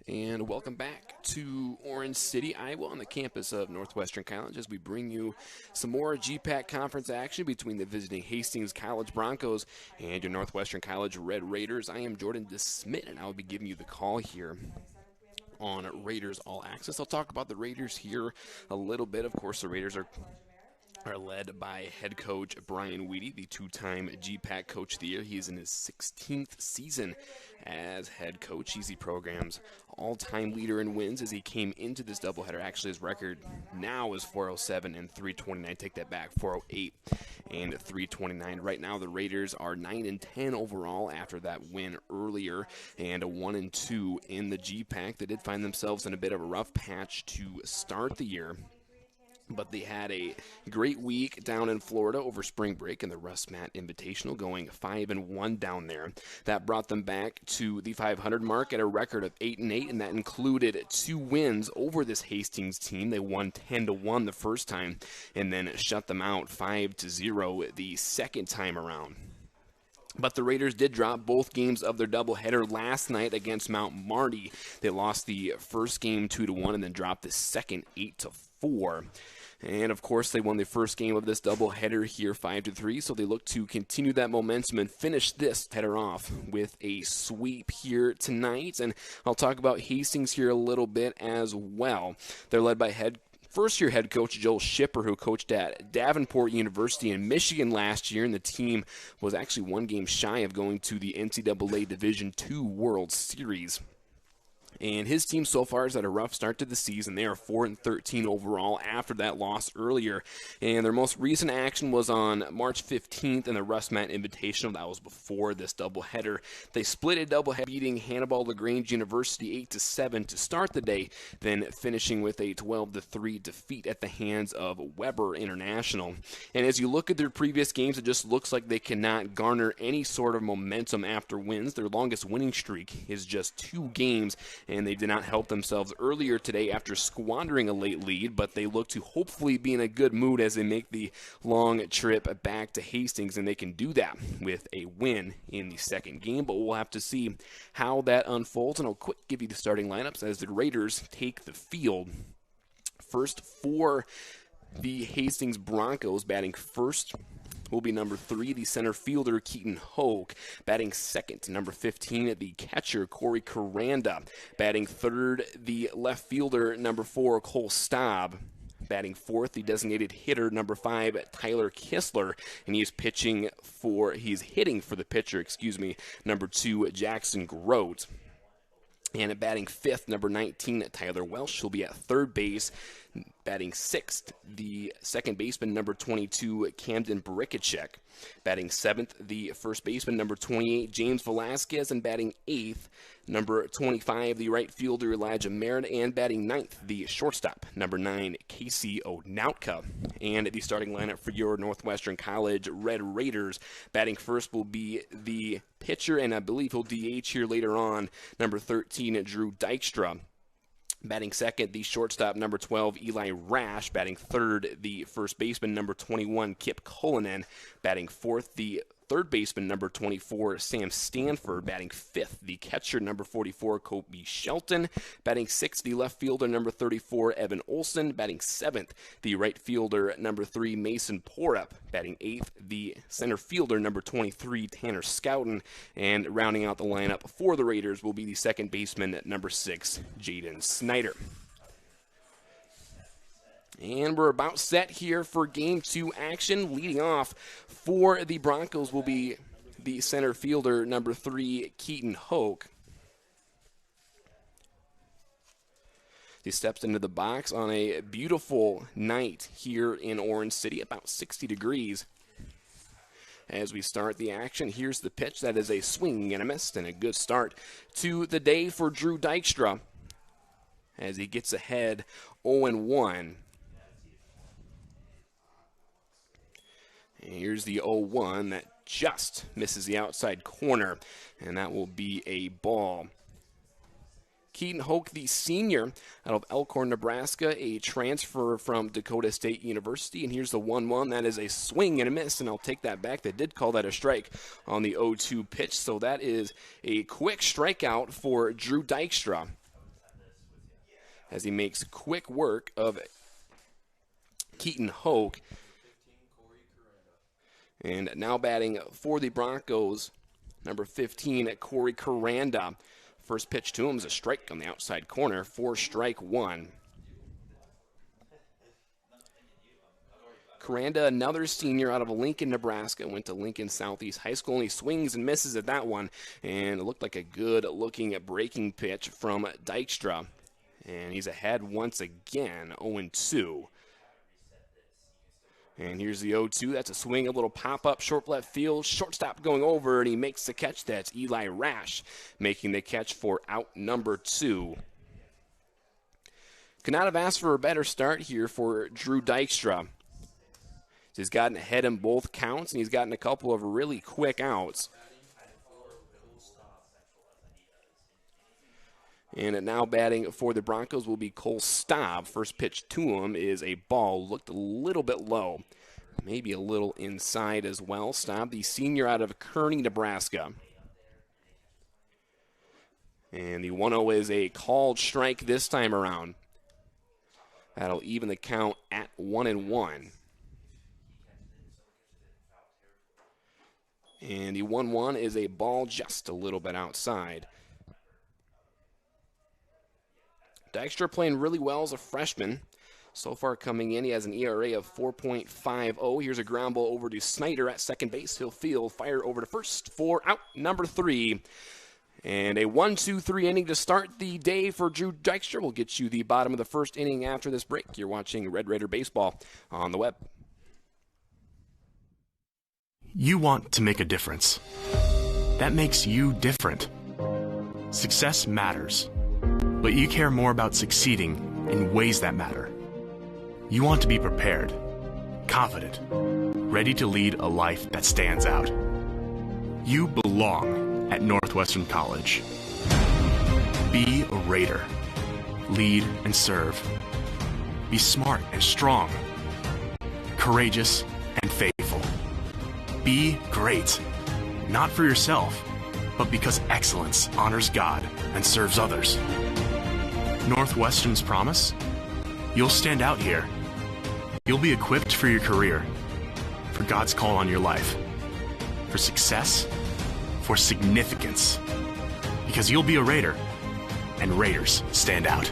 And welcome back to Orange City, Iowa, on the campus of Northwestern College as we bring you some more GPAC conference action between the visiting Hastings College Broncos and your Northwestern College Red Raiders. I am Jordan DeSmit, and I will be giving you the call here on Raiders All Access. I'll talk about the Raiders here a little bit. Of course, the Raiders are led by head coach Brian Weedy, the two-time GPAC Coach of the Year. He is in his 16th season as head coach. He's the program's all-time leader in wins as he came into this doubleheader. Actually, his record now is 407 and 329. Take that back, 408 and 329. Right now, the Raiders are 9-10 overall after that win earlier, and a 1-2 in the GPAC. They did find themselves in a bit of a rough patch to start the year, but they had a great week down in Florida over spring break in the Russ Matt Invitational, going 5-1 down there. That brought them back to the 500 mark at a record of 8-8, and that included 2 wins over this Hastings team. They won 10-1 the first time, and then shut them out 5-0 the second time around. But the Raiders did drop both games of their doubleheader last night against Mount Marty. They lost the first game 2-1 and then dropped the second 8-4. And, of course, they won the first game of this doubleheader here 5-3, so they look to continue that momentum and finish this header off with a sweep here tonight. And I'll talk about Hastings here a little bit as well. They're led by first-year head coach Joel Schipper, who coached at Davenport University in Michigan last year, and the team was actually one game shy of going to the NCAA Division II World Series. And his team so far has had a rough start to the season. They are 4-13 overall after that loss earlier. And their most recent action was on March 15th in the Russ Matt Invitational. That was before this doubleheader. They split a doubleheader, beating Hannibal LaGrange University 8-7 to start the day, then finishing with a 12-3 defeat at the hands of Weber International. And as you look at their previous games, it just looks like they cannot garner any sort of momentum after wins. Their longest winning streak is just 2 games, and they did not help themselves earlier today after squandering a late lead, but they look to hopefully be in a good mood as they make the long trip back to Hastings, and they can do that with a win in the second game, but we'll have to see how that unfolds, and I'll quick give you the starting lineups as the Raiders take the field. First, for the Hastings Broncos, batting first will be number 3, the center fielder, Keaton Hoke. Batting second, number 15, the catcher, Corey Caranda. Batting third, the left fielder, number 4, Cole Staub. Batting fourth, the designated hitter, number 5, Tyler Kistler. And he's hitting for the pitcher, number 2, Jackson Grote. And at batting fifth, number 19, Tyler Welsh. He'll be at third base. Batting sixth, the second baseman, number 22, Camden Brikacek. Batting seventh, the first baseman, number 28, James Velasquez. And batting eighth, number 25, the right fielder, Elijah Merritt. And batting ninth, the shortstop, number 9, Casey Onautka. And the starting lineup for your Northwestern College Red Raiders. Batting first will be the pitcher, and I believe he'll DH here later on, number 13, Drew Dykstra. Batting second, the shortstop, number 12, Eli Rash. Batting third, the first baseman, number 21, Kip Cullinan. Batting fourth, the third baseman, number 24, Sam Stanford. Batting fifth, the catcher, number 44, Kobe Shelton. Batting sixth, the left fielder, number 34, Evan Olson. Batting seventh, the right fielder, number 3, Mason Porup. Batting eighth, the center fielder, number 23, Tanner Scouten. And rounding out the lineup for the Raiders will be the second baseman, number 6, Jaden Snyder. And we're about set here for Game 2 action. Leading off for the Broncos will be the center fielder, number 3, Keaton Hoke. He steps into the box on a beautiful night here in Orange City, about 60 degrees. As we start the action, here's the pitch. That is a swing and a miss, and a good start to the day for Drew Dykstra as he gets ahead 0-1. And here's the 0-1 that just misses the outside corner, and that will be a ball. Keaton Hoke, the senior out of Elkhorn, Nebraska, a transfer from Dakota State University. And here's the 1-1. That is a swing and a miss, and I'll take that back. They did call that a strike on the 0-2 pitch, so that is a quick strikeout for Drew Dykstra as he makes quick work of Keaton Hoke. And now batting for the Broncos, number 15, Corey Caranda. First pitch to him is a strike on the outside corner for strike one. Caranda, another senior out of Lincoln, Nebraska, went to Lincoln Southeast High School, and he swings and misses at that one. And it looked like a good-looking breaking pitch from Dykstra. And he's ahead once again, 0-2. And here's the 0-2. That's a swing, a little pop-up, short left field. Shortstop going over, and he makes the catch. That's Eli Rash making the catch for out number 2. Could not have asked for a better start here for Drew Dykstra. He's gotten ahead in both counts, and he's gotten a couple of really quick outs. And now batting for the Broncos will be Cole Staub. First pitch to him is a ball. Looked a little bit low. Maybe a little inside as well. Staub, the senior out of Kearney, Nebraska. And the 1-0 is a called strike this time around. That'll even the count at 1-1. And the 1-1 is a ball just a little bit outside. Dykstra playing really well as a freshman. So far coming in, he has an ERA of 4.50. Here's a ground ball over to Snyder at second base. He'll field, fire over to first for out number 3. And a 1-2-3 inning to start the day for Drew Dykstra. We'll get you the bottom of the first inning after this break. You're watching Red Raider Baseball on the web. You want to make a difference. That makes you different. Success matters, but you care more about succeeding in ways that matter. You want to be prepared, confident, ready to lead a life that stands out. You belong at Northwestern College. Be a Raider. Lead and serve. Be smart and strong. Courageous and faithful. Be great, not for yourself, but because excellence honors God and serves others. Northwestern's promise? You'll stand out here. You'll be equipped for your career, for God's call on your life, for success, for significance, because you'll be a Raider, and Raiders stand out.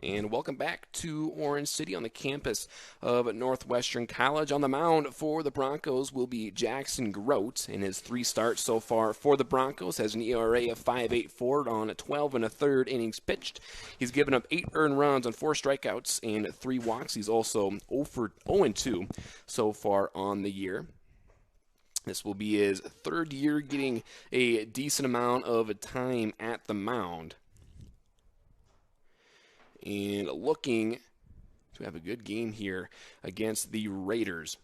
And welcome back to Orange City on the campus of Northwestern College. On the mound for the Broncos will be Jackson Grote. In his 3 starts so far for the Broncos, has an ERA of 5.84 on 12 1/3 innings pitched. He's given up 8 earned runs on 4 strikeouts and 3 walks. He's also 0-2 so far on the year. This will be his 3rd year getting a decent amount of time at the mound. And looking to have a good game here against the Raiders.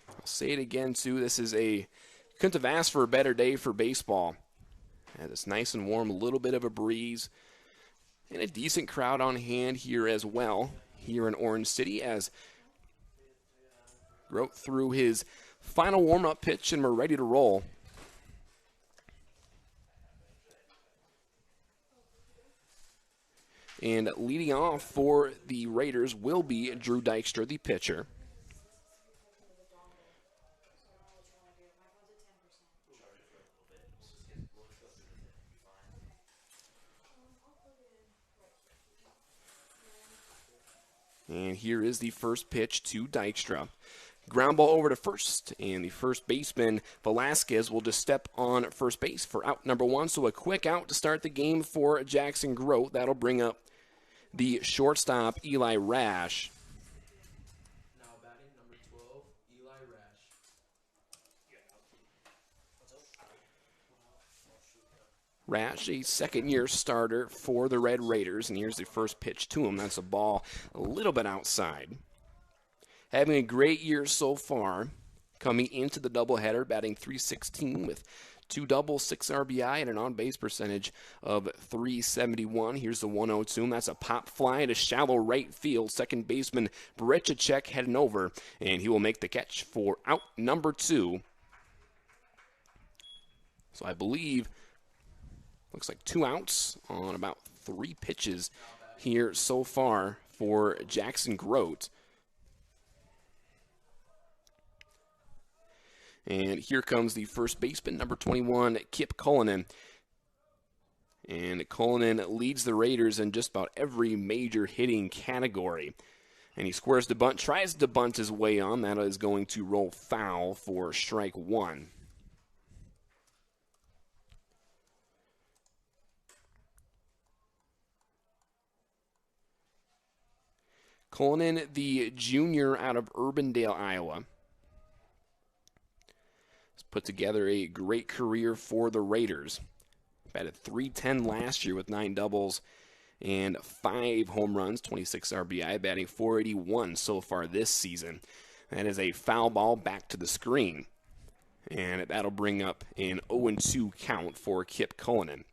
I'll say it again, too. This is couldn't have asked for a better day for baseball. And it's nice and warm, a little bit of a breeze, and a decent crowd on hand here as well, here in Orange City, as Grote through his final warm-up pitch, and we're ready to roll. And leading off for the Raiders will be Drew Dykstra, the pitcher. And here is the first pitch to Dykstra. Ground ball over to first, and the first baseman, Velasquez, will just step on first base for out number 1. So a quick out to start the game for Jackson Grote. That'll bring up the shortstop, Eli Rash. Now batting number 12, Eli Rash. Rash, a second-year starter for the Red Raiders, and here's the first pitch to him. That's a ball a little bit outside. Having a great year so far, coming into the doubleheader, batting .316 with 2 doubles, 6 RBI, and an on-base percentage of .371. Here's the 1-0 to him. That's a pop fly to shallow right field. Second baseman Berechicek heading over, and he will make the catch for out number 2. So I believe, looks like 2 outs on about 3 pitches here so far for Jackson Grote. And here comes the first baseman, number 21, Kip Cullinan. And Cullinan leads the Raiders in just about every major hitting category. And he squares the bunt, tries to bunt his way on. That is going to roll foul for strike 1. Cullinan, the junior out of Urbandale, Iowa, put together a great career for the Raiders. Batted .310 last year with 9 doubles and 5 home runs, 26 RBI, batting .481 so far this season. That is a foul ball back to the screen. And that'll bring up an 0-2 count for Kip Cullinan.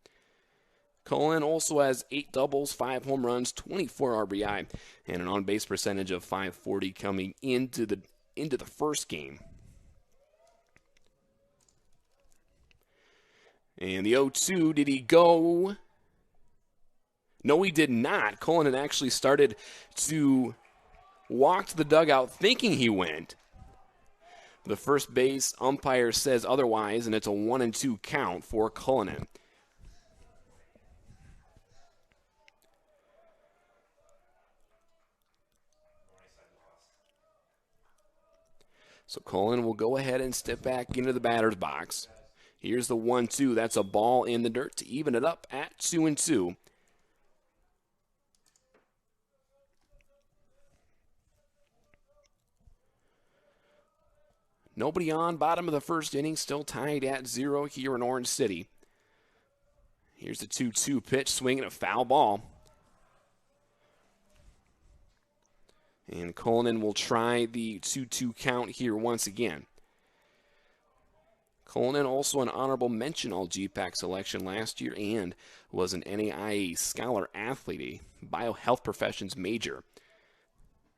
Cullinan also has 8 doubles, 5 home runs, 24 RBI, and an on-base percentage of .540 coming into the first game. And the 0-2, did he go? No, he did not. Cullinan actually started to walk to the dugout thinking he went. The first base umpire says otherwise, and it's a 1-2 count for Cullinan. So Cullinan will go ahead and step back into the batter's box. Here's the 1-2. That's a ball in the dirt to even it up at 2-2. Nobody on, bottom of the first inning, still tied at 0 here in Orange City. Here's the 2-2 pitch, swinging a foul ball. And Cullinan will try the 2-2 count here once again. Cullinan also an honorable mention All-GPAC selection last year and was an NAIA Scholar Athlete, a biohealth professions major.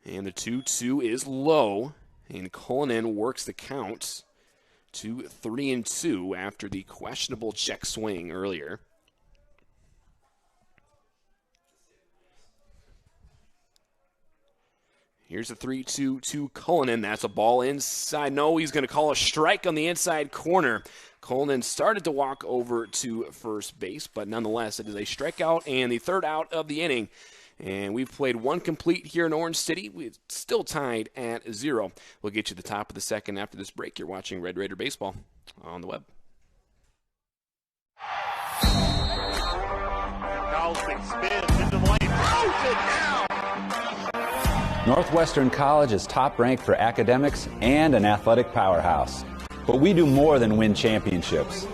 And the 2-2 is low, and Cullinan works the count to 3-2 after the questionable check swing earlier. Here's a 3-2 to Cullinan. That's a ball inside. No, he's going to call a strike on the inside corner. Cullinan started to walk over to first base, but nonetheless, it is a strikeout and the third out of the inning. And we've played 1 complete here in Orange City. We're still tied at 0. We'll get you the top of the second after this break. You're watching Red Raider Baseball on the web. Carlson spins into the lane, throws it down. Northwestern College is top ranked for academics and an athletic powerhouse. But we do more than win championships.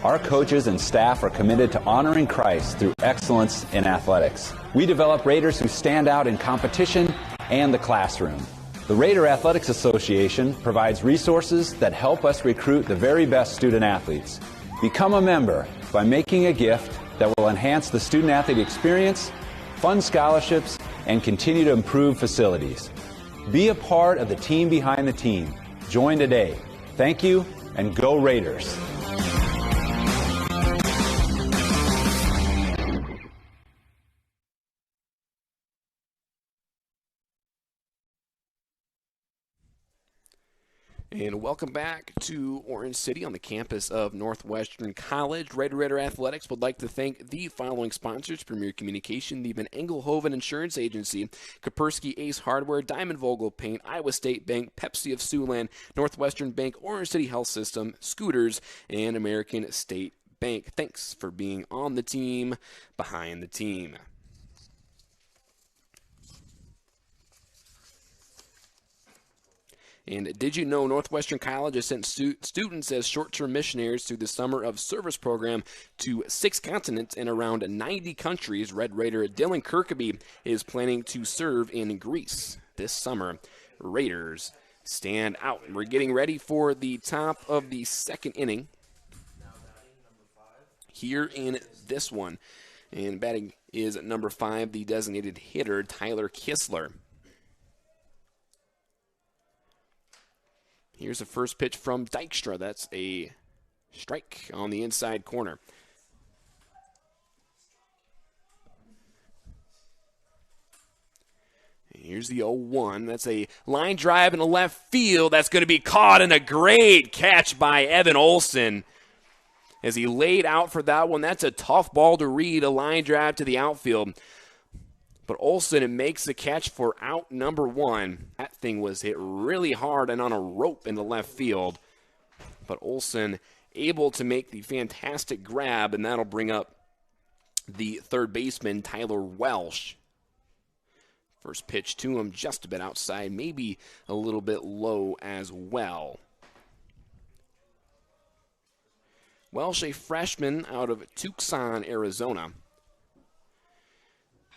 Our coaches and staff are committed to honoring Christ through excellence in athletics. We develop Raiders who stand out in competition and the classroom. The Raider Athletics Association provides resources that help us recruit the very best student athletes. Become a member by making a gift that will enhance the student-athlete experience, fund scholarships, and continue to improve facilities. Be a part of the team behind the team. Join today. Thank you, and go Raiders. And welcome back to Orange City on the campus of Northwestern College. Raider Athletics would like to thank the following sponsors: Premier Communication, the Van Engelhoven Insurance Agency, Kaspersky Ace Hardware, Diamond Vogel Paint, Iowa State Bank, Pepsi of Siouxland, Northwestern Bank, Orange City Health System, Scooters, and American State Bank. Thanks for being on the team, behind the team. And did you know Northwestern College has sent students as short-term missionaries through the Summer of Service program to 6 continents and around 90 countries? Red Raider Dylan Kirkaby is planning to serve in Greece this summer. Raiders stand out. We're getting ready for the top of the second inning here in this one. And batting is number 5, the designated hitter, Tyler Kistler. Here's the first pitch from Dykstra. That's a strike on the inside corner. Here's the 0-1. That's a line drive in the left field. That's going to be caught, and a great catch by Evan Olson as he laid out for that one. That's a tough ball to read, a line drive to the outfield. But Olson makes the catch for out number 1. That thing was hit really hard and on a rope in the left field. But Olson able to make the fantastic grab, and that'll bring up the third baseman, Tyler Welsh. First pitch to him just a bit outside, maybe a little bit low as well. Welsh, a freshman out of Tucson, Arizona.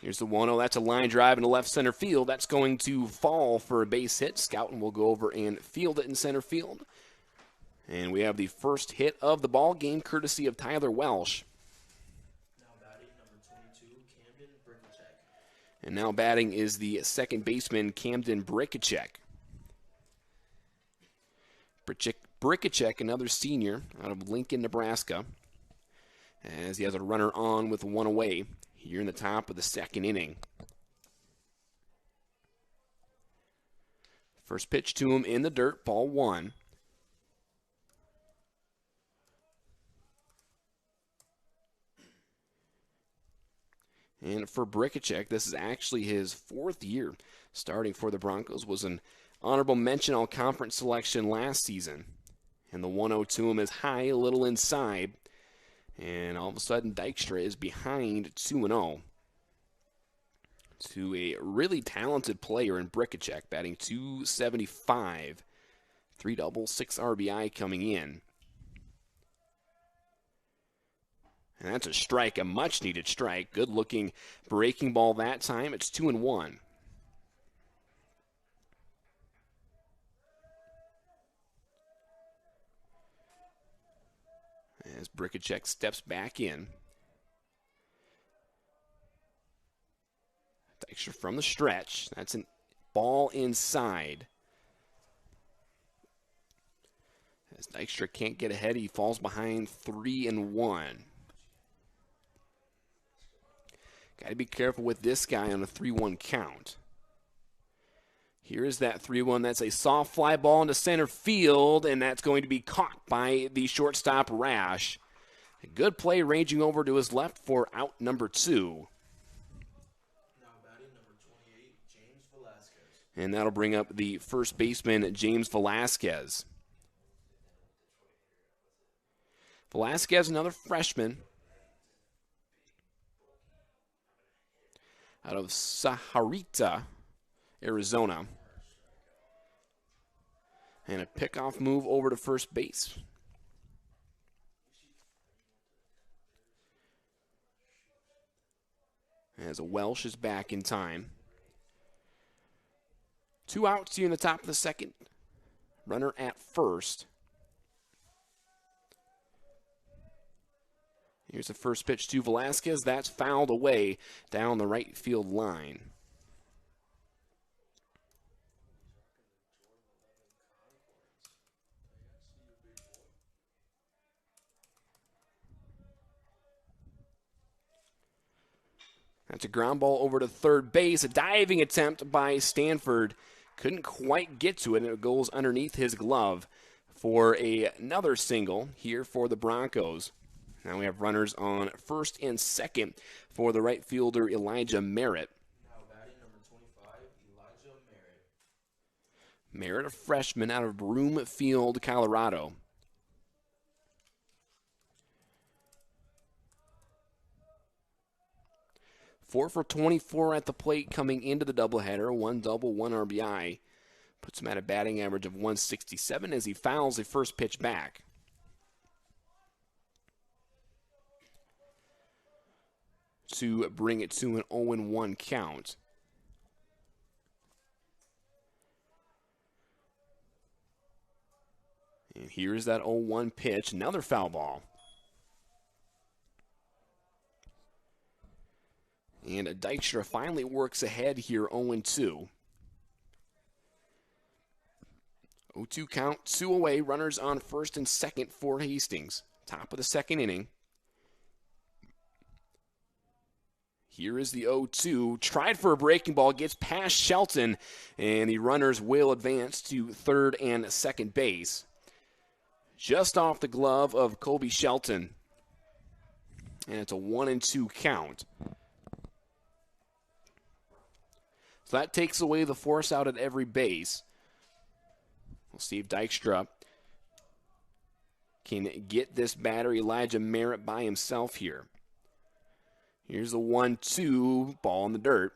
Here's the 1-0. That's a line drive in the left center field. That's going to fall for a base hit. Scouten will go over and field it in center field. And we have the first hit of the ball game, courtesy of Tyler Welsh. Now batting, number 22, Camden Brickachek. And now batting is the second baseman, Camden Brickachek. Brickachek, another senior out of Lincoln, Nebraska, as he has a runner on with 1 away here in the top of the second inning. First pitch to him in the dirt, ball 1. And for Brickachek, this is actually his 4th year starting for the Broncos. Was an honorable mention all-conference selection last season. And the 1-0 to him is high, a little inside. And all of a sudden, Dykstra is behind 2-0 to a really talented player in Brickachek, batting .275, 3 doubles, 6 RBI coming in. And that's a strike, a much-needed strike. Good-looking breaking ball that time. It's 2-1. As Brickachek steps back in. Dykstra from the stretch. That's a ball inside. As Dykstra can't get ahead, he falls behind 3-1. Got to be careful with this guy on a 3-1 count. Here's that 3-1. That's a soft fly ball into center field, and that's going to be caught by the shortstop, Rash. A good play ranging over to his left for out number 2. Now batting, number 28, James Velasquez. And that'll bring up the first baseman, James Velasquez. Velasquez, another freshman out of Saharita, Arizona. And a pickoff move over to first base. As a Welsh is back in time. 2 outs here in the top of the second. Runner at first. Here's the first pitch to Velasquez. That's fouled away down the right field line. That's a ground ball over to third base. A diving attempt by Stanford couldn't quite get to it, and it goes underneath his glove for another single here for the Broncos. Now we have runners on first and second for the right fielder Elijah Merritt. Now batting number 25, Elijah Merritt. Merritt, a freshman out of Broomfield, Colorado. Four for 24 at the plate coming into the doubleheader. One double, one RBI. Puts him at a batting average of 167 as he fouls the first pitch back. To bring it to an 0-1 count. And here's that 0-1 pitch. Another foul ball. And Dykstra finally works ahead here, 0-2. 0-2 count, 2 away. Runners on first and second for Hastings. Top of the second inning. Here is the 0-2. Tried for a breaking ball, gets past Shelton, and the runners will advance to third and second base. Just off the glove of Colby Shelton. And it's a 1-2 count. So that takes away the force out at every base. We'll see if Dykstra can get this batter, Elijah Merritt, by himself here. Here's the 1-2, ball in the dirt.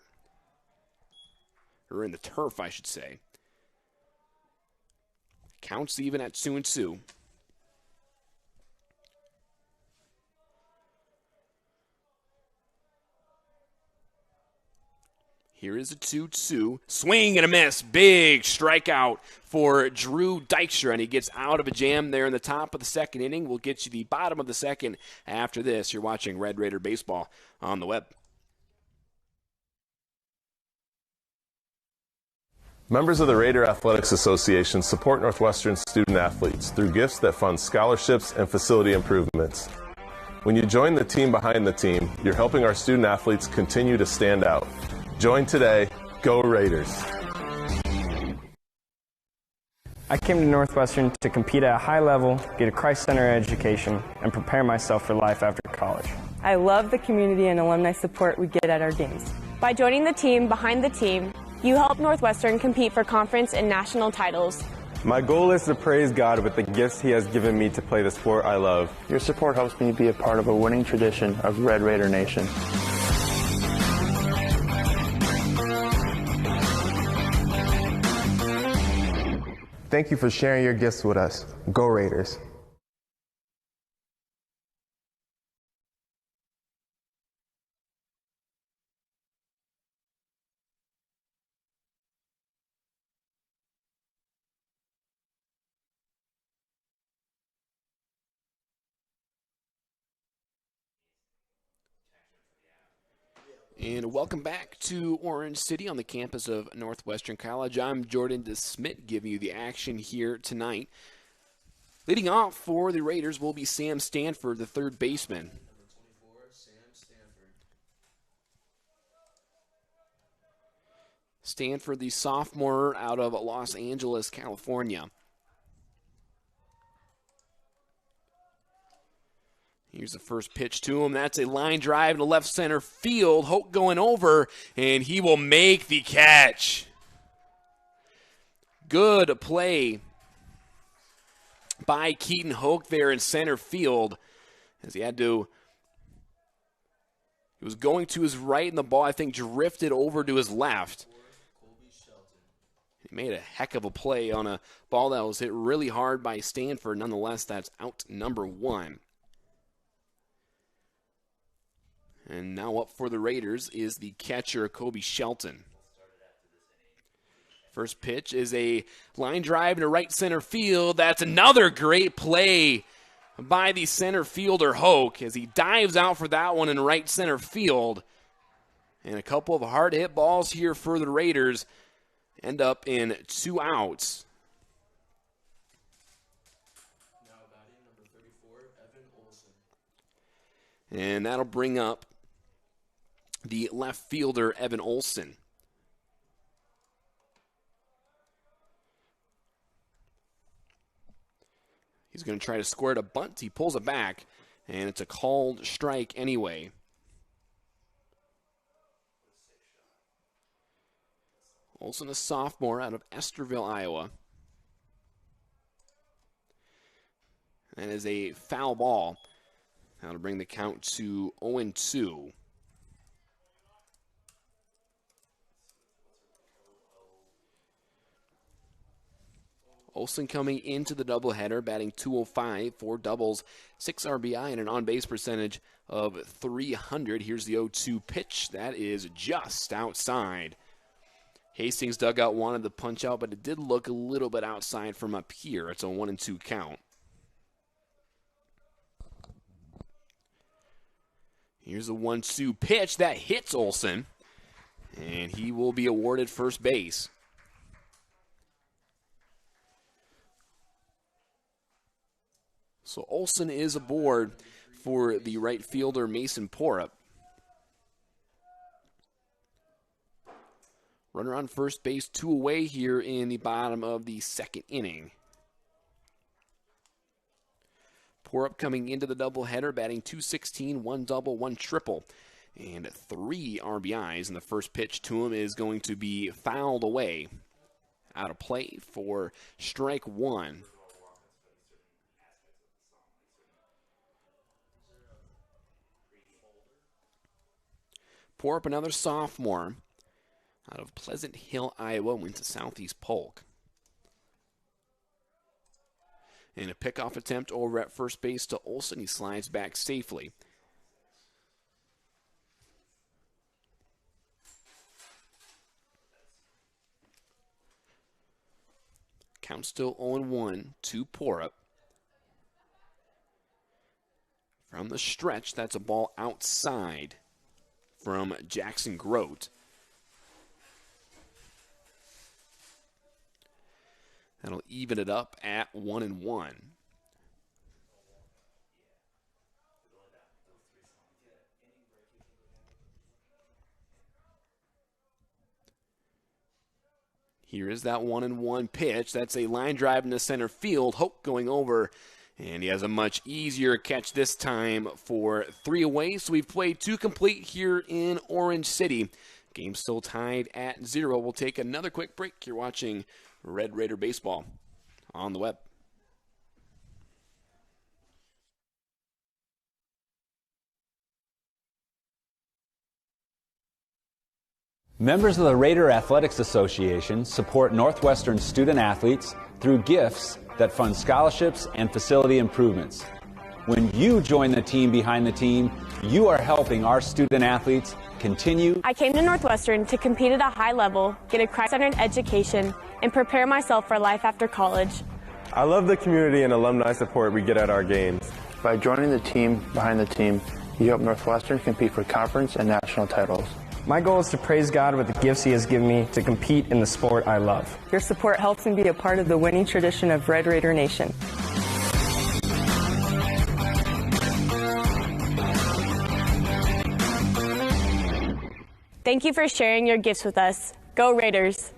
Or in the turf, I should say. Counts even at 2-2. Here is a 2-2. Swing and a miss. Big strikeout for Drew Dykstra, and he gets out of a jam there in the top of the second inning. We'll get you the bottom of the second after this. You're watching Red Raider Baseball on the web. Members of the Raider Athletics Association support Northwestern student athletes through gifts that fund scholarships and facility improvements. When you join the team behind the team, you're helping our student athletes continue to stand out. Join today. Go Raiders. I came to Northwestern to compete at a high level, get a Christ-centered education, and prepare myself for life after college. I love the community and alumni support we get at our games. By joining the team behind the team, you help Northwestern compete for conference and national titles. My goal is to praise God with the gifts He has given me to play the sport I love. Your support helps me be a part of a winning tradition of Red Raider Nation. Thank you for sharing your gifts with us. Go Raiders. And welcome back to Orange City on the campus of Northwestern College. I'm Jordan DeSmit giving you the action here tonight. Leading off for the Raiders will be Sam Stanford, the third baseman. Number 24, Sam Stanford. Stanford, the sophomore out of Los Angeles, California. Here's the first pitch to him. That's a line drive to left center field. Hoke going over, and he will make the catch. Good play by Keaton Hoke there in center field, as he was going to his right, and the ball, I think, drifted over to his left. He made a heck of a play on a ball that was hit really hard by Stanford. Nonetheless, that's out number one. And now up for the Raiders is the catcher, Kobe Shelton. First pitch is a line drive into right center field. That's another great play by the center fielder, Hoke, as he dives out for that one in right center field. And a couple of hard hit balls here for the Raiders end up in 2 outs. Now batting number 34, Evan Olson. And that'll bring up the left fielder, Evan Olson. He's going to try to square it a bunt. He pulls it back, and it's a called strike anyway. Olson, a sophomore out of Esterville, Iowa. That is a foul ball. That'll bring the count to 0-2. Olson coming into the doubleheader, batting .205, 4 doubles, 6 RBI, and an on-base percentage of .300. Here's the 0-2 pitch. That is just outside. Hastings dugout wanted the punch out, but it did look a little bit outside from up here. It's a 1-2 count. Here's a 1-2 pitch that hits Olson, and he will be awarded first base. So Olson is aboard for the right fielder, Mason Porup. Runner on first base, 2 away here in the bottom of the second inning. Porup coming into the doubleheader, batting .216, 1 double, 1 triple, and 3 RBIs. And the first pitch to him is going to be fouled away. Out of play for strike 1. Porup, another sophomore out of Pleasant Hill, Iowa, went to Southeast Polk. And a pickoff attempt over at first base to Olson. He slides back safely. Count still 0-1 to Porup. From the stretch, that's a ball outside from Jackson Grote. That'll even it up at 1-1. Here is that 1-1 pitch. That's a line drive into center field. Hoke going over, and he has a much easier catch this time for 3 away. So we've played 2 complete here in Orange City. Game still tied at 0. We'll take another quick break. You're watching Red Raider Baseball on the web. Members of the Raider Athletics Association support Northwestern student athletes through gifts that fund scholarships and facility improvements. When you join the team behind the team, you are helping our student athletes continue. I came to Northwestern to compete at a high level, get a Christ-centered education, and prepare myself for life after college. I love the community and alumni support we get at our games. By joining the team behind the team, you help Northwestern compete for conference and national titles. My goal is to praise God with the gifts He has given me to compete in the sport I love. Your support helps me be a part of the winning tradition of Red Raider Nation. Thank you for sharing your gifts with us. Go Raiders!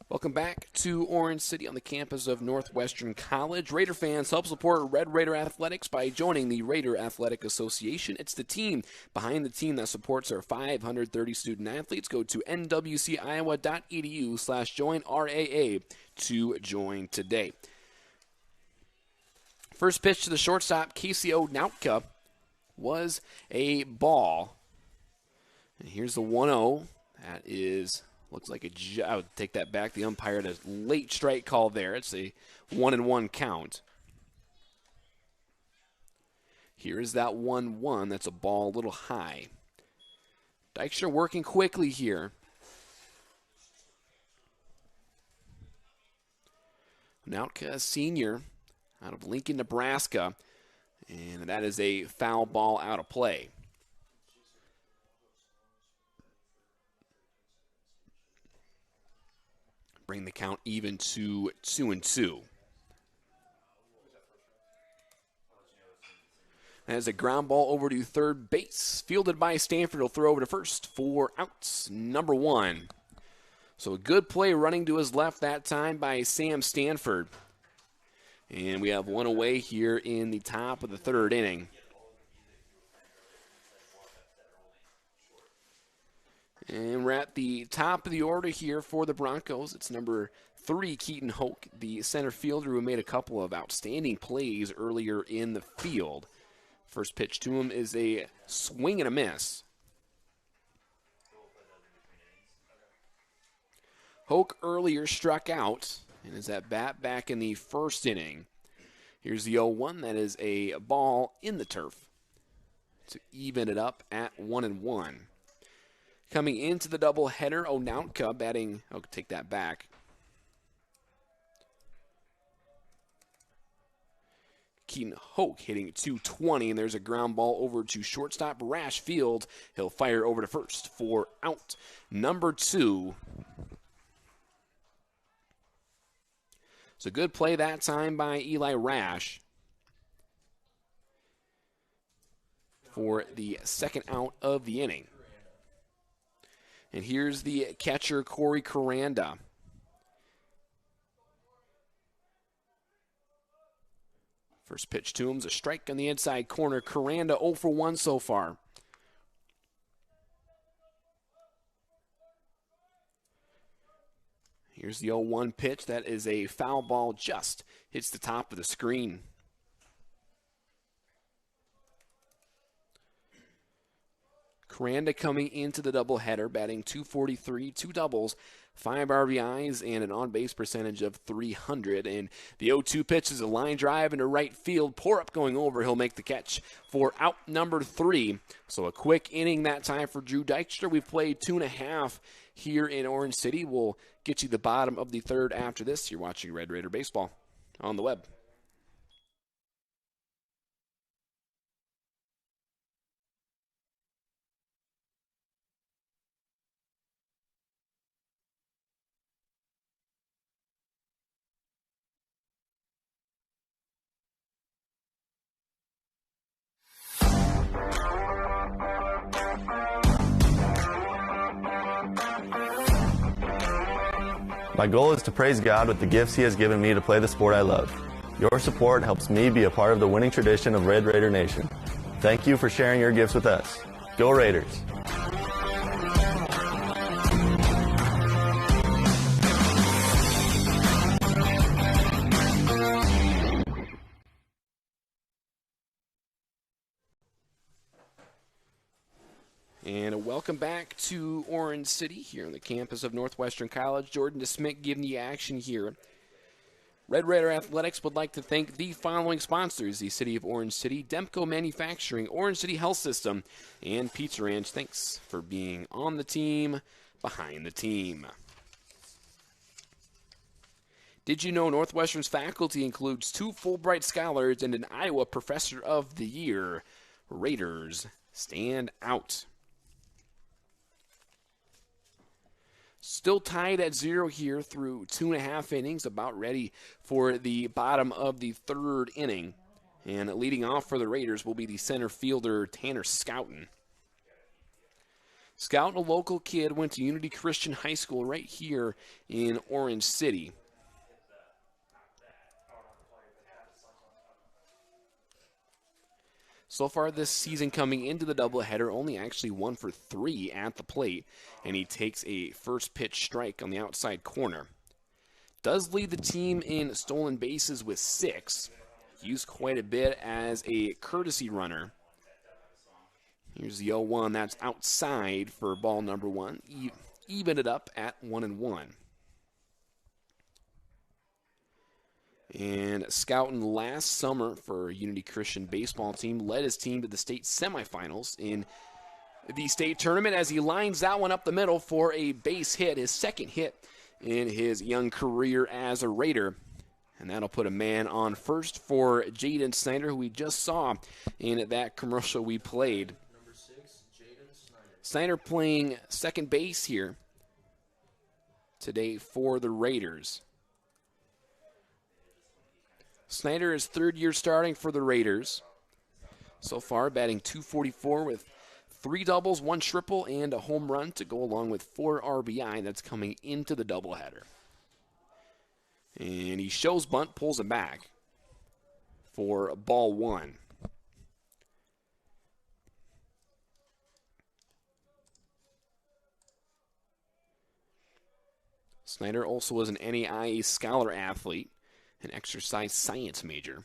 Welcome back to Orange City on the campus of Northwestern College. Raider fans, help support Red Raider Athletics by joining the Raider Athletic Association. It's the team behind the team that supports our 530 student athletes. Go to nwciowa.edu/join-RAA to join today. First pitch to the shortstop, KCO Nautka, was a ball. And here's the 1-0. That is... looks like I would take that back. The umpire had a late strike call there. It's a 1-1 count. Here is that 1-1. That's a ball a little high. Dykstra working quickly here. Nautka, senior, out of Lincoln, Nebraska. And that is a foul ball out of play. Bring the count even to 2-2. As a ground ball over to third base. Fielded by Stanford. He'll throw over to first for outs. Number 1. So a good play running to his left that time by Sam Stanford. And we have one away here in the top of the third inning. And we're at the top of the order here for the Broncos. It's number 3, Keaton Hoke, the center fielder who made a couple of outstanding plays earlier in the field. First pitch to him is a swing and a miss. Hoke earlier struck out and is at bat back in the first inning. Here's the 0-1. That is a ball in the turf to even it up at 1-1. Coming into the doubleheader, Onautka batting. Oh, take that back. Keaton Hoke hitting .220, and there's a ground ball over to shortstop Rashfield. He'll fire over to first for out number 2. So good play that time by Eli Rash for the second out of the inning. And here's the catcher, Corey Caranda. First pitch to him is a strike on the inside corner. Caranda 0 for 1 so far. Here's the 0-1 pitch. That is a foul ball, just hits the top of the screen. Caranda coming into the doubleheader, batting .243, 2 doubles, 5 RBIs, and an on-base percentage of .300. And the 0-2 pitch is a line drive into right field. Pour up going over. He'll make the catch for out number 3. So a quick inning that time for Drew Dykstra. We've played 2.5 here in Orange City. We'll get you the bottom of the third after this. You're watching Red Raider Baseball on the web. My goal is to praise God with the gifts He has given me to play the sport I love. Your support helps me be a part of the winning tradition of Red Raider Nation. Thank you for sharing your gifts with us. Go Raiders! And welcome back to Orange City here on the campus of Northwestern College. Jordan DeSmit giving the action here. Red Raider Athletics would like to thank the following sponsors: the City of Orange City, Demco Manufacturing, Orange City Health System, and Pizza Ranch. Thanks for being on the team, behind the team. Did you know Northwestern's faculty includes 2 Fulbright Scholars and an Iowa Professor of the Year? Raiders stand out. Still tied at 0 here through 2.5 innings, about ready for the bottom of the third inning. And leading off for the Raiders will be the center fielder, Tanner Scouten. Scouten, a local kid, went to Unity Christian High School right here in Orange City. So far this season coming into the doubleheader, only actually 1 for 3 at the plate, and he takes a first pitch strike on the outside corner. Does lead the team in stolen bases with 6. Used quite a bit as a courtesy runner. Here's the 0-1. That's outside for ball number 1. Even it up at 1-1. And Scouten last summer for Unity Christian baseball team led his team to the state semifinals in the state tournament as he lines that one up the middle for a base hit, his second hit in his young career as a Raider. And that'll put a man on first for Jaden Snyder, who we just saw in that commercial we played. Number 6, Jaden Snyder. Snyder playing second base here today for the Raiders. Snyder is third year starting for the Raiders. So far, batting .244 with 3 doubles, 1 triple, and a home run to go along with 4 RBI. That's coming into the doubleheader. And he shows bunt, pulls it back for ball 1. Snyder also was an NAIA Scholar athlete, an exercise science major.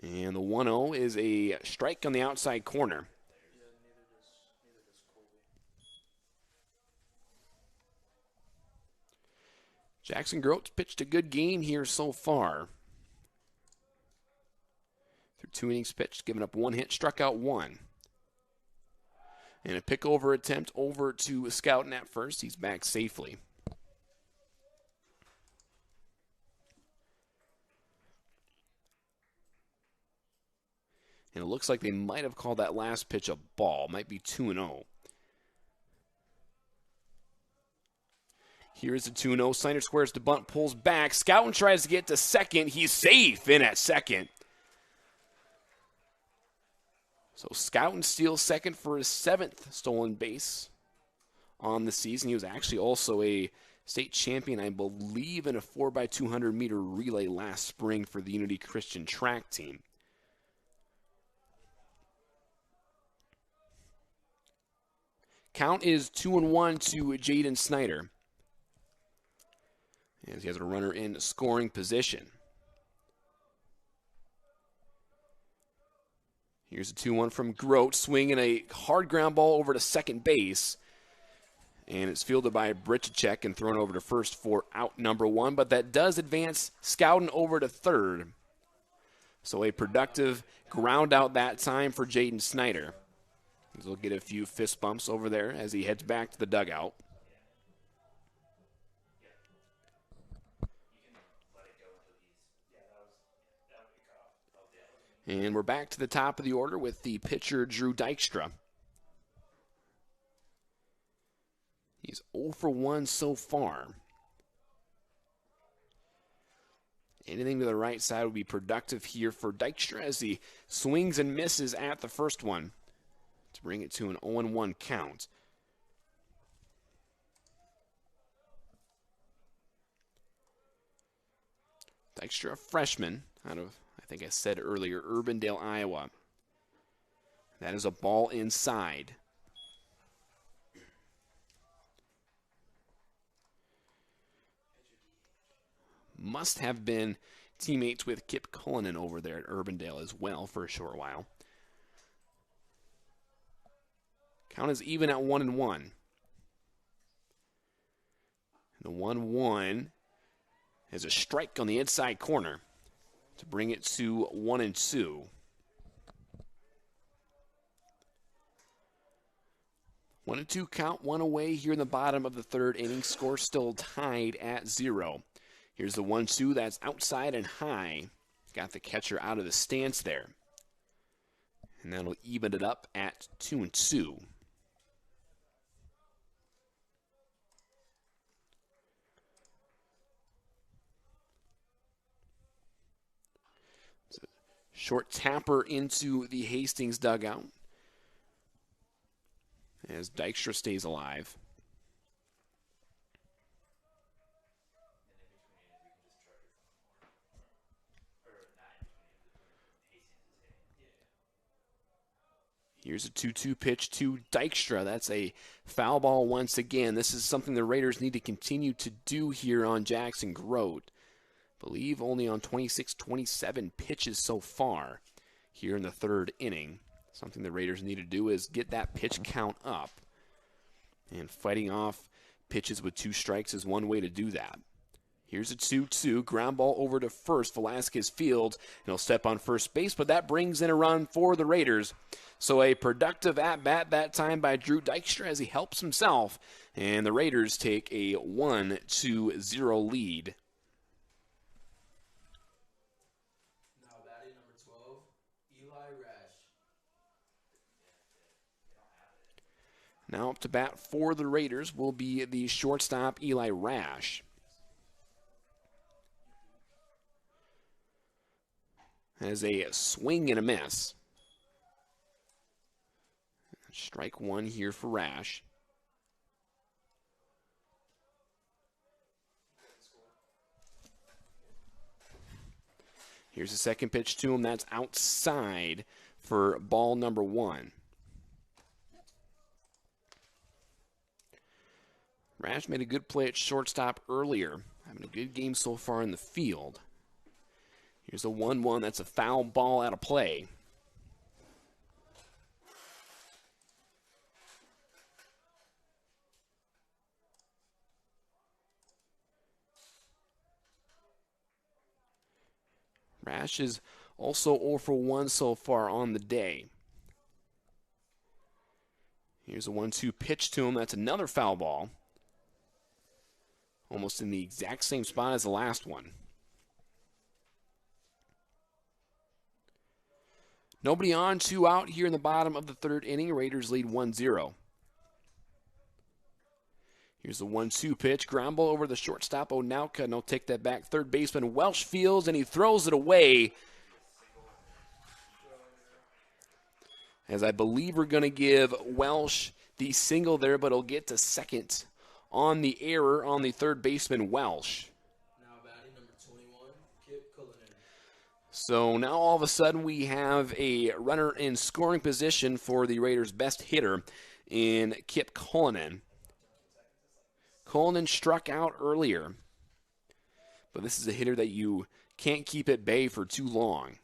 And the 1-0 is a strike on the outside corner. Jackson Grote pitched a good game here so far. Through 2 innings pitched, giving up 1 hit, struck out 1. And a pick-over attempt over to Scouten at first. He's back safely. And it looks like they might have called that last pitch a ball. Might be 2-0. Here's the 2-0. Snyder squares to bunt, pulls back. Scouten tries to get to second. He's safe in at second. So Scouten steals second for his 7th stolen base on the season. He was actually also a state champion, I believe, in a 4x200 meter relay last spring for the Unity Christian track team. Count is 2-1 to Jaden Snyder, as he has a runner in scoring position. Here's a 2-1 from Grote, swinging a hard ground ball over to second base. And it's fielded by Britchacek and thrown over to first for out number 1. But that does advance Scouten over to third. So a productive ground out that time for Jaden Snyder. He'll get a few fist bumps over there as he heads back to the dugout. And we're back to the top of the order with the pitcher, Drew Dykstra. He's 0 for 1 so far. Anything to the right side would be productive here for Dykstra as he swings and misses at the first one to bring it to an 0-1 count. Dykstra, a freshman out of, I think I said earlier, Urbandale, Iowa. That is a ball inside. Must have been teammates with Kip Cullinan over there at Urbandale as well for a short while. Count is even at 1-1. The 1-1 is a strike on the inside corner to bring it to 1-2. 1-2 count, 1 away here in the bottom of the 3rd inning. Score still tied at 0. Here's the 1-2 that's outside and high. Got the catcher out of the stance there. And that'll even it up at 2-2. Short tapper into the Hastings dugout as Dykstra stays alive. Here's a 2-2 pitch to Dykstra. That's a foul ball once again. This is something the Raiders need to continue to do here on Jackson Grote. Believe only on 26-27 pitches so far here in the 3rd inning. Something the Raiders need to do is get that pitch count up. And fighting off pitches with 2 strikes is one way to do that. Here's a 2-2, ground ball over to first. Velasquez fields, and he'll step on first base, but that brings in a run for the Raiders. So a productive at-bat that time by Drew Dykstra as he helps himself, and the Raiders take a 1-0 lead. Now batting number 12, Eli Rash. Now up to bat for the Raiders will be the shortstop, Eli Rash. As a swing and a miss. Strike one here for Rash. Here's the second pitch to him. That's outside for ball number one. Rash made a good play at shortstop earlier. Having a good game so far in the field. Here's a 1-1. That's a foul ball out of play. Rash is also 0 for 1 so far on the day. Here's a 1-2 pitch to him. That's another foul ball. Almost in the exact same spot as the last one. Nobody on, 2 out here in the bottom of the third inning. Raiders lead 1-0. Here's the 1-2 pitch. Ground ball over the shortstop, Onauka, and he'll take that back. Third baseman Welsh fields, and he throws it away. As I believe we're going to give Welsh the single there, but he'll get to second on the error on the third baseman Welsh. Now batting number 21, Kip Cullinan. So now all of a sudden we have a runner in scoring position for the Raiders' best hitter in Kip Cullinan. Cullinan struck out earlier, but this is a hitter that you can't keep at bay for too long.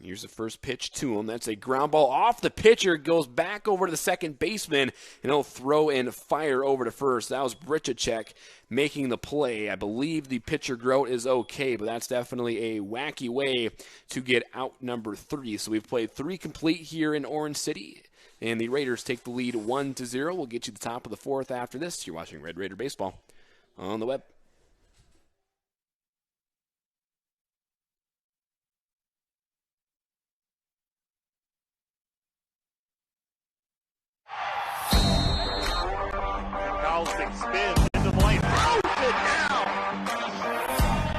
Here's the first pitch to him. That's a ground ball off the pitcher. Goes back over to the second baseman, and he'll throw and fire over to first. That was Brichacek making the play. I believe the pitcher Grote is okay, but that's definitely a wacky way to get out number 3. So we've played 3 complete here in Orange City, and the Raiders take the lead 1-0. We'll get you the top of the 4th after this. You're watching Red Raider Baseball on the web. Spins into the lane. Throws it down.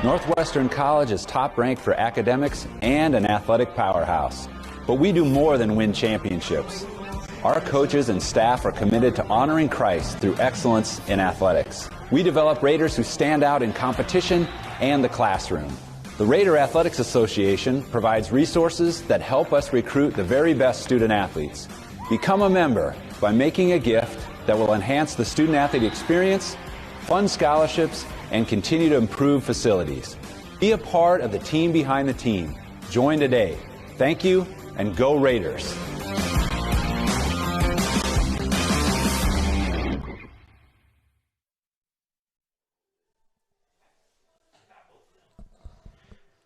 Northwestern College is top ranked for academics and an athletic powerhouse. But we do more than win championships. Our coaches and staff are committed to honoring Christ through excellence in athletics. We develop Raiders who stand out in competition and the classroom. The Raider Athletics Association provides resources that help us recruit the very best student athletes. Become a member by making a gift that will enhance the student-athlete experience, fund scholarships, and continue to improve facilities. Be a part of the team behind the team. Join today. Thank you, and go Raiders.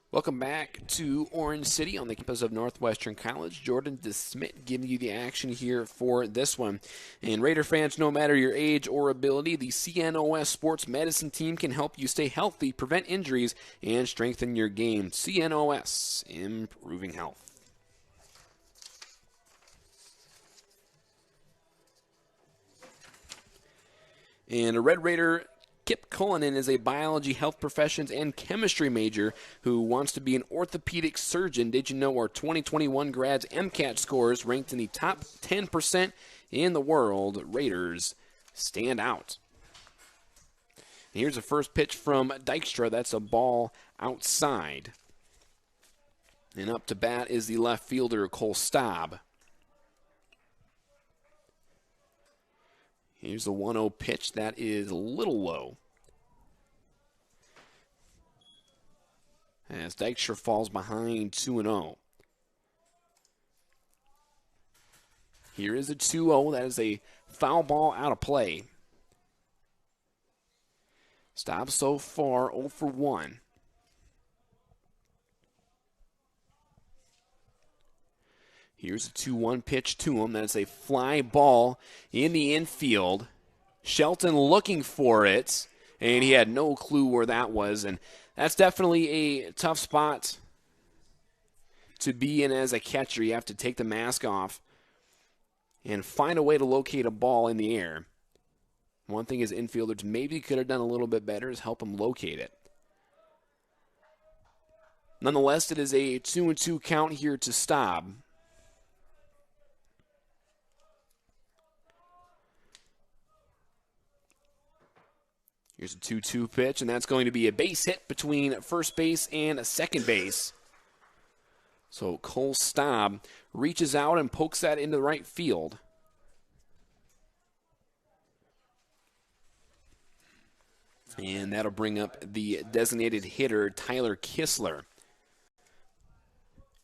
Welcome back to Orange City on the campus of Northwestern College. Jordan DeSmit giving you the action here for this one. And Raider fans, no matter your age or ability, the CNOS Sports Medicine Team can help you stay healthy, prevent injuries, and strengthen your game. CNOS, improving health. And a Red Raider, Kip Cullinan, is a biology, health professions, and chemistry major who wants to be an orthopedic surgeon. Did you know our 2021 grads MCAT scores ranked in the top 10% in the world? Raiders stand out. And here's the first pitch from Dykstra. That's a ball outside. And up to bat is the left fielder, Cole Staub. Here's the 1-0 pitch. That is a little low. As Dykstra falls behind 2-0. Here is a 2-0. That is a foul ball out of play. Staub so far 0 for 1. Here's a 2-1 pitch to him. That's a fly ball in the infield. Shelton looking for it, and he had no clue where that was. And that's definitely a tough spot to be in as a catcher. You have to take the mask off and find a way to locate a ball in the air. One thing his infielders maybe could have done a little bit better is help him locate it. Nonetheless, it is a 2-2 count here to Staub. Here's a 2-2 pitch, and that's going to be a base hit between first base and second base. So Cole Staub reaches out and pokes that into the right field. And that'll bring up the designated hitter, Tyler Kistler.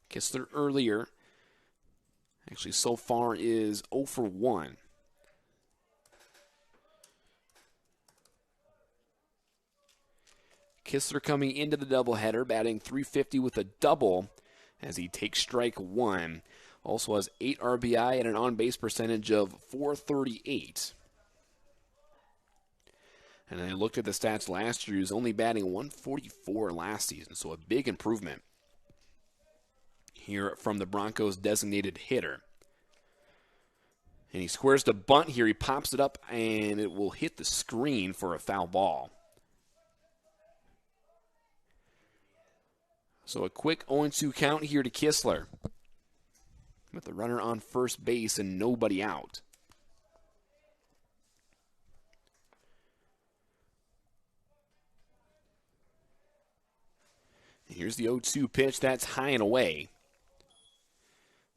Kistler earlier, actually so far, is 0 for 1. Kistler coming into the doubleheader, batting .350 with a double as he takes strike one. Also has 8 RBI and an on-base percentage of .438. And I looked at the stats last year. He was only batting .144 last season, so a big improvement here from the Broncos' designated hitter. And he squares the bunt here. He pops it up, and it will hit the screen for a foul ball. So a quick 0-2 count here to Kistler, with the runner on first base and nobody out. And here's the 0-2 pitch. That's high and away.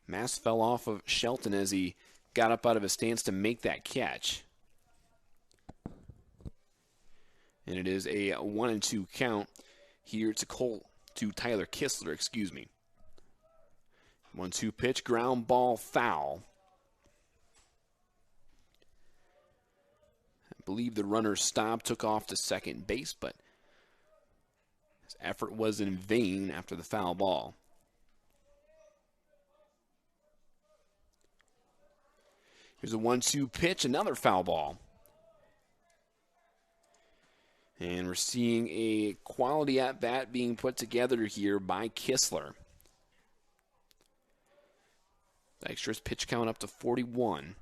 Mass fell off of Shelton as he got up out of his stance to make that catch. And it is a 1-2 count here to Tyler Kistler, 1-2 pitch, ground ball, foul. I believe the runner stopped, took off to second base, but his effort was in vain after the foul ball. Here's a 1-2 pitch, another foul ball. And we're seeing a quality at-bat being put together here by Kistler. Dykstra's pitch count up to 41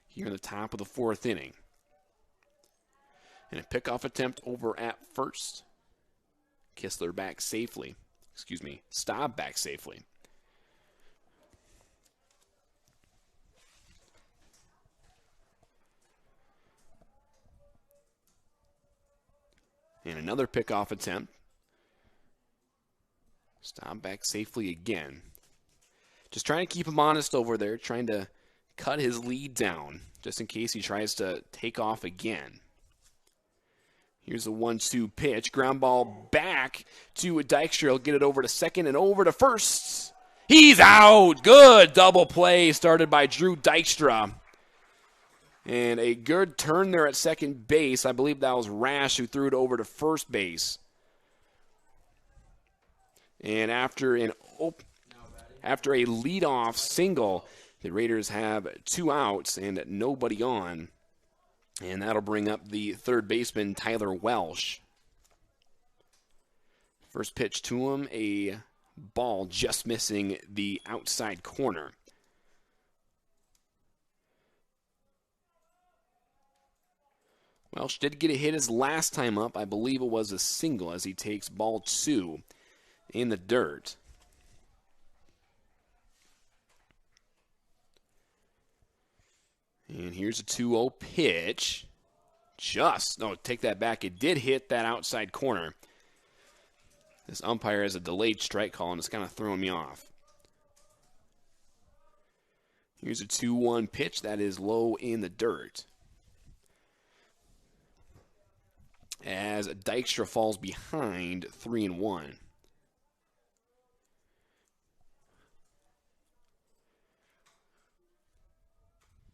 here in the top of the fourth inning. And a pickoff attempt over at first. Kistler back safely. Staub back safely. And another pickoff attempt. Staub back safely again. Just trying to keep him honest over there, trying to cut his lead down, just in case he tries to take off again. Here's a 1-2 pitch. Ground ball back to Dykstra. He'll get it over to second and over to first. He's out. Good double play started by Drew Dykstra. And a good turn there at second base. I believe that was Rash who threw it over to first base. And after a leadoff single, the Raiders have 2 outs and nobody on. And that'll bring up the third baseman, Tyler Welsh. First pitch to him, a ball just missing the outside corner. Welsh did get a hit his last time up. I believe it was a single as he takes ball 2 in the dirt. And here's a 2-0 pitch. Take that back. It did hit that outside corner. This umpire has a delayed strike call, and it's kind of throwing me off. Here's a 2-1 pitch that is low in the dirt. As Dykstra falls behind 3-1.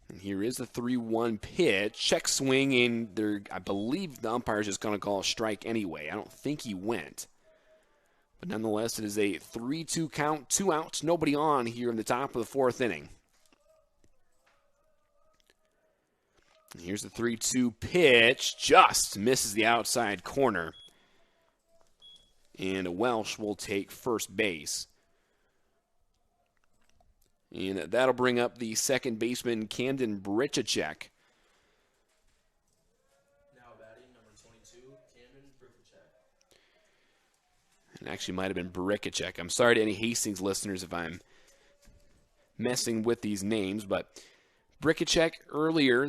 And here is the 3-1 pitch. Check swing, and I believe the umpire is just going to call a strike anyway. I don't think he went. But nonetheless, it is a 3-2 count, 2 outs, nobody on here in the top of the fourth inning. And here's the 3-2 pitch. Just misses the outside corner. And Welsh will take first base. And that'll bring up the second baseman, Camden Brichacek, It actually might have been Brickachek. I'm sorry to any Hastings listeners if I'm messing with these names, but Brickachek earlier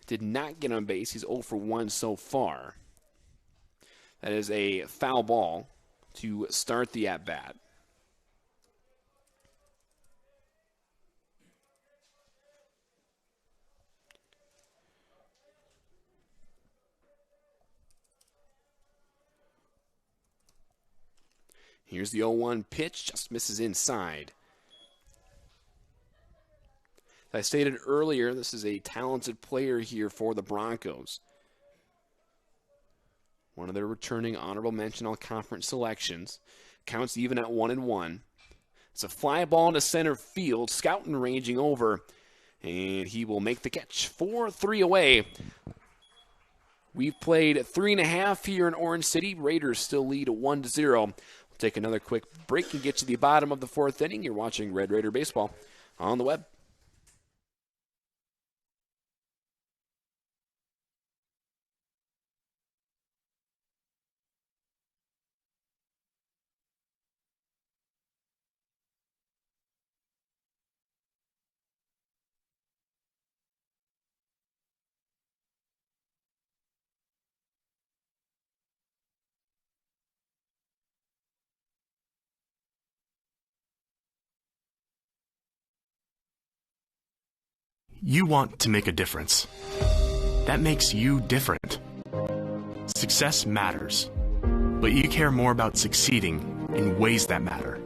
did not get on base. He's 0 for 1 so far. That is a foul ball to start the at-bat. Here's the 0-1 pitch, just misses inside. As I stated earlier, this is a talented player here for the Broncos. One of their returning honorable mention all-conference selections. Counts even at 1-1. It's a fly ball into center field. Scouting ranging over. And he will make the catch. 4-3 away. We've played 3.5 here in Orange City. Raiders still lead 1-0. We'll take another quick break and get to the bottom of the 4th inning. You're watching Red Raider Baseball on the web. You want to make a difference. That makes you different. Success matters, but you care more about succeeding in ways that matter.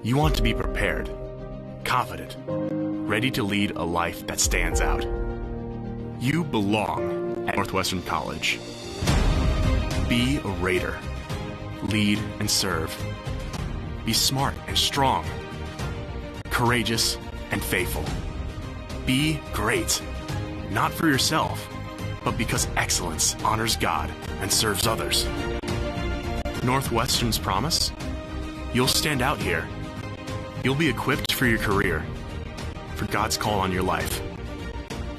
You want to be prepared, confident, ready to lead a life that stands out. You belong at Northwestern College. Be a Raider. Lead and serve. Be smart and strong. Courageous and faithful. Be great, not for yourself, but because excellence honors God and serves others. Northwestern's promise? You'll stand out here. You'll be equipped for your career, for God's call on your life,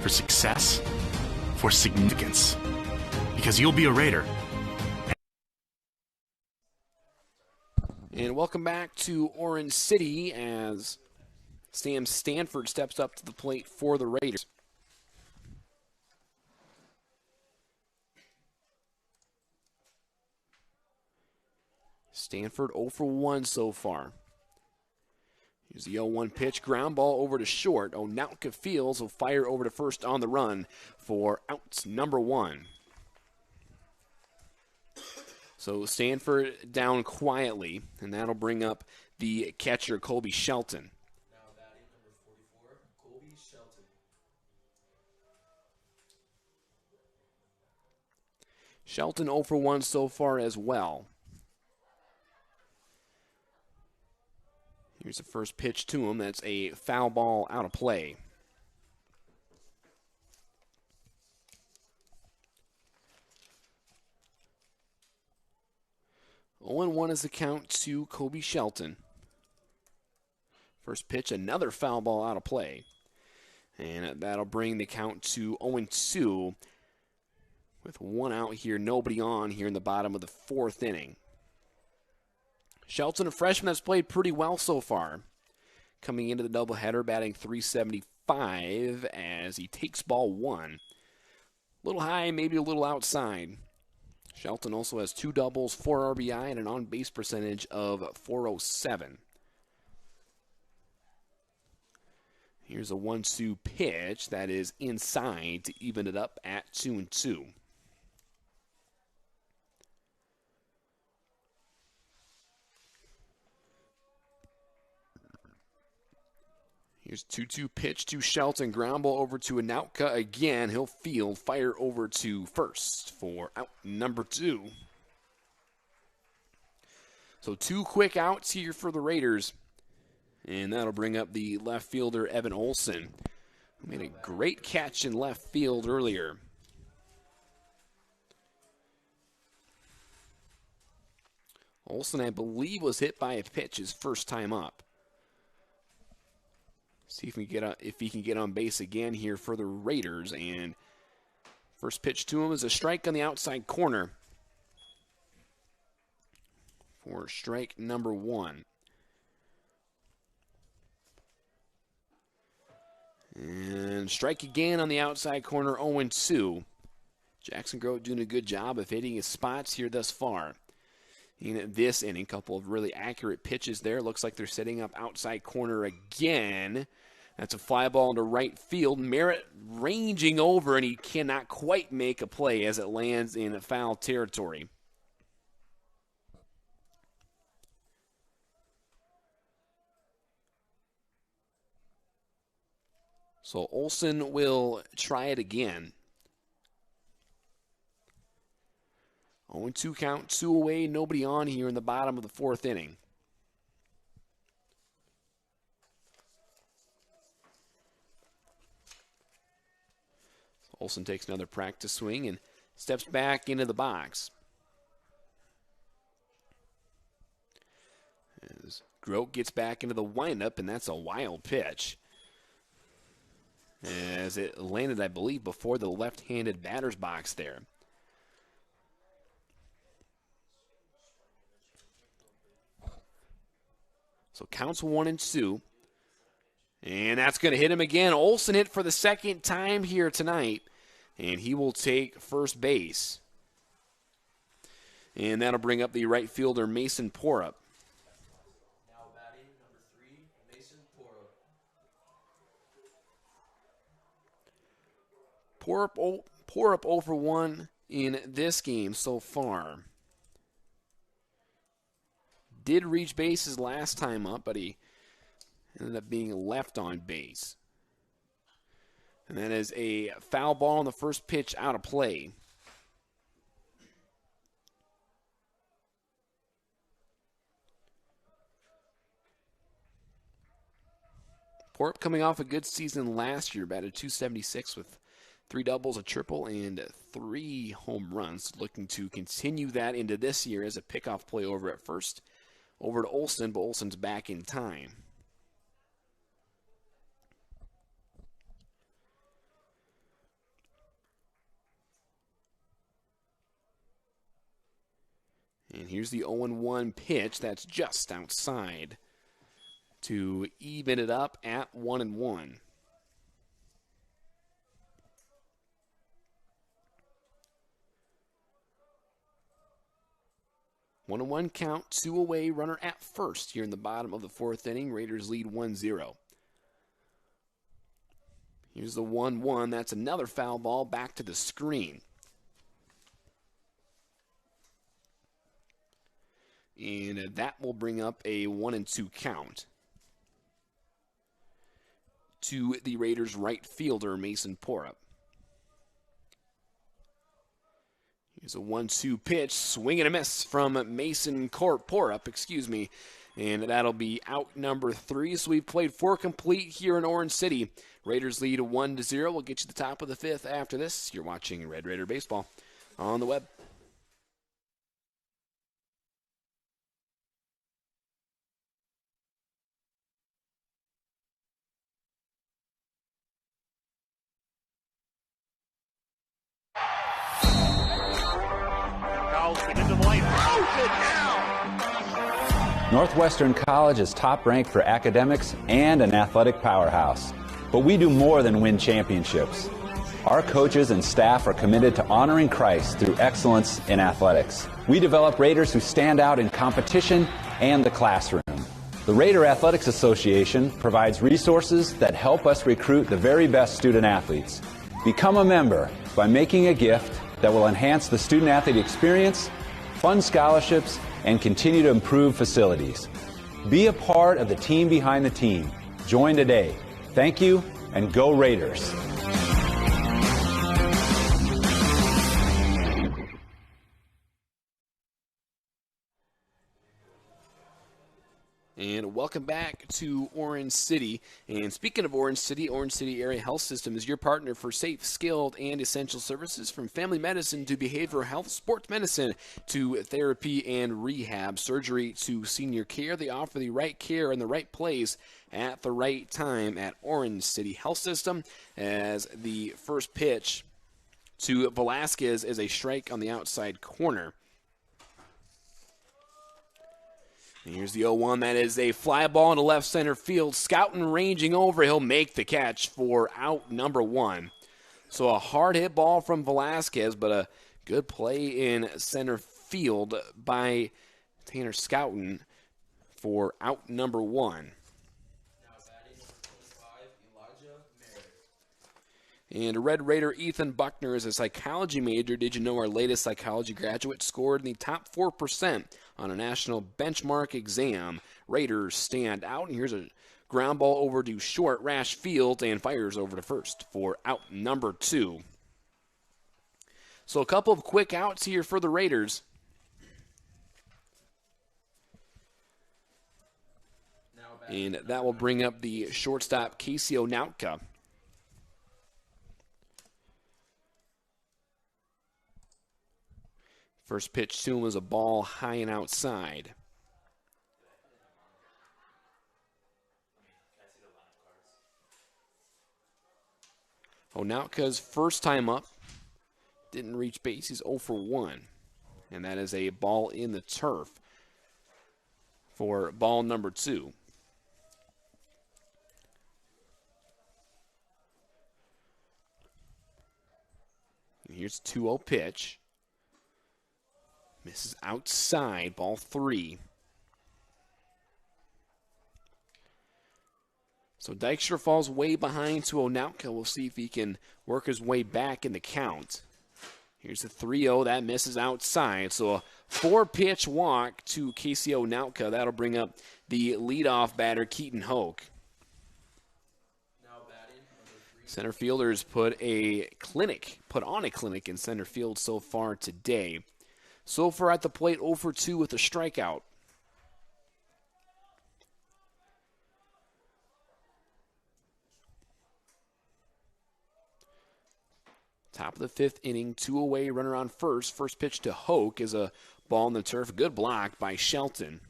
for success, for significance, because you'll be a Raider. And welcome back to Orange City as Sam Stanford steps up to the plate for the Raiders. Stanford 0 for 1 so far. Here's the 0-1 pitch, ground ball over to short. Onautka Fields will fire over to first on the run for out number 1. So Stanford down quietly, and that'll bring up the catcher, Colby Shelton. Shelton 0 for 1 so far as well. Here's the first pitch to him. That's a foul ball out of play. Oh, 0-1 is the count to Colby Shelton. First pitch, another foul ball out of play. And that'll bring the count to 0-2. With one out here, nobody on here in the bottom of the 4th inning. Shelton, a freshman that's played pretty well so far. Coming into the doubleheader, batting .375 as he takes ball 1. A little high, maybe a little outside. Shelton also has 2 doubles, 4 RBI, and an on-base percentage of .407. Here's a 1-2 pitch that is inside to even it up at 2-2. Here's 2-2 pitch to Shelton. Ground ball over to Onautka again. He'll field. Fire over to first for out number 2. So 2 quick outs here for the Raiders. And that'll bring up the left fielder, Evan Olson, who made a great catch in left field earlier. Olson, I believe, was hit by a pitch his first time up. See if he can get on base again here for the Raiders. And first pitch to him is a strike on the outside corner for strike number 1. And strike again on the outside corner, 0-2. Jackson Grove doing a good job of hitting his spots here thus far. In this inning, a couple of really accurate pitches there. Looks like they're setting up outside corner again. That's a fly ball into right field. Merritt ranging over, and he cannot quite make a play as it lands in foul territory. So Olson will try it again. 0-2 count, 2 away, nobody on here in the bottom of the 4th inning. So Olson takes another practice swing and steps back into the box. As Grote gets back into the windup, and that's a wild pitch. As it landed, I believe, before the left-handed batter's box there. So counts 1-2. And that's going to hit him again. Olson hit for the 2nd time here tonight. And he will take first base. And that'll bring up the right fielder, Mason Porup. Now batting number 3, Mason Porup. Porup 0 for 1 in this game so far. Did reach bases last time up, but he ended up being left on base. And that is a foul ball on the first pitch out of play. Porup coming off a good season last year, batted .276 with 3 doubles, a triple, and 3 home runs. Looking to continue that into this year as a pickoff play over at first. Over to Olson, but Olson's back in time. And here's the 0-1 pitch. That's just outside to even it up at 1-1. One and 1 count, 2 away, runner at first here in the bottom of the 4th inning. Raiders lead 1-0. Here's the 1-1. That's another foul ball back to the screen. And that will bring up a 1-2 count to the Raiders' right fielder, Mason Porup. Here's a 1-2 pitch, swing and a miss from Mason Porup, and that'll be out number 3. So we've played 4 complete here in Orange City. Raiders lead 1-0. We'll get you to the top of the 5th after this. You're watching Red Raider Baseball on the web. Northwestern College is top ranked for academics and an athletic powerhouse. But we do more than win championships. Our coaches and staff are committed to honoring Christ through excellence in athletics. We develop Raiders who stand out in competition and the classroom. The Raider Athletics Association provides resources that help us recruit the very best student athletes. Become a member by making a gift that will enhance the student-athlete experience, fund scholarships, and continue to improve facilities. Be a part of the team behind the team. Join today. Thank you, and go Raiders. And welcome back to Orange City. And speaking of Orange City Area Health System is your partner for safe, skilled, and essential services from family medicine to behavioral health, sports medicine to therapy and rehab, surgery to senior care. They offer the right care in the right place at the right time at Orange City Health System. As the first pitch to Velasquez is a strike on the outside corner. Here's the 0-1. That is a fly ball into left center field. Scouting ranging over. He'll make the catch for out number 1. So a hard hit ball from Velasquez, but a good play in center field by Tanner Scouting for out number 1. And Red Raider Ethan Buckner is a psychology major. Did you know our latest psychology graduate scored in the top 4% on a national benchmark exam? Raiders stand out, and here's a ground ball over to short, Rash Fields, and fires over to first for out number 2. So a couple of quick outs here for the Raiders. And that will bring up the shortstop, Casey Onautka. First pitch to him was a ball high and outside. Onautka's first time up. Didn't reach base. He's 0 for 1. And that is a ball in the turf for ball number 2. And here's a 2-0 pitch. Misses outside, ball 3. So Dykstra falls way behind to Onautka. We'll see if he can work his way back in the count. Here's the 3-0. That misses outside. So a 4-pitch walk to Casey Onautka. That'll bring up the leadoff batter, Keaton Hoke. Center fielders put on a clinic in center field so far today. So far at the plate, 0 for 2 with a strikeout. Top of the 5th inning, 2 away, runner on first. First pitch to Hoke is a ball in the turf. Good block by Shelton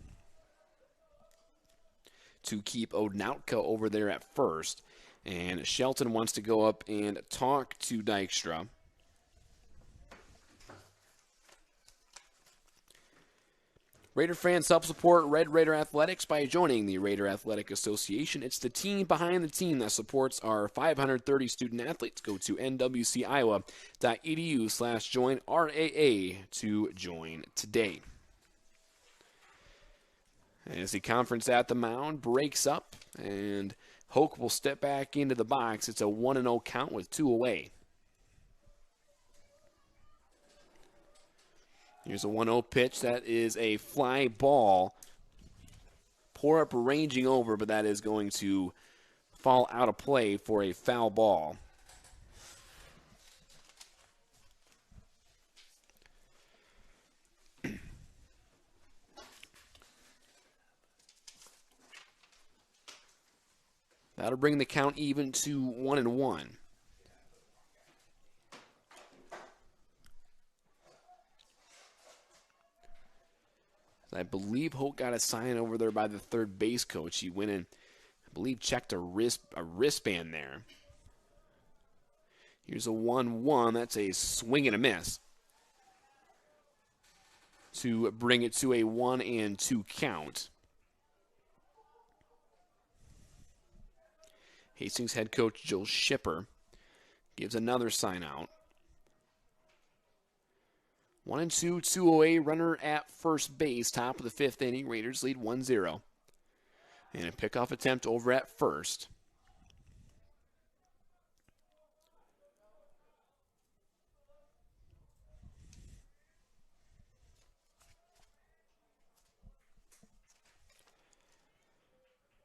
to keep Onautka over there at first. And Shelton wants to go up and talk to Dykstra. Raider fans help support Red Raider Athletics by joining the Raider Athletic Association. It's the team behind the team that supports our 530 student athletes. Go to nwciowa.edu/join RAA to join today. As the conference at the mound breaks up and Hoke will step back into the box. It's a 1-0 count with 2 away. Here's a 1-0 pitch. That is a fly ball. Pour up ranging over, but that is going to fall out of play for a foul ball. That'll bring the count even to 1-1. I believe Hoke got a sign over there by the third base coach. He went in, I believe, checked a wristband there. Here's a 1-1. That's a swing and a miss to bring it to a 1-2 count. Hastings head coach Joe Shipper gives another sign out. 1-2, 2 away, runner at first base, top of the 5th inning. Raiders lead 1-0. And a pickoff attempt over at first.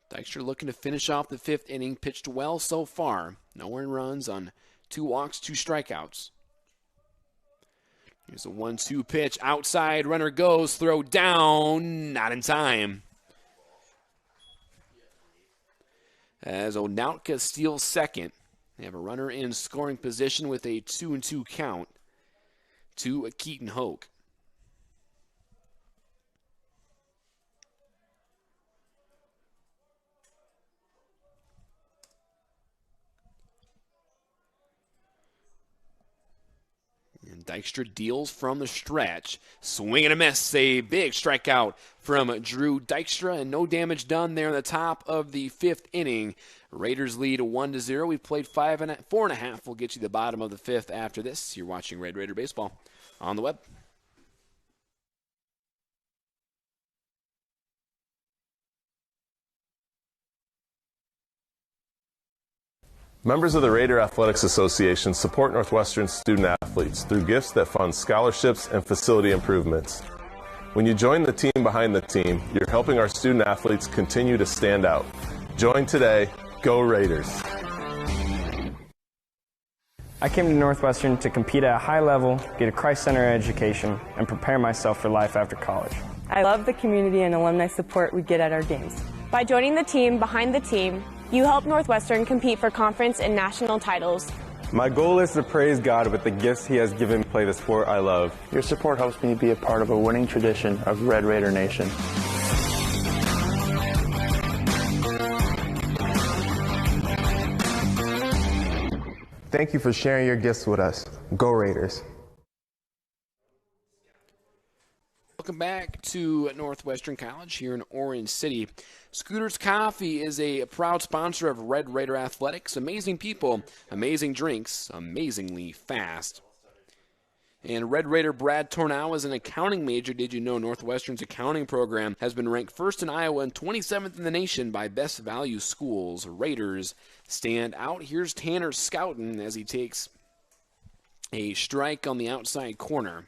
Dykstra looking to finish off the 5th inning. Pitched well so far. No earned runs on 2 walks, 2 strikeouts. Here's a 1-2 pitch. Outside, runner goes. Throw down. Not in time. As Onautka steals second. They have a runner in scoring position with a 2-2 count to Keaton Hoke. And Dykstra deals from the stretch. Swing and a miss. A big strikeout from Drew Dykstra, and no damage done there in the top of the 5th inning. Raiders lead 1-0. We've played 4.5. We'll get you the bottom of the 5th after this. You're watching Red Raider Baseball on the web. Members of the Raider Athletics Association support Northwestern student athletes through gifts that fund scholarships and facility improvements. When you join the team behind the team, you're helping our student athletes continue to stand out. Join today. Go Raiders. I came to Northwestern to compete at a high level, get a Christ-centered education, and prepare myself for life after college. I love the community and alumni support we get at our games. By joining the team behind the team, you help Northwestern compete for conference and national titles. My goal is to praise God with the gifts He has given me to play the sport I love. Your support helps me be a part of a winning tradition of Red Raider Nation. Thank you for sharing your gifts with us. Go Raiders. Welcome back to Northwestern College here in Orange City. Scooter's Coffee is a proud sponsor of Red Raider Athletics. Amazing people, amazing drinks, amazingly fast. And Red Raider Brad Tornow is an accounting major. Did you know Northwestern's accounting program has been ranked first in Iowa and 27th in the nation by Best Value Schools? Raiders stand out. Here's Tanner Scouten as he takes a strike on the outside corner.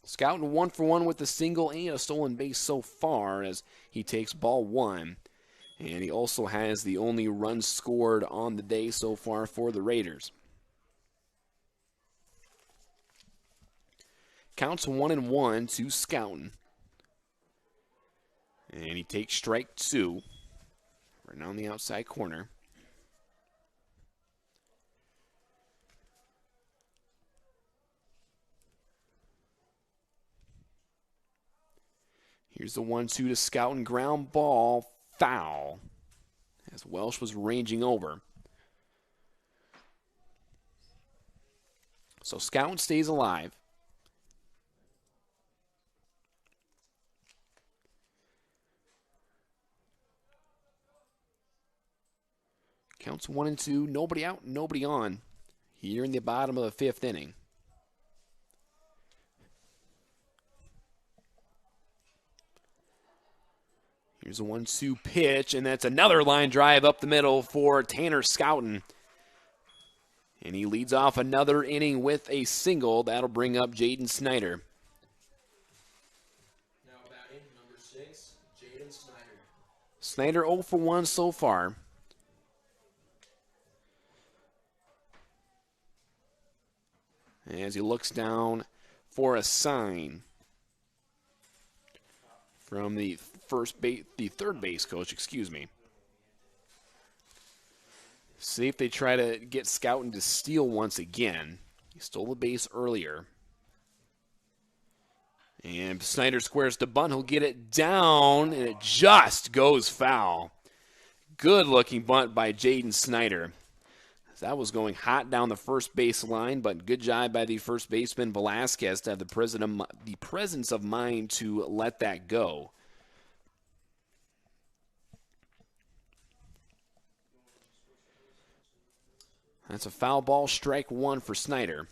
Scouten 1 for 1 with a single and a stolen base so far as he takes ball 1. And he also has the only run scored on the day so far for the Raiders. Counts 1-1 to Scouten. And he takes strike 2. Right now on the outside corner. Here's the 1-2 to Scouten. Ground ball, foul. As Welsh was ranging over. So Scouten stays alive. Counts 1-2. Nobody out, nobody on. Here in the bottom of the 5th inning. Here's a 1-2 pitch, and that's another line drive up the middle for Tanner Scouten. And he leads off another inning with a single. That'll bring up Jaden Snyder. Now batting, number 6, Jaden Snyder. Snyder 0 for 1 so far. As he looks down for a sign from the third base coach, See if they try to get Scouten to steal once again. He stole the base earlier. And Snyder squares to bunt. He'll get it down, and it just goes foul. Good looking bunt by Jaden Snyder. That was going hot down the first base line, but good job by the first baseman Velasquez to have the presence of mind to let that go. That's a foul ball, strike 1 for Snyder.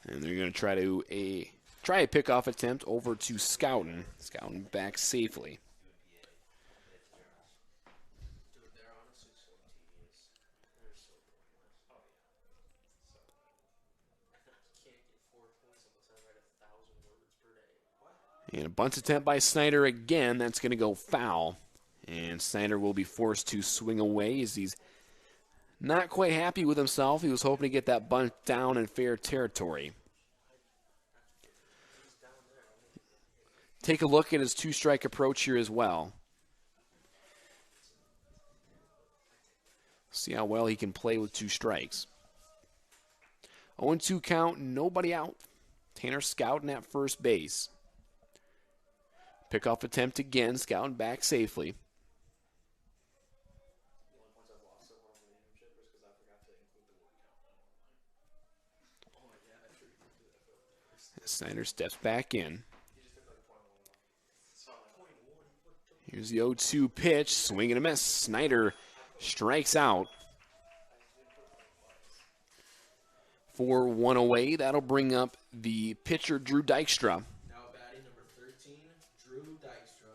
And they're going to try a pickoff attempt over to Scouten. Scouten back safely. And a bunt attempt by Snyder again. That's going to go foul. And Snyder will be forced to swing away as he's not quite happy with himself. He was hoping to get that bunt down in fair territory. Take a look at his two-strike approach here as well. See how well he can play with 2 strikes. 0-2 count, nobody out. Tanner Scouten at first base. Pickoff attempt again. Scouten back safely. Snyder steps back in. Here's the 0-2 pitch. Swing and a miss. Snyder strikes out. For 1 away. That'll bring up the pitcher, Drew Dykstra. Now batting number 13, Drew Dykstra.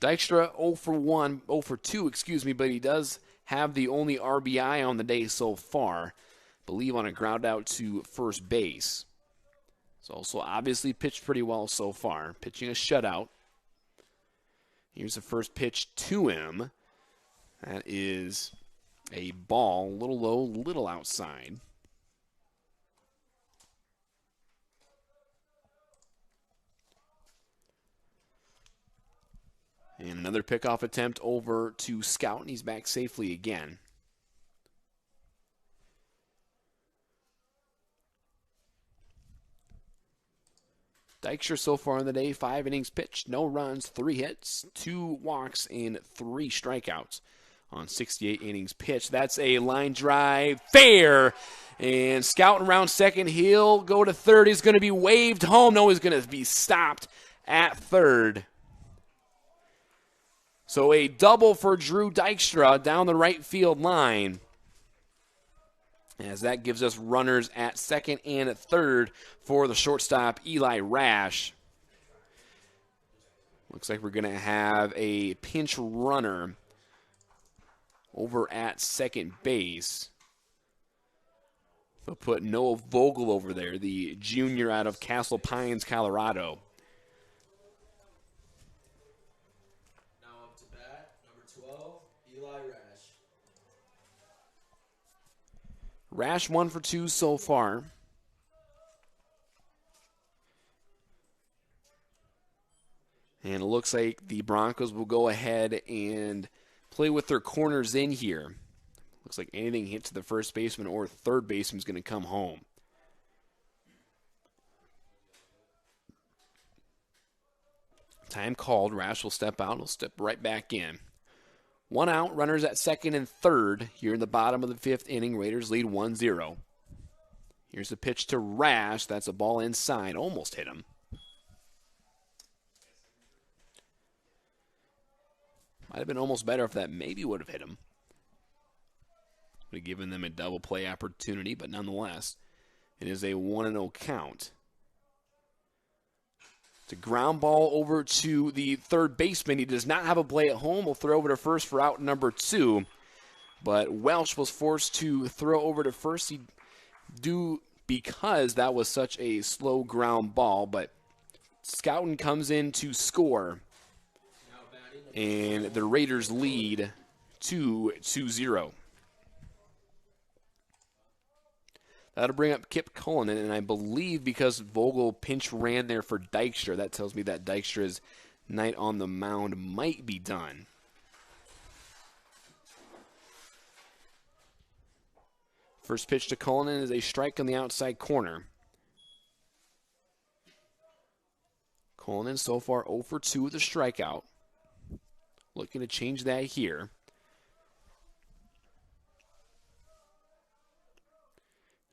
Dykstra 0 for 1, 0 for 2, but he does have the only RBI on the day so far. Believe on a ground out to first base. He's also obviously pitched pretty well so far. Pitching a shutout. Here's the first pitch to him. That is a ball, a little low, little outside. And another pickoff attempt over to Scouten. He's back safely again. Dykstra so far in the day, 5 innings pitched, no runs, 3 hits, 2 walks, and 3 strikeouts on 68 innings pitched. That's a line drive, fair, and Scouten around second. He'll go to third. He's going to be waved home. No, he's going to be stopped at third. So a double for Drew Dykstra down the right field line, as that gives us runners at second and at third for the shortstop, Eli Rash. Looks like we're going to have a pinch runner over at second base. They'll put Noah Vogel over there, the junior out of Castle Pines, Colorado. Now up to bat, number 12, Eli Rash. Rash 1 for 2 so far. And it looks like the Broncos will go ahead and play with their corners in here. Looks like anything hit to the first baseman or third baseman is going to come home. Time called. Rash will step out. He'll step right back in. 1 out. Runners at second and third here in the bottom of the 5th inning. Raiders lead 1-0. Here's the pitch to Rash. That's a ball inside. Almost hit him. Might have been almost better if that maybe would have hit him. Would have given them a double play opportunity, but nonetheless, it is a 1-0 count. It's a ground ball over to the third baseman. He does not have a play at home. We'll throw over to first for out number 2. But Welsh was forced to throw over to first. He do because that was such a slow ground ball. But Scouten comes in to score. And the Raiders lead 2-0. That'll bring up Kip Cullinan, and I believe because Vogel pinch ran there for Dykstra, that tells me that Dykstra's night on the mound might be done. First pitch to Cullinan is a strike on the outside corner. Cullinan so far 0 for 2 with a strikeout. Looking to change that here.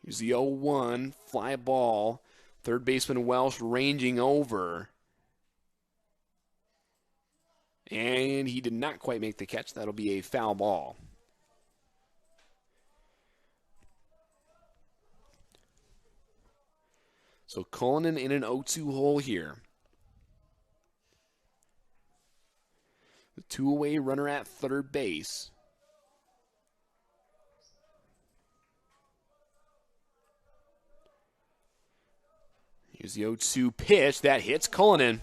Here's the 0-1, fly ball. Third baseman Welsh ranging over. And he did not quite make the catch. That'll be a foul ball. So Cullinan in an 0-2 hole here. The 2-away runner at third base. Here's the 0-2 pitch. That hits Cullinan.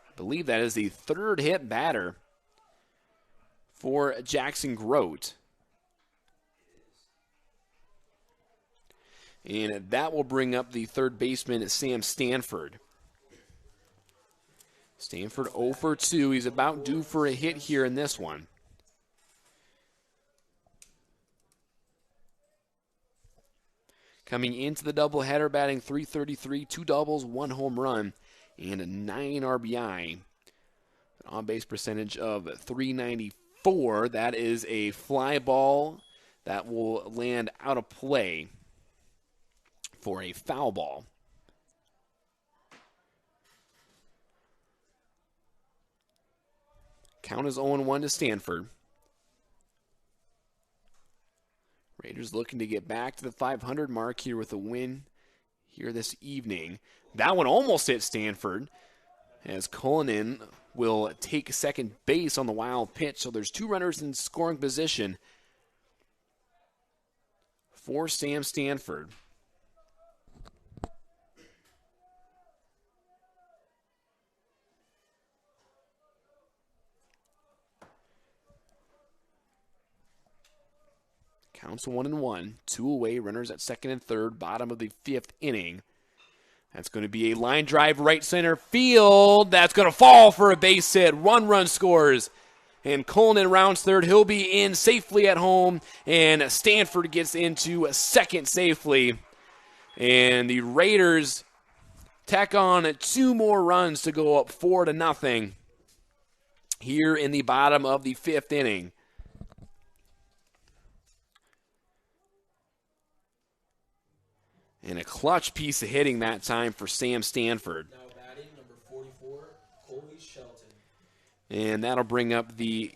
I believe that is the third hit batter for Jackson Grote. And that will bring up the third baseman, Sam Stanford. Stanford 0 for 2. He's about due for a hit here in this one. Coming into the doubleheader, batting .333, 2 doubles, 1 home run, and a 9 RBI. An on-base percentage of .394. That is a fly ball that will land out of play for a foul ball. Count is 0-1 to Stanford. Raiders looking to get back to the 500 mark here with a win here this evening. That one almost hit Stanford as Cullinan will take second base on the wild pitch. So there's 2 runners in scoring position for Sam Stanford. Counts 1-1. 2 away, runners at second and third, bottom of the 5th inning. That's going to be a line drive right center field. That's going to fall for a base hit. 1 run scores. And Cullinan rounds third. He'll be in safely at home. And Stanford gets into second safely. And the Raiders tack on 2 more runs to go up 4-0 here in the bottom of the 5th inning. And a clutch piece of hitting that time for Sam Stanford. Now batting, number 44, Colby Shelton. And that'll bring up the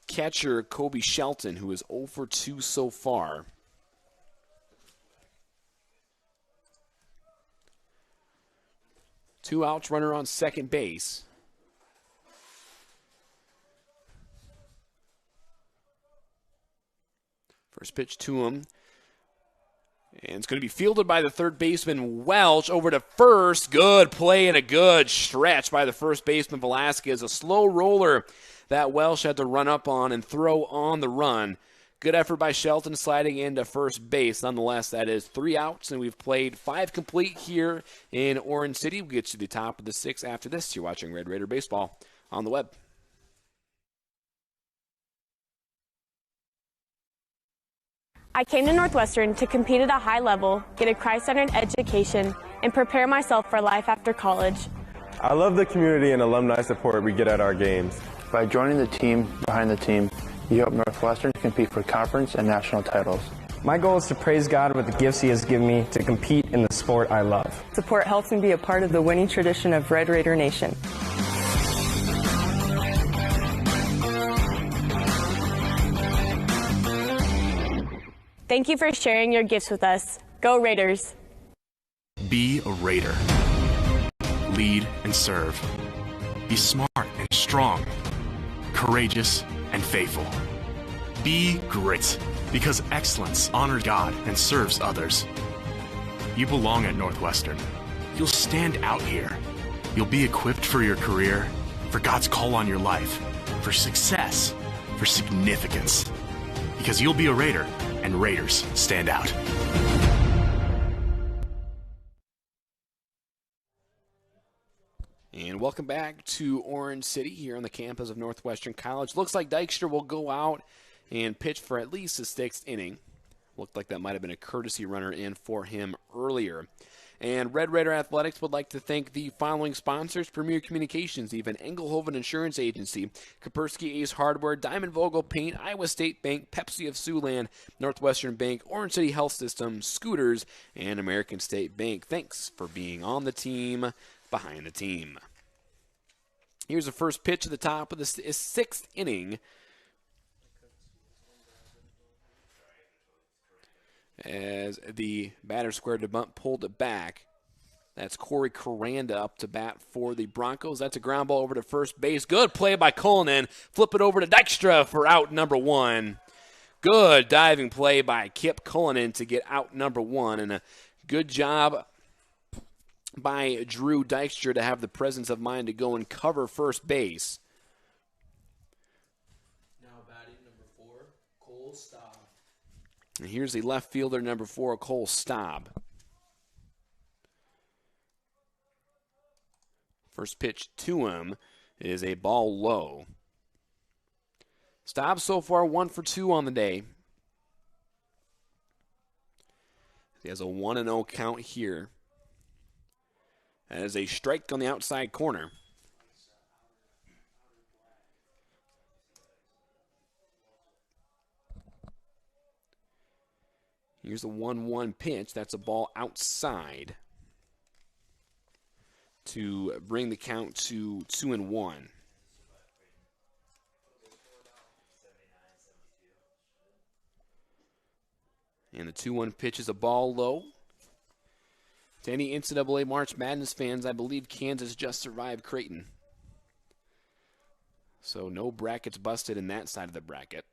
catcher, Kobe Shelton, who is 0 for 2 so far. Two outs, runner on second base. First pitch to him. And it's going to be fielded by the third baseman, Welch, over to first. Good play and a good stretch by the first baseman, Velasquez. A slow roller that Welch had to run up on and throw on the run. Good effort by Shelton sliding into first base. Nonetheless, that is 3 outs, and we've played 5 complete here in Orange City. We'll get to the top of the 6 after this. You're watching Red Raider Baseball on the web. I came to Northwestern to compete at a high level, get a Christ-centered education, and prepare myself for life after college. I love the community and alumni support we get at our games. By joining the team behind the team, you help Northwestern compete for conference and national titles. My goal is to praise God with the gifts He has given me to compete in the sport I love. Support helps me be a part of the winning tradition of Red Raider Nation. Thank you for sharing your gifts with us. Go Raiders! Be a Raider. Lead and serve. Be smart and strong. Courageous and faithful. Be grit, because excellence honors God and serves others. You belong at Northwestern. You'll stand out here. You'll be equipped for your career, for God's call on your life, for success, for significance. Because you'll be a Raider, and Raiders stand out. And welcome back to Orange City here on the campus of Northwestern College. Looks like Dykstra will go out and pitch for at least the 6th inning. Looked like that might have been a courtesy runner in for him earlier. And Red Raider Athletics would like to thank the following sponsors: Premier Communications, even Engelhoven Insurance Agency, Kaspersky Ace Hardware, Diamond Vogel Paint, Iowa State Bank, Pepsi of Siouxland, Northwestern Bank, Orange City Health System, Scooters, and American State Bank. Thanks for being on the team, behind the team. Here's the first pitch at the top of the 6th inning. As the batter squared to bunt, pulled it back. That's Corey Coranda up to bat for the Broncos. That's a ground ball over to first base. Good play by Cullinan. Flip it over to Dykstra for out number 1. Good diving play by Kip Cullinan to get out number 1. And a good job by Drew Dykstra to have the presence of mind to go and cover first base. Now batting, number 4, Cole Staub. And here's the left fielder, number 4, Cole Staub. First pitch to him is a ball low. Staub so far 1 for 2 on the day. He has a 1-0 count here. That is a strike on the outside corner. Here's the 1-1 pitch. That's a ball outside to bring the count to 2-1. And the 2-1 pitch is a ball low. To any NCAA March Madness fans, I believe Kansas just survived Creighton. So no brackets busted in that side of the bracket.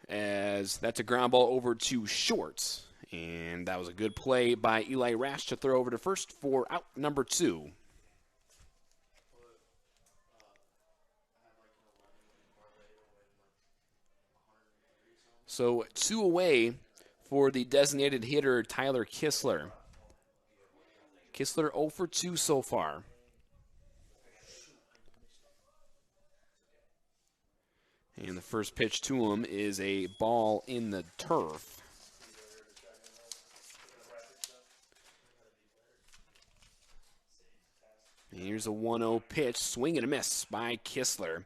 As that's a ground ball over to short. And that was a good play by Eli Rash to throw over to first for out number 2. So 2 away for the designated hitter, Tyler Kistler. Kistler 0 for 2 so far. And the first pitch to him is a ball in the turf. And here's a 1-0 pitch, swing and a miss by Kistler.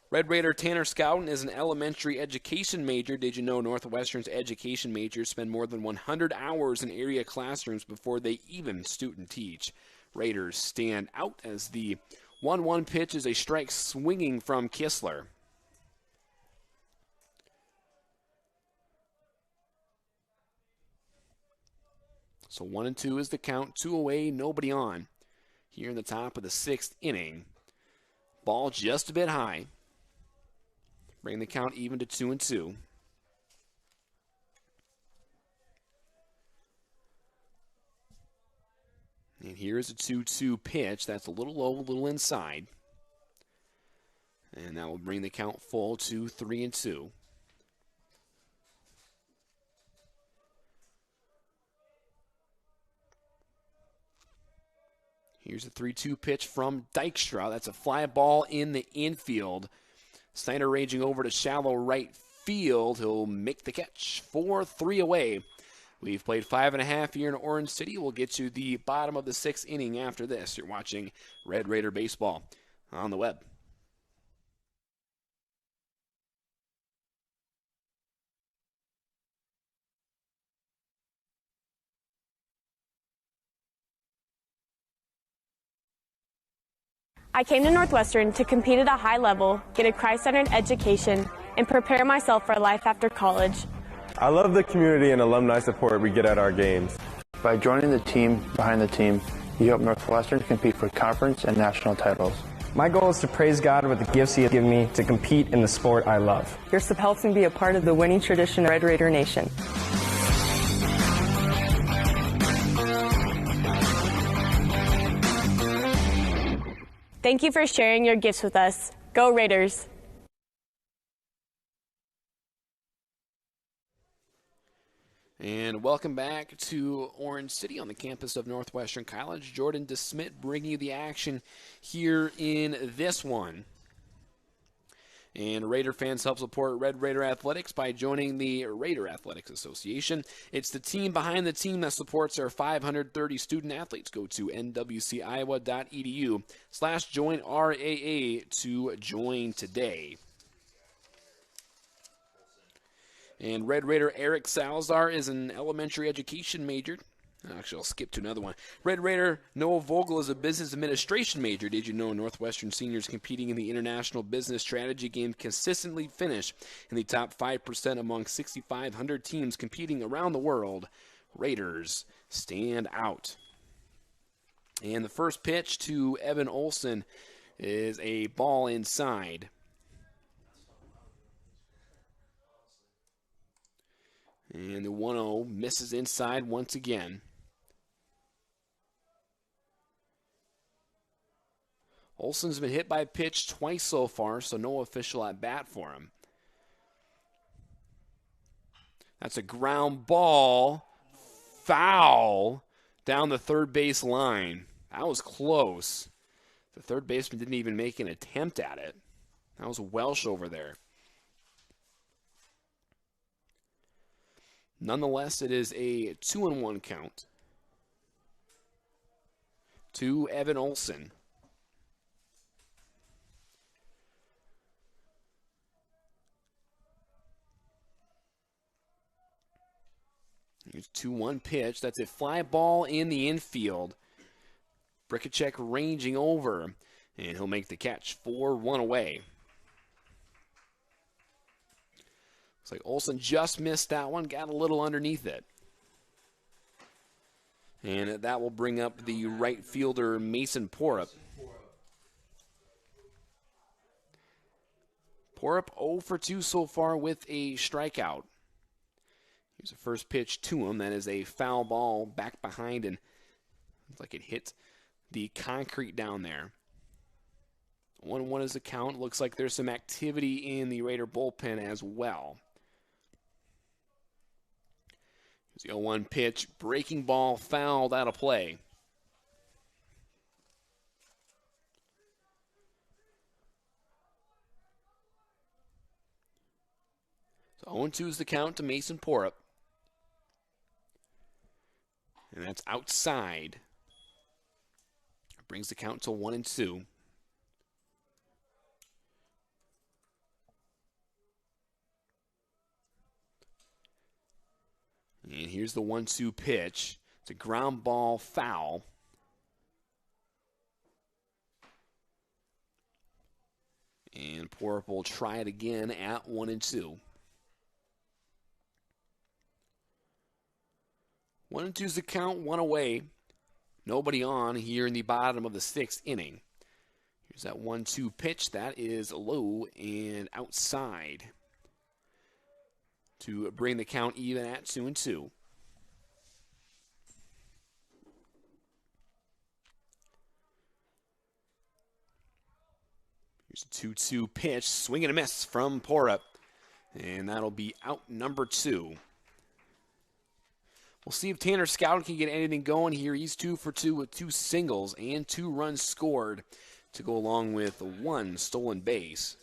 Red Raider Tanner Scouten is an elementary education major. Did you know Northwestern's education majors spend more than 100 hours in area classrooms before they even student teach? Raiders stand out as the 1-1 pitch is a strike swinging from Kistler. So 1-2 is the count, 2 away, nobody on. Here in the top of the 6th inning. Ball just a bit high. Bring the count even to 2-2. And here's a 2-2 pitch. That's a little low, a little inside. And that will bring the count full to 3-2. Here's a 3-2 pitch from Dykstra. That's a fly ball in the infield. Snyder ranging over to shallow right field. He'll make the catch. 4-3 away. We've played 5.5 here in Orange City. We'll get to the bottom of the 6th inning after this. You're watching Red Raider Baseball on the web. I came to Northwestern to compete at a high level, get a Christ-centered education, and prepare myself for life after college. I love the community and alumni support we get at our games. By joining the team behind the team, you help Northwestern compete for conference and national titles. My goal is to praise God with the gifts He has given me to compete in the sport I love. Your support helps me be a part of the winning tradition of Red Raider Nation. Thank you for sharing your gifts with us. Go Raiders! And welcome back to Orange City on the campus of Northwestern College. Jordan DeSmit bringing you the action here in this one. And Raider fans help support Red Raider Athletics by joining the Raider Athletics Association. It's the team behind the team that supports our 530 student athletes. Go to nwciowa.edu/join RAA to join today. And Red Raider Eric Salazar is an elementary education major. Actually, I'll skip to another one. Red Raider Noah Vogel is a business administration major. Did you know Northwestern seniors competing in the International Business Strategy game consistently finish in the top 5% among 6,500 teams competing around the world? Raiders stand out. And the first pitch to Evan Olson is a ball inside. And the 1-0 misses inside once again. Olson's been hit by a pitch twice so far, so no official at bat for him. That's a ground ball, foul, down the third base line. That was close. The third baseman didn't even make an attempt at it. That was Welsh over there. Nonetheless, it is a 2-1 count to Evan Olson. Here's 2-1 pitch. That's a fly ball in the infield. Brikacek ranging over, and he'll make the catch. 4-1 away. Looks like Olson just missed that one, got a little underneath it. And that will bring up the right fielder, Mason Porup. Porup 0 for 2 so far with a strikeout. Here's the first pitch to him. That is a foul ball back behind, and looks like it hit the concrete down there. 1-1 is the count. Looks like there's some activity in the Raider bullpen as well. Here's the 0-1 pitch. Breaking ball fouled out of play. So 0-2 is the count to Mason Porup. And that's outside. Brings the count to 1-2. And here's the 1-2 pitch. It's a ground ball foul. And Porup will try it again at 1-2. 1-2 is the count, 1 away. Nobody on here in the bottom of the 6th inning. Here's that 1-2 pitch. That is low and outside to bring the count even at 2-2. Here's a 2-2 pitch. Swing and a miss from Porup. And that'll be out number 2. We'll see if Tanner Scouten can get anything going here. He's 2 for 2 with 2 singles and 2 runs scored to go along with 1 stolen base.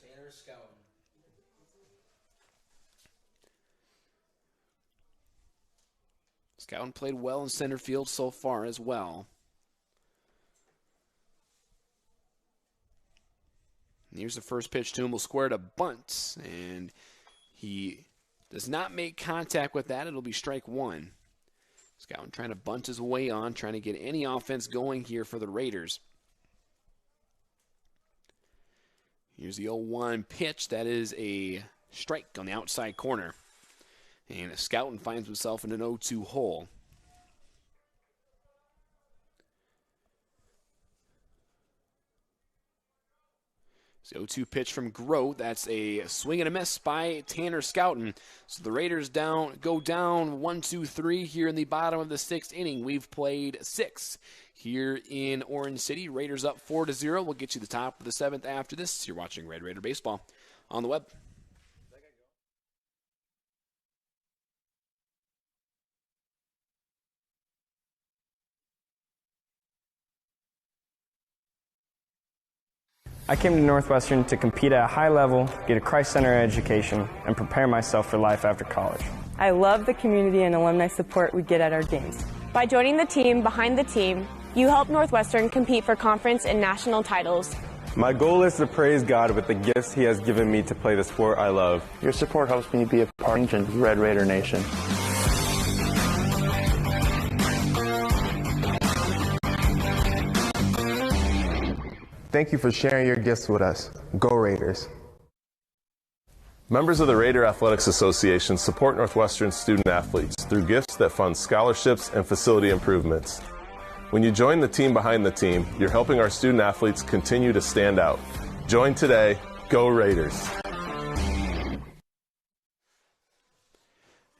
Tanner Scouten played well in center field so far as well. And here's the first pitch to him. We'll square to bunt, and he does not make contact with that. It'll be strike 1. Scouten trying to bunt his way on, trying to get any offense going here for the Raiders. Here's the 0-1 pitch. That is a strike on the outside corner. And Scouten finds himself in an 0-2 hole. So 0-2 pitch from Grote. That's a swing and a miss by Tanner Scouten. So the Raiders go down 1-2-3 here in the bottom of the 6th inning. We've played 6 here in Orange City. Raiders up 4-0. We'll get you the top of the 7th after this. You're watching Red Raider Baseball on the web. I came to Northwestern to compete at a high level, get a Christ-centered education, and prepare myself for life after college. I love the community and alumni support we get at our games. By joining the team behind the team, you help Northwestern compete for conference and national titles. My goal is to praise God with the gifts He has given me to play the sport I love. Your support helps me be a part of Red Raider Nation. Thank you for sharing your gifts with us. Go Raiders. Members of the Raider Athletics Association support Northwestern student athletes through gifts that fund scholarships and facility improvements. When you join the team behind the team, you're helping our student athletes continue to stand out. Join today. Go Raiders.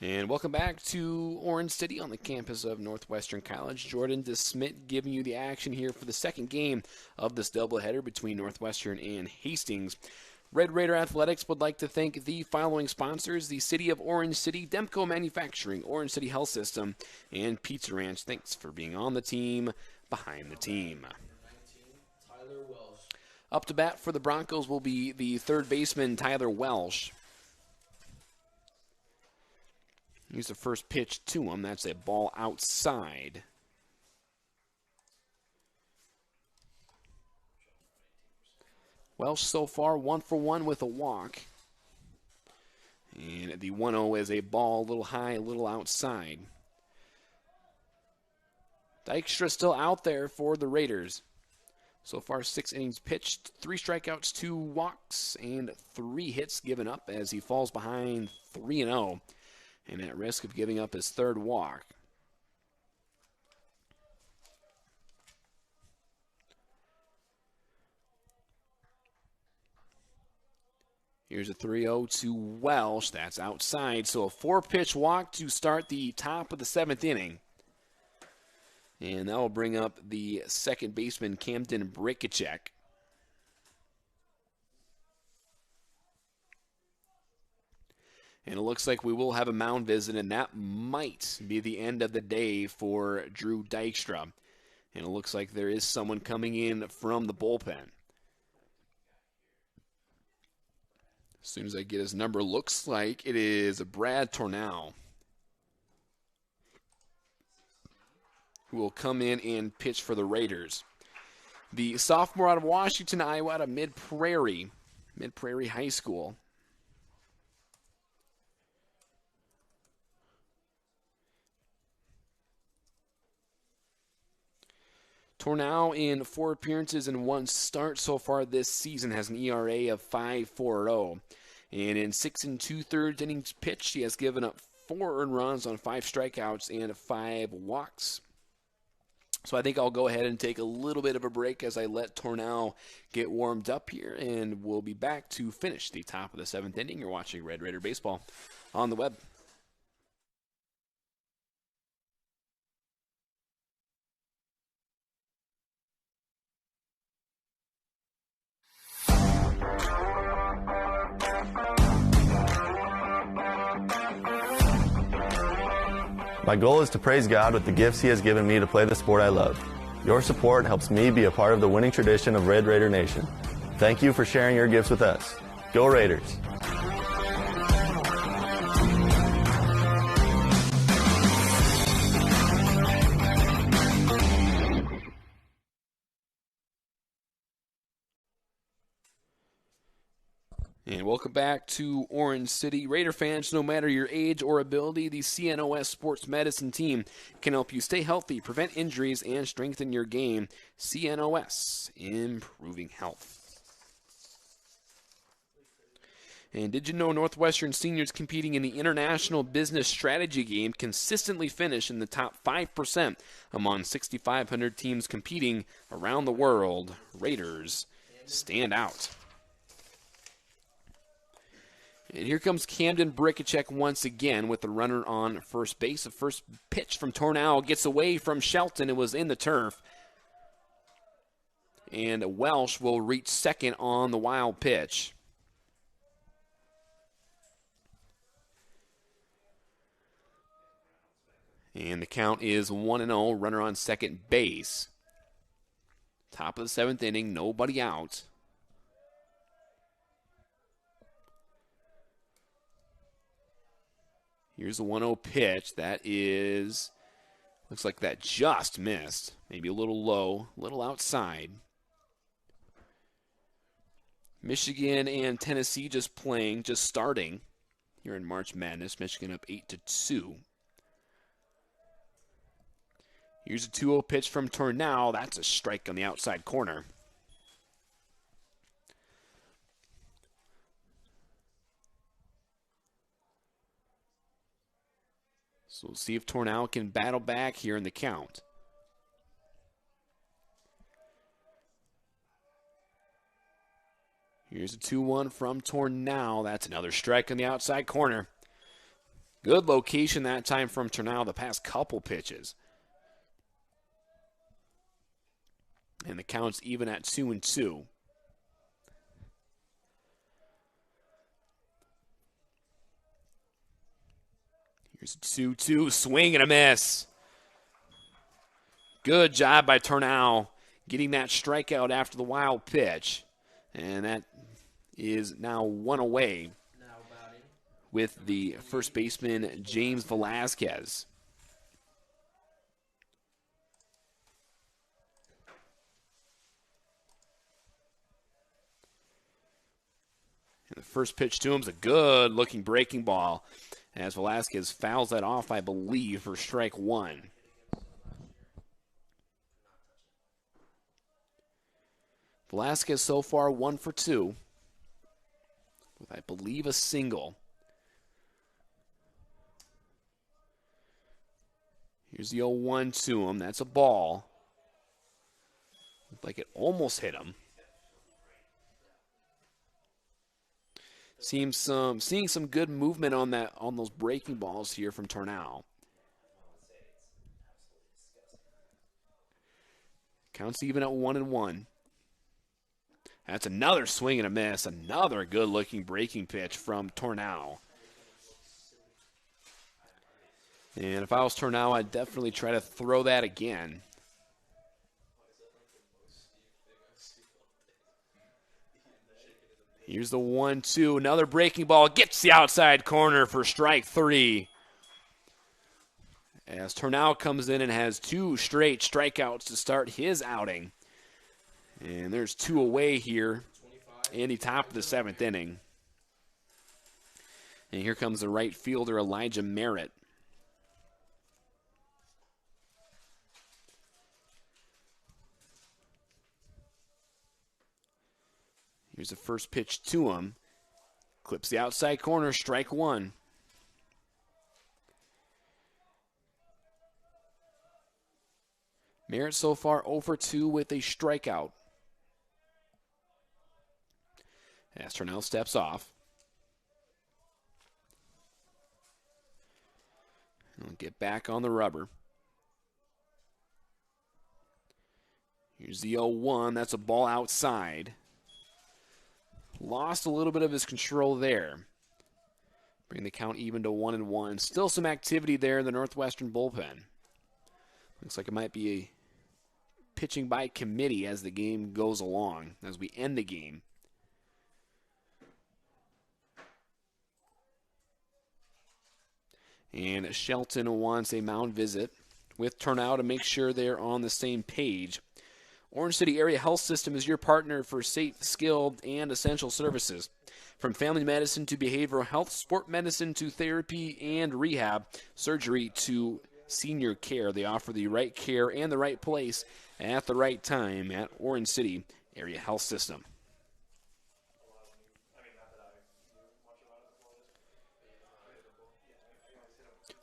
And welcome back to Orange City on the campus of Northwestern College. Jordan DeSmit giving you the action here for the second game of this doubleheader between Northwestern and Hastings. Red Raider Athletics would like to thank the following sponsors: the City of Orange City, Demco Manufacturing, Orange City Health System, and Pizza Ranch. Thanks for being on the team, behind the team. Up to bat for the Broncos will be the third baseman, Tyler Welsh. Here's the first pitch to him. That's a ball outside. Welsh so far 1 for 1 with a walk. And the 1-0 is a ball a little high, a little outside. Dykstra still out there for the Raiders. So far 6 innings pitched, 3 strikeouts, 2 walks, and 3 hits given up as he falls behind 3-0. And at risk of giving up his 3rd walk. Here's a 3-0 to Welsh. That's outside. So a 4-pitch walk to start the top of the 7th inning. And that will bring up the second baseman, Camden Brikacek. And it looks like we will have a mound visit, and that might be the end of the day for Drew Dykstra. And it looks like there is someone coming in from the bullpen. As soon as I get his number, looks like it is Brad Tornau, who will come in and pitch for the Raiders. The sophomore out of Washington, Iowa, out of Mid-Prairie High School. Tornau, in 4 appearances and 1 start so far this season, has an ERA of 5.40. And in 6 2/3 innings pitched, he has given up 4 earned runs on 5 strikeouts and 5 walks. So I think I'll go ahead and take a little bit of a break as I let Tornau get warmed up here, and we'll be back to finish the top of the 7th inning. You're watching Red Raider Baseball on the web. My goal is to praise God with the gifts He has given me to play the sport I love. Your support helps me be a part of the winning tradition of Red Raider Nation. Thank you for sharing your gifts with us. Go Raiders! And welcome back to Orange City. Raider fans, no matter your age or ability, the CNOS Sports Medicine team can help you stay healthy, prevent injuries, and strengthen your game. CNOS, improving health. And did you know Northwestern seniors competing in the International Business Strategy Game consistently finish in the top 5% among 6,500 teams competing around the world? Raiders stand out. And here comes Camden Brikacek once again with the runner on first base. The first pitch from Tornau gets away from Shelton. It was in the turf. And Welsh will reach second on the wild pitch. And the count is 1-0, runner on second base. Top of the 7th inning, nobody out. Here's the 1-0 pitch. That is, looks like that just missed. Maybe a little low, a little outside. Michigan and Tennessee just starting here in March Madness. Michigan up 8-2. Here's a 2-0 pitch from Tornau. That's a strike on the outside corner. So we'll see if Tornau can battle back here in the count. Here's a 2-1 from Tornau. That's another strike on the outside corner. Good location that time from Tornau the past couple pitches. And the count's even at 2-2. Here's a 2-2, swing and a miss. Good job by Tornau getting that strikeout after the wild pitch. And that is now one away. with the first baseman, James Velasquez. And the first pitch to him is a good-looking breaking ball, as Velasquez fouls that off, I believe, for strike one. Velasquez so far 1 for 2, with, I believe, a single. Here's the 0-1 to him. That's a ball. Looked like it almost hit him. Seeing some good movement on those breaking balls here from Tornau. Counts even at 1-1. That's another swing and a miss. Another good-looking breaking pitch from Tornau. And if I was Tornau, I'd definitely try to throw that again. Here's the 1-2. Another breaking ball. Gets the outside corner for strike 3. As Tornau comes in and has 2 straight strikeouts to start his outing. And there's 2 away here in the top of the 7th inning. And here comes the right fielder, Elijah Merritt. Here's the first pitch to him. Clips the outside corner, strike 1. Merritt so far 0 for 2 with a strikeout. As Tornau steps off. He'll get back on the rubber. Here's the 0-1. That's a ball outside. Lost a little bit of his control there. Bring the count even to 1-1. Still some activity there in the Northwestern bullpen. Looks like it might be a pitching by committee as the game goes along, as we end the game. And Shelton wants a mound visit with Tornau to make sure they're on the same page. Orange City Area Health System is your partner for safe, skilled, and essential services. From family medicine to behavioral health, sport medicine to therapy and rehab, surgery to senior care, they offer the right care and the right place at the right time at Orange City Area Health System.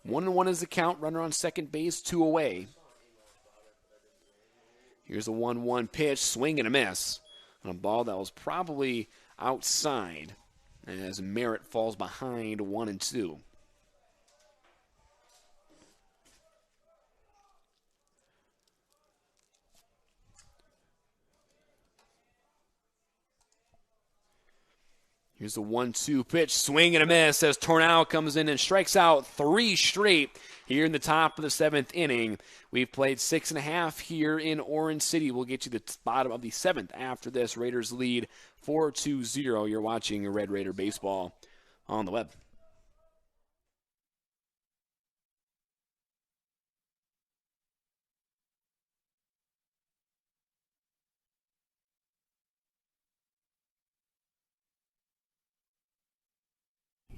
One and one is the count. Runner on second base, 2 away. Here's a 1-1 pitch, swing and a miss on a ball that was probably outside as Merritt falls behind 1-2. Here's the 1-2 pitch, swing and a miss as Tornau comes in and strikes out 3 straight here in the top of the 7th inning. We've played 6.5 here in Orange City. We'll get you the bottom of the 7th after this. Raiders lead 4-0. You're watching Red Raider Baseball on the web.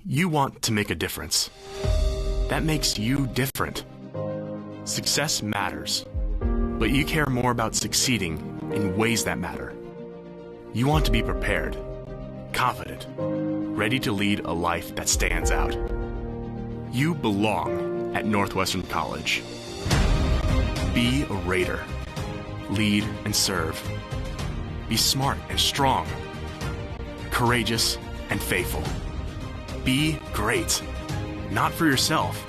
You want to make a difference. That makes you different. Success matters, but you care more about succeeding in ways that matter. You want to be prepared, confident, ready to lead a life that stands out. You belong at Northwestern College. Be a Raider. Lead and serve. Be smart and strong. Courageous and faithful. Be great, not for yourself,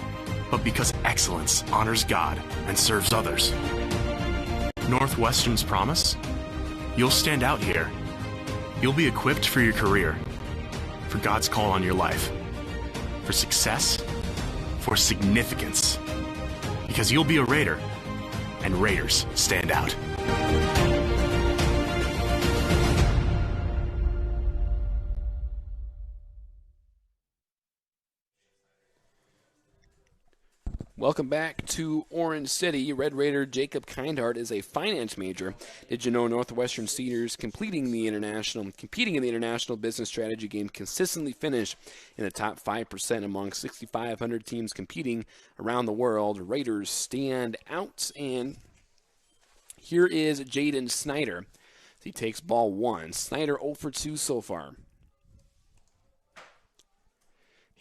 but because excellence honors God and serves others. Northwestern's promise? You'll stand out here. You'll be equipped for your career, for God's call on your life, for success, for significance, because you'll be a Raider, and Raiders stand out. Welcome back to Orange City. Red Raider Jacob Kindhart is a finance major. Did you know Northwestern seniors competing in the international business strategy game consistently finish in the top 5% among 6,500 teams competing around the world? Raiders stand out, and here is Jaden Snyder. He takes ball 1. Snyder 0 for 2 so far.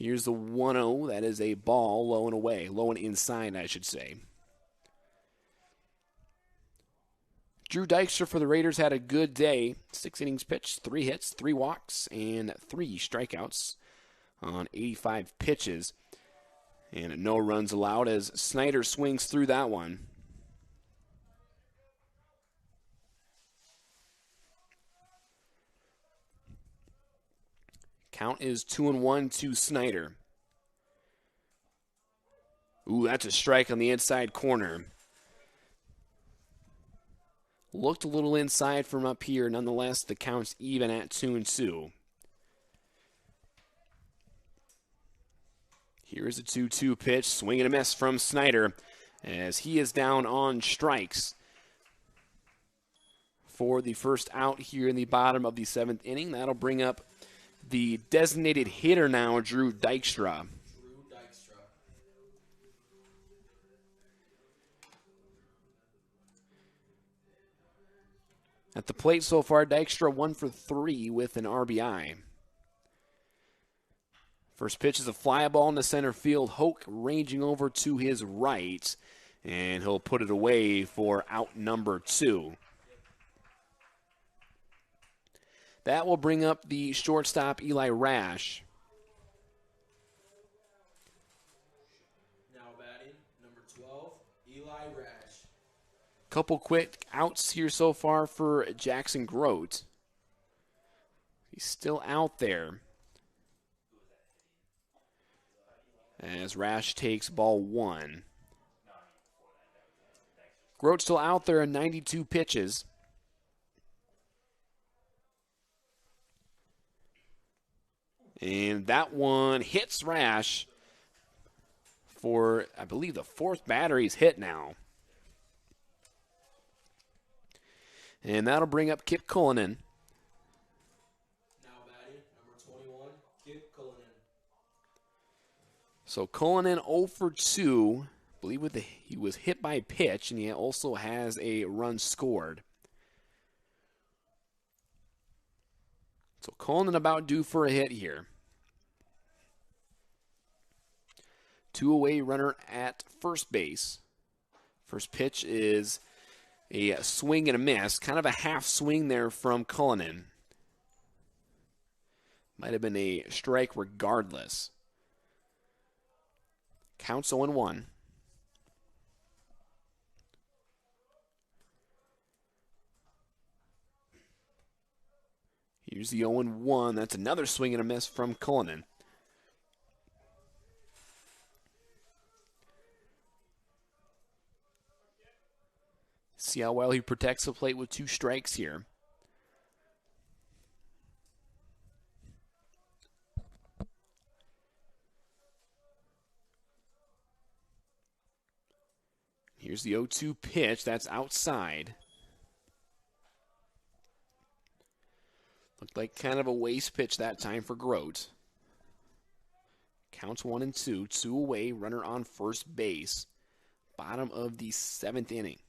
Here's the 1-0. That is a ball low and away. Low and inside, I should say. Drew Dykstra for the Raiders had a good day. 6 innings pitched, 3 hits, 3 walks, and 3 strikeouts on 85 pitches. And no runs allowed as Snyder swings through that one. Count is 2-1 to Snyder. Ooh, that's a strike on the inside corner. Looked a little inside from up here. Nonetheless, the count's even at 2-2. Here's a 2-2 pitch. Swing and a miss from Snyder as he is down on strikes for the first out here in the bottom of the 7th inning. That'll bring up the designated hitter now, Drew Dykstra. At the plate so far, Dykstra 1 for 3 with an RBI. First pitch is a fly ball into center field. Hoke ranging over to his right, and he'll put it away for out number 2. That will bring up the shortstop, Eli Rash. Now batting, number 12, Eli Rash. Couple quick outs here so far for Jackson Grote. He's still out there as Rash takes ball 1. Grote still out there in 92 pitches. And that one hits Rash for, I believe, the 4th batter he's hit now. And that'll bring up Kip Cullinan. Now batting, number 21, Kip Cullinan. So Cullinan 0 for 2. I believe he was hit by a pitch, and he also has a run scored. So Cullinan about due for a hit here. 2 away runner at first base. First pitch is a swing and a miss. Kind of a half swing there from Cullinan. Might have been a strike regardless. Counts 0-1. Here's the 0-1. That's another swing and a miss from Cullinan. See how well he protects the plate with 2 strikes here. Here's the 0-2 pitch. That's outside. Looked like kind of a waste pitch that time for Grote. Counts 1-2. 2 away. Runner on first base. Bottom of the 7th inning.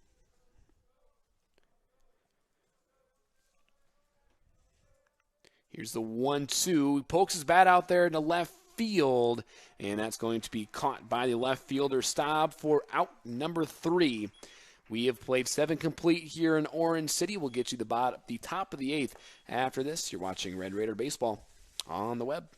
Here's the 1-2. He pokes his bat out there into left field, and that's going to be caught by the left fielder, Staub, for out number 3. We have played 7 complete here in Orange City. We'll get you the top of the 8th. After this, you're watching Red Raider Baseball on the web.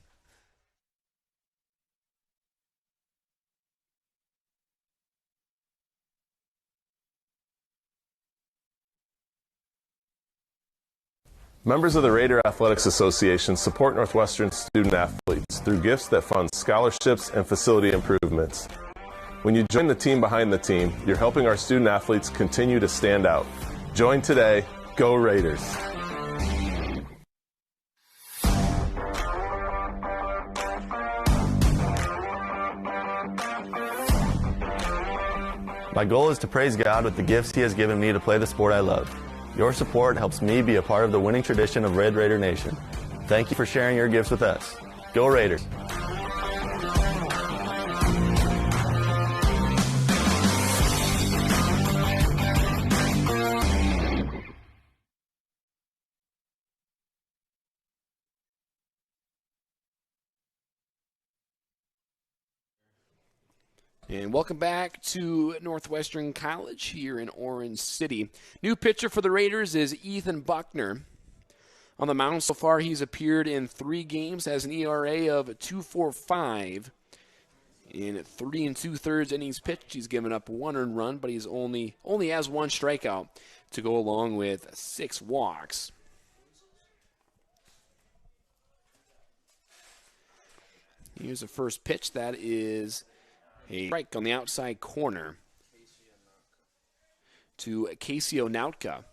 Members of the Raider Athletics Association support Northwestern student athletes through gifts that fund scholarships and facility improvements. When you join the team behind the team, you're helping our student athletes continue to stand out. Join today. Go Raiders! My goal is to praise God with the gifts He has given me to play the sport I love. Your support helps me be a part of the winning tradition of Red Raider Nation. Thank you for sharing your gifts with us. Go Raiders! And welcome back to Northwestern College here in Orange City. New pitcher for the Raiders is Ethan Buckner. On the mound so far, he's appeared in 3 games, has an ERA of 2.45. In 3 2/3 innings pitched, he's given up 1 earned run, but he's only has 1 strikeout to go along with 6 walks. Here's the first pitch. That is a strike on the outside corner to Casey Onautka.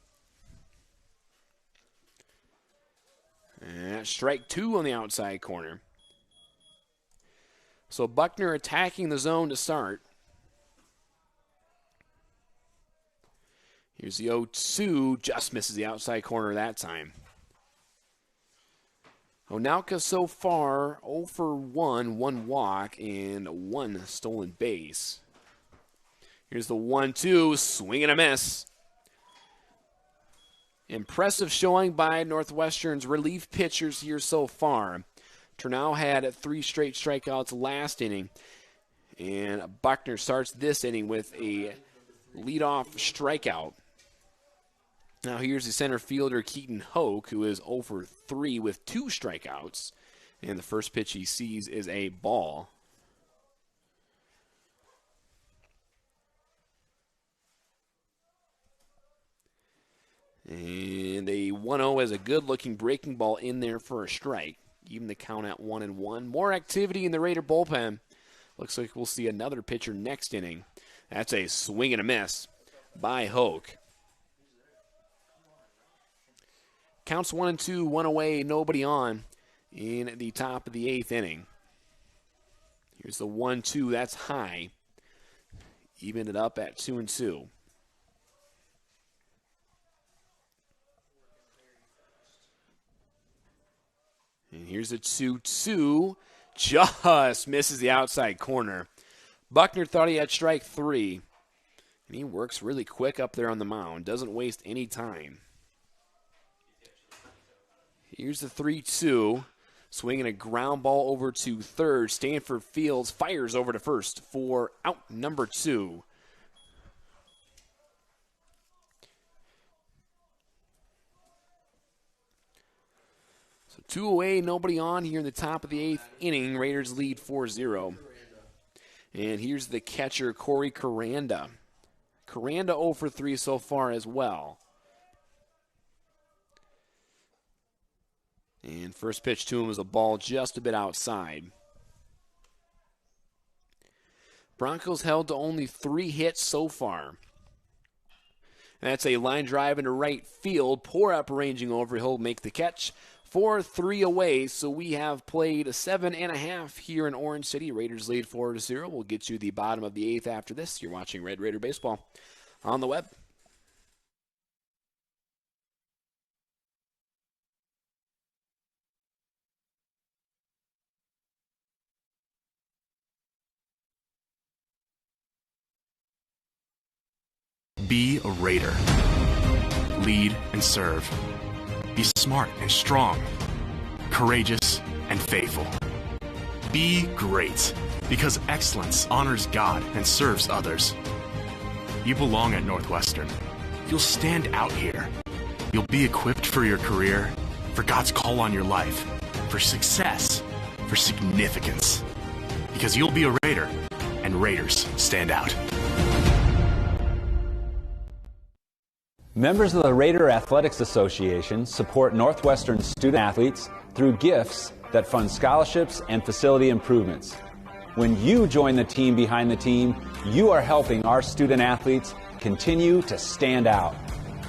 And strike 2 on the outside corner. So Buckner attacking the zone to start. Here's the 0-2, just misses the outside corner that time. Onautka so far 0 for 1, 1 walk, and 1 stolen base. Here's the 1-2, swing and a miss. Impressive showing by Northwestern's relief pitchers here so far. Turnau had 3 straight strikeouts last inning, and Buckner starts this inning with a leadoff strikeout. Now here's the center fielder, Keaton Hoke, who is 0 for 3 with 2 strikeouts. And the first pitch he sees is a ball. And a 1-0 as a good-looking breaking ball in there for a strike. Even the count at 1-1. More activity in the Raider bullpen. Looks like we'll see another pitcher next inning. That's a swing and a miss by Hoke. Counts 1-2, 1 away, nobody on in the top of the 8th inning. Here's the 1-2, that's high. Evened it up at 2-2. And here's a 2-2, just misses the outside corner. Buckner thought he had strike 3, and he works really quick up there on the mound, doesn't waste any time. Here's the 3-2, swinging a ground ball over to third. Stanford Fields fires over to first for out number 2. So 2 away, nobody on here in the top of the 8th inning. Raiders lead 4-0. And here's the catcher, Corey Caranda. Caranda 0 for 3 so far as well. And first pitch to him was a ball just a bit outside. Broncos held to only 3 hits so far. That's a line drive into right field. Poor up ranging over. He'll make the catch for 3 away. So we have played 7.5 here in Orange City. Raiders lead 4-0. We'll get you the bottom of the 8th after this. You're watching Red Raider Baseball on the web. Be a Raider. Lead and serve. Be smart and strong. Courageous and faithful. Be great, because excellence honors God and serves others. You belong at Northwestern. You'll stand out here. You'll be equipped for your career, for God's call on your life, for success, for significance. Because you'll be a Raider, and Raiders stand out. Members of the Raider Athletics Association support Northwestern student athletes through gifts that fund scholarships and facility improvements. When you join the team behind the team, you are helping our student athletes continue to stand out.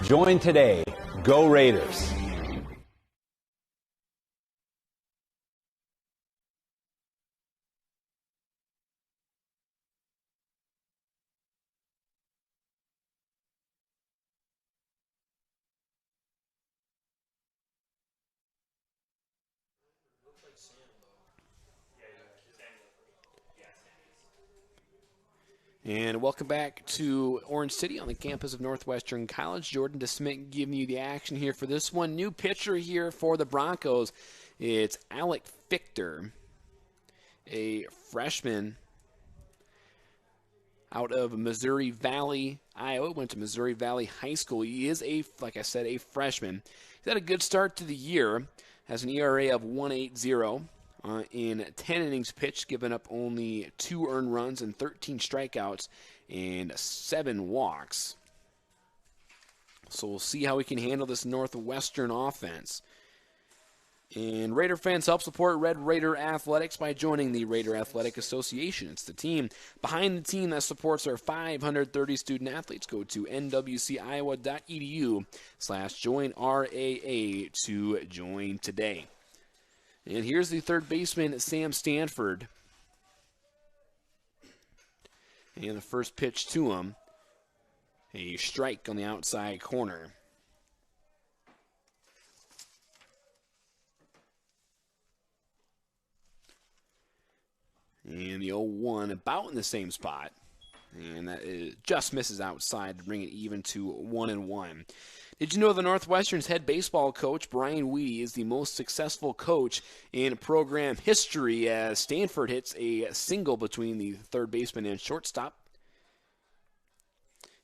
Join today. Go Raiders! And welcome back to Orange City on the campus of Northwestern College. Jordan DeSmit giving you the action here for this one. New pitcher here for the Broncos. It's Alec Fichter, a freshman out of Missouri Valley, Iowa. Went to Missouri Valley High School. He is, like I said, a freshman. He's had a good start to the year. Has an ERA of 1.80. In 10 innings pitched, giving up only 2 earned runs and 13 strikeouts and 7 walks. So we'll see how we can handle this Northwestern offense. And Raider fans, help support Red Raider Athletics by joining the Raider Athletic Association. It's the team behind the team that supports our 530 student athletes. Go to nwciowa.edu/joinRAA to join today. And here's the third baseman, Sam Stanford. And the first pitch to him, a strike on the outside corner. And the 0-1 about in the same spot. And that just misses outside to bring it even to 1-1. Did you know the Northwestern's head baseball coach, Brian Weedy, is the most successful coach in program history as Stanford hits a single between the third baseman and shortstop?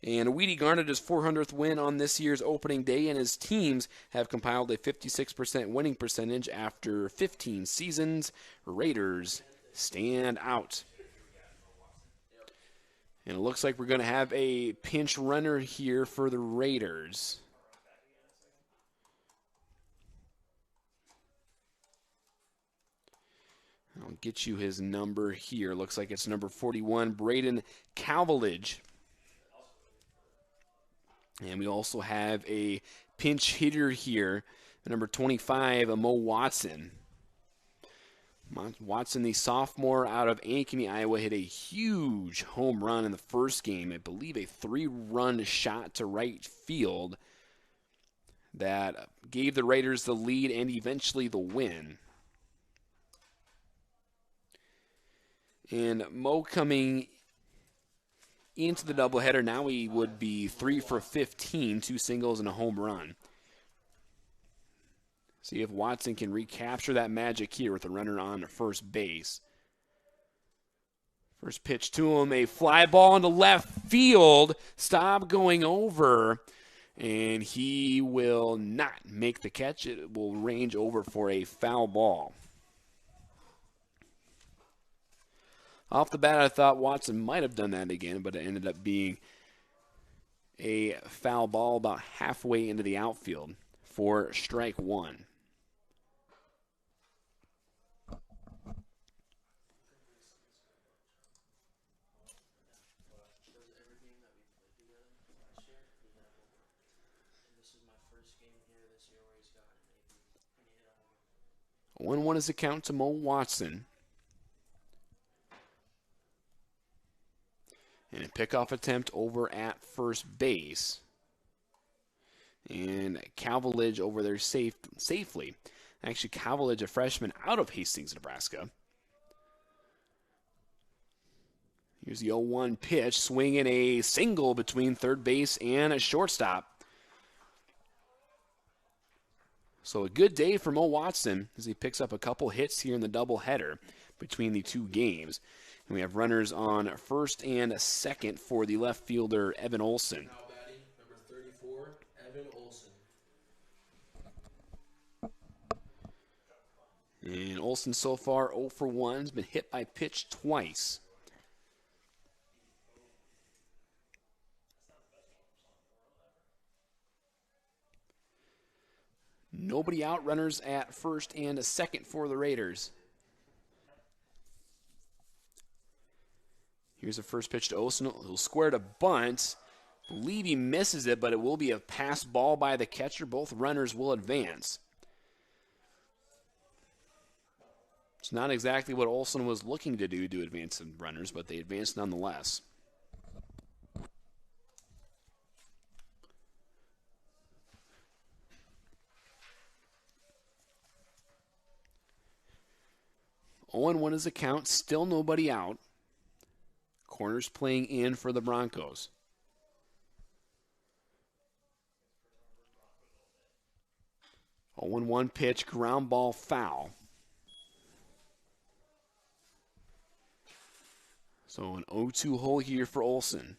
And Weedy garnered his 400th win on this year's opening day, and his teams have compiled a 56% winning percentage after 15 seasons. Raiders stand out. And it looks like we're going to have a pinch runner here for the Raiders. I'll get you his number here. Looks like it's number 41, Braden Calvelage. And we also have a pinch hitter here, number 25, Mo Watson. Watson, the sophomore out of Ankeny, Iowa, hit a huge home run in the first game. I believe a 3-run shot to right field that gave the Raiders the lead and eventually the win. And Mo coming into the doubleheader, now he would be 3 for 15, 2 singles and a home run. See if Watson can recapture that magic here with a runner on first base. First pitch to him, a fly ball into left field. Stop going over, and he will not make the catch. It will range over for a foul ball. Off the bat, I thought Watson might have done that again, but it ended up being a foul ball about halfway into the outfield for strike one. One 1 is the count to Mo Watson. And a pickoff attempt over at first base. And Calvelage over there safely. Actually, Calvelage, a freshman out of Hastings, Nebraska. Here's the 0-1 pitch, swinging a single between third base and a shortstop. So a good day for Mo Watson as he picks up a couple hits here in the doubleheader between the two games. And we have runners on first and second for the left fielder, Evan Olson. Now batting, number 34, Evan Olson. And Olson so far 0 for 1. Has been hit by pitch twice. Nobody out, runners at first and second for the Raiders. Here's the first pitch to Olson. He'll square to bunt. Believe he misses it, but it will be a pass ball by the catcher. Both runners will advance. It's not exactly what Olson was looking to do to advance the runners, but they advanced nonetheless. 0-1 is the count. Still nobody out. Corners playing in for the Broncos. Oh, 0-1 pitch, ground ball foul. So an 0-2 hole here for Olsen.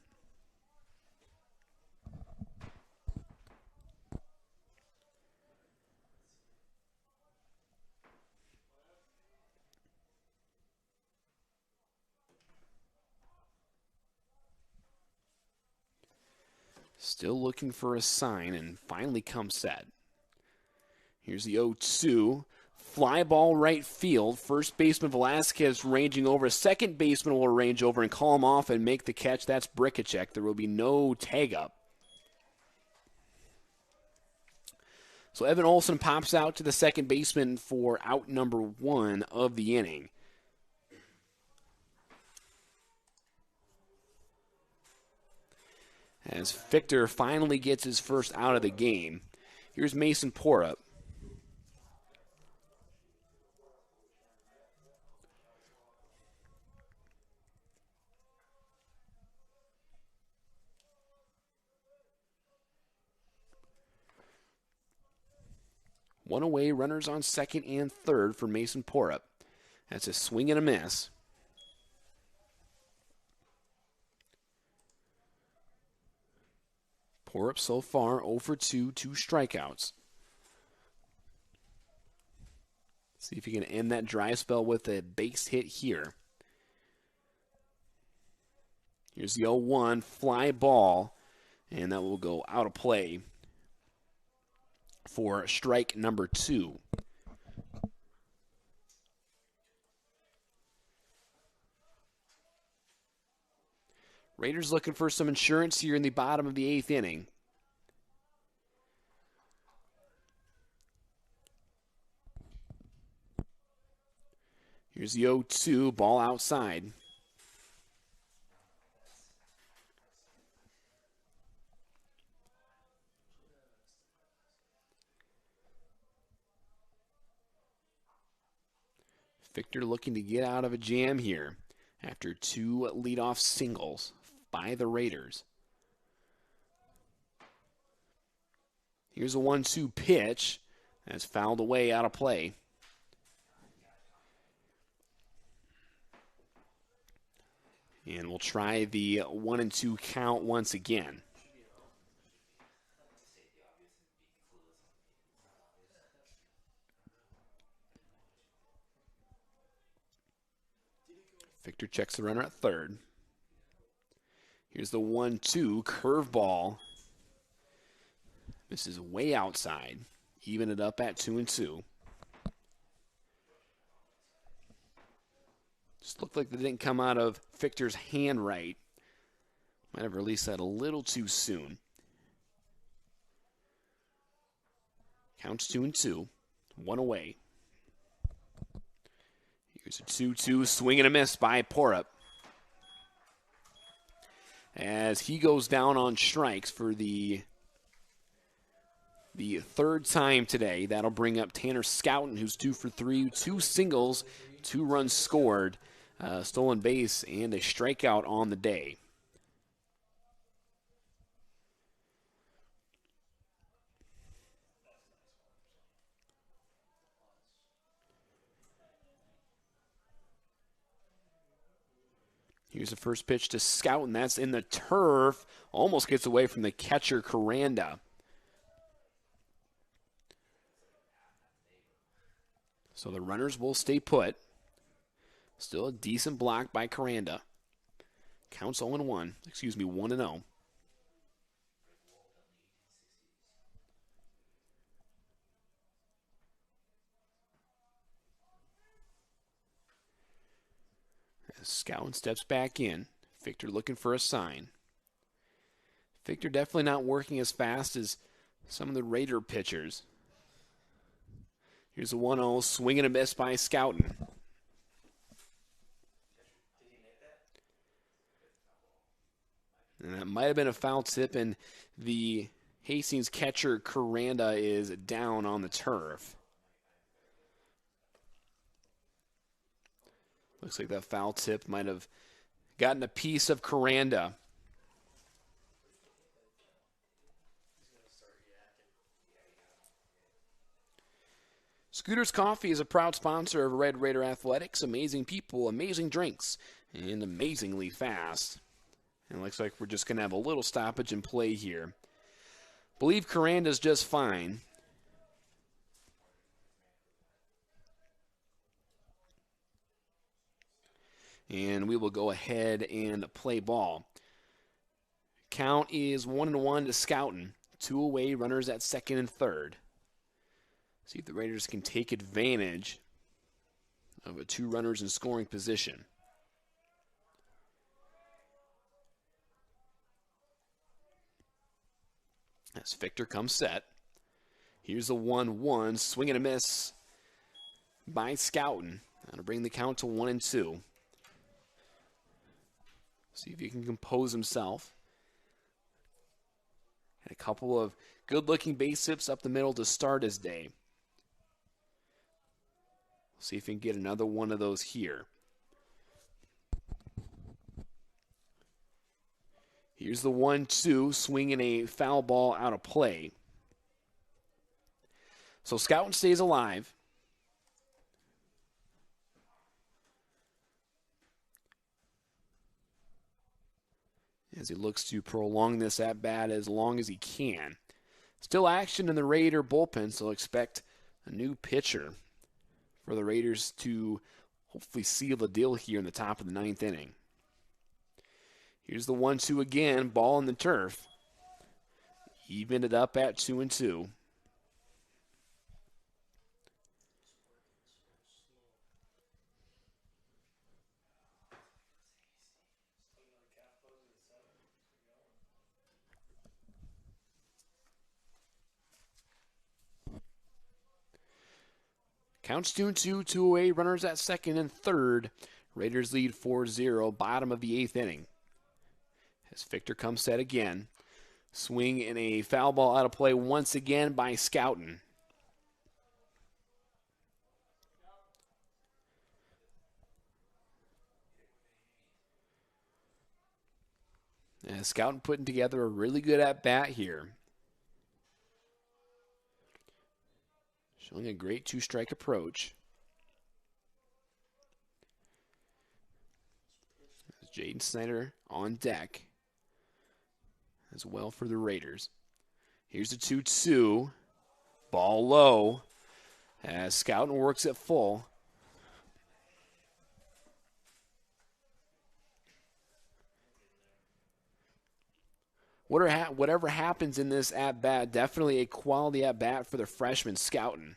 Still looking for a sign and finally comes set. Here's the 0-2. Fly ball right field. First baseman Velasquez ranging over. Second baseman will range over and call him off and make the catch. That's Brickachek. There will be no tag up. So Evan Olsen pops out to the second baseman for out number 1 of the inning. As Fichter finally gets his first out of the game. Here's Mason Porup. One away, runners on second and third for Mason Porup. That's a swing and a miss. Porup so far 0 for 2, 2 strikeouts. See if he can end that dry spell with a base hit here. Here's the 0-1 fly ball, and that will go out of play for strike number 2. Raiders looking for some insurance here in the bottom of the 8th inning. Here's the 0-2, ball outside. Fichter looking to get out of a jam here after 2 leadoff singles by the Raiders. Here's a 1-2 pitch that's fouled away out of play. And we'll try the 1-2 count once again. Fichter checks the runner at third. Here's the 1-2 curveball. This is way outside. Even it up at 2-2. Just looked like they didn't come out of Fichter's hand right. Might have released that a little too soon. Counts 2-2. 1 away. Here's a 2-2 swing and a miss by Porup. As he goes down on strikes for the third time today. That'll bring up Tanner Scouten, who's 2 for 3, 2 singles, 2 runs scored, stolen base, and a strikeout on the day. Here's the first pitch to Scouten. That's in the turf. Almost gets away from the catcher, Coranda. So the runners will stay put. Still a decent block by Coranda. Counts 0-1. 1-0. As Scouten steps back in. Fichter looking for a sign. Fichter definitely not working as fast as some of the Raider pitchers. Here's a 1-0, swing and a miss by Scouten. And that might have been a foul tip, and the Hastings catcher, Coranda, is down on the turf. Looks like that foul tip might have gotten a piece of Coranda. Scooter's Coffee is a proud sponsor of Red Raider Athletics. Amazing people, amazing drinks, and amazingly fast. And it looks like we're just going to have a little stoppage in play here. Believe Coranda's just fine. And we will go ahead and play ball. Count is 1-1 to Scouten. 2 away, runners at second and third. See if the Raiders can take advantage of a 2 runners in scoring position. As Victor comes set. Here's the 1-1. Swing and a miss by Scouten. That'll bring the count to 1-2. See if he can compose himself. And a couple of good-looking base hits up the middle to start his day. See if he can get another one of those here. Here's the 1-2, swinging a foul ball out of play. So Scouten stays alive. As he looks to prolong this at-bat as long as he can. Still action in the Raider bullpen, so expect a new pitcher for the Raiders to hopefully seal the deal here in the top of the 9th inning. Here's the 1-2 again, ball in the turf. Evened it up at 2-2. Counts 2-2, 2 away, runners at second and third. Raiders lead 4-0, bottom of the 8th inning. As Victor comes set again. Swing and a foul ball out of play once again by Scouten. And Scouten putting together a really good at-bat here. Showing a great 2-strike approach. Jaden Snyder on deck as well for the Raiders. Here's the 2-2. Ball low as Scouten works it full. Whatever happens in this at-bat, definitely a quality at-bat for the freshman Scouten.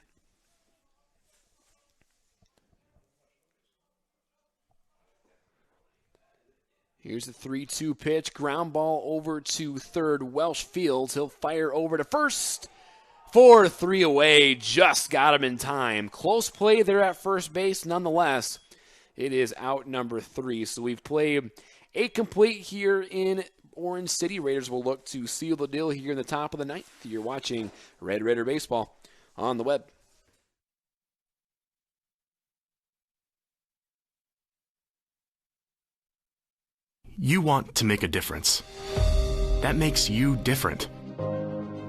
Here's the 3-2 pitch. Ground ball over to third. Welsh fields. He'll fire over to first. 4-3 away. Just got him in time. Close play there at first base. Nonetheless, it is out number 3. So we've played 8 complete here in Orange City. Raiders will look to seal the deal here in the top of the 9th. You're watching Red Raider Baseball on the web. You want to make a difference. That makes you different.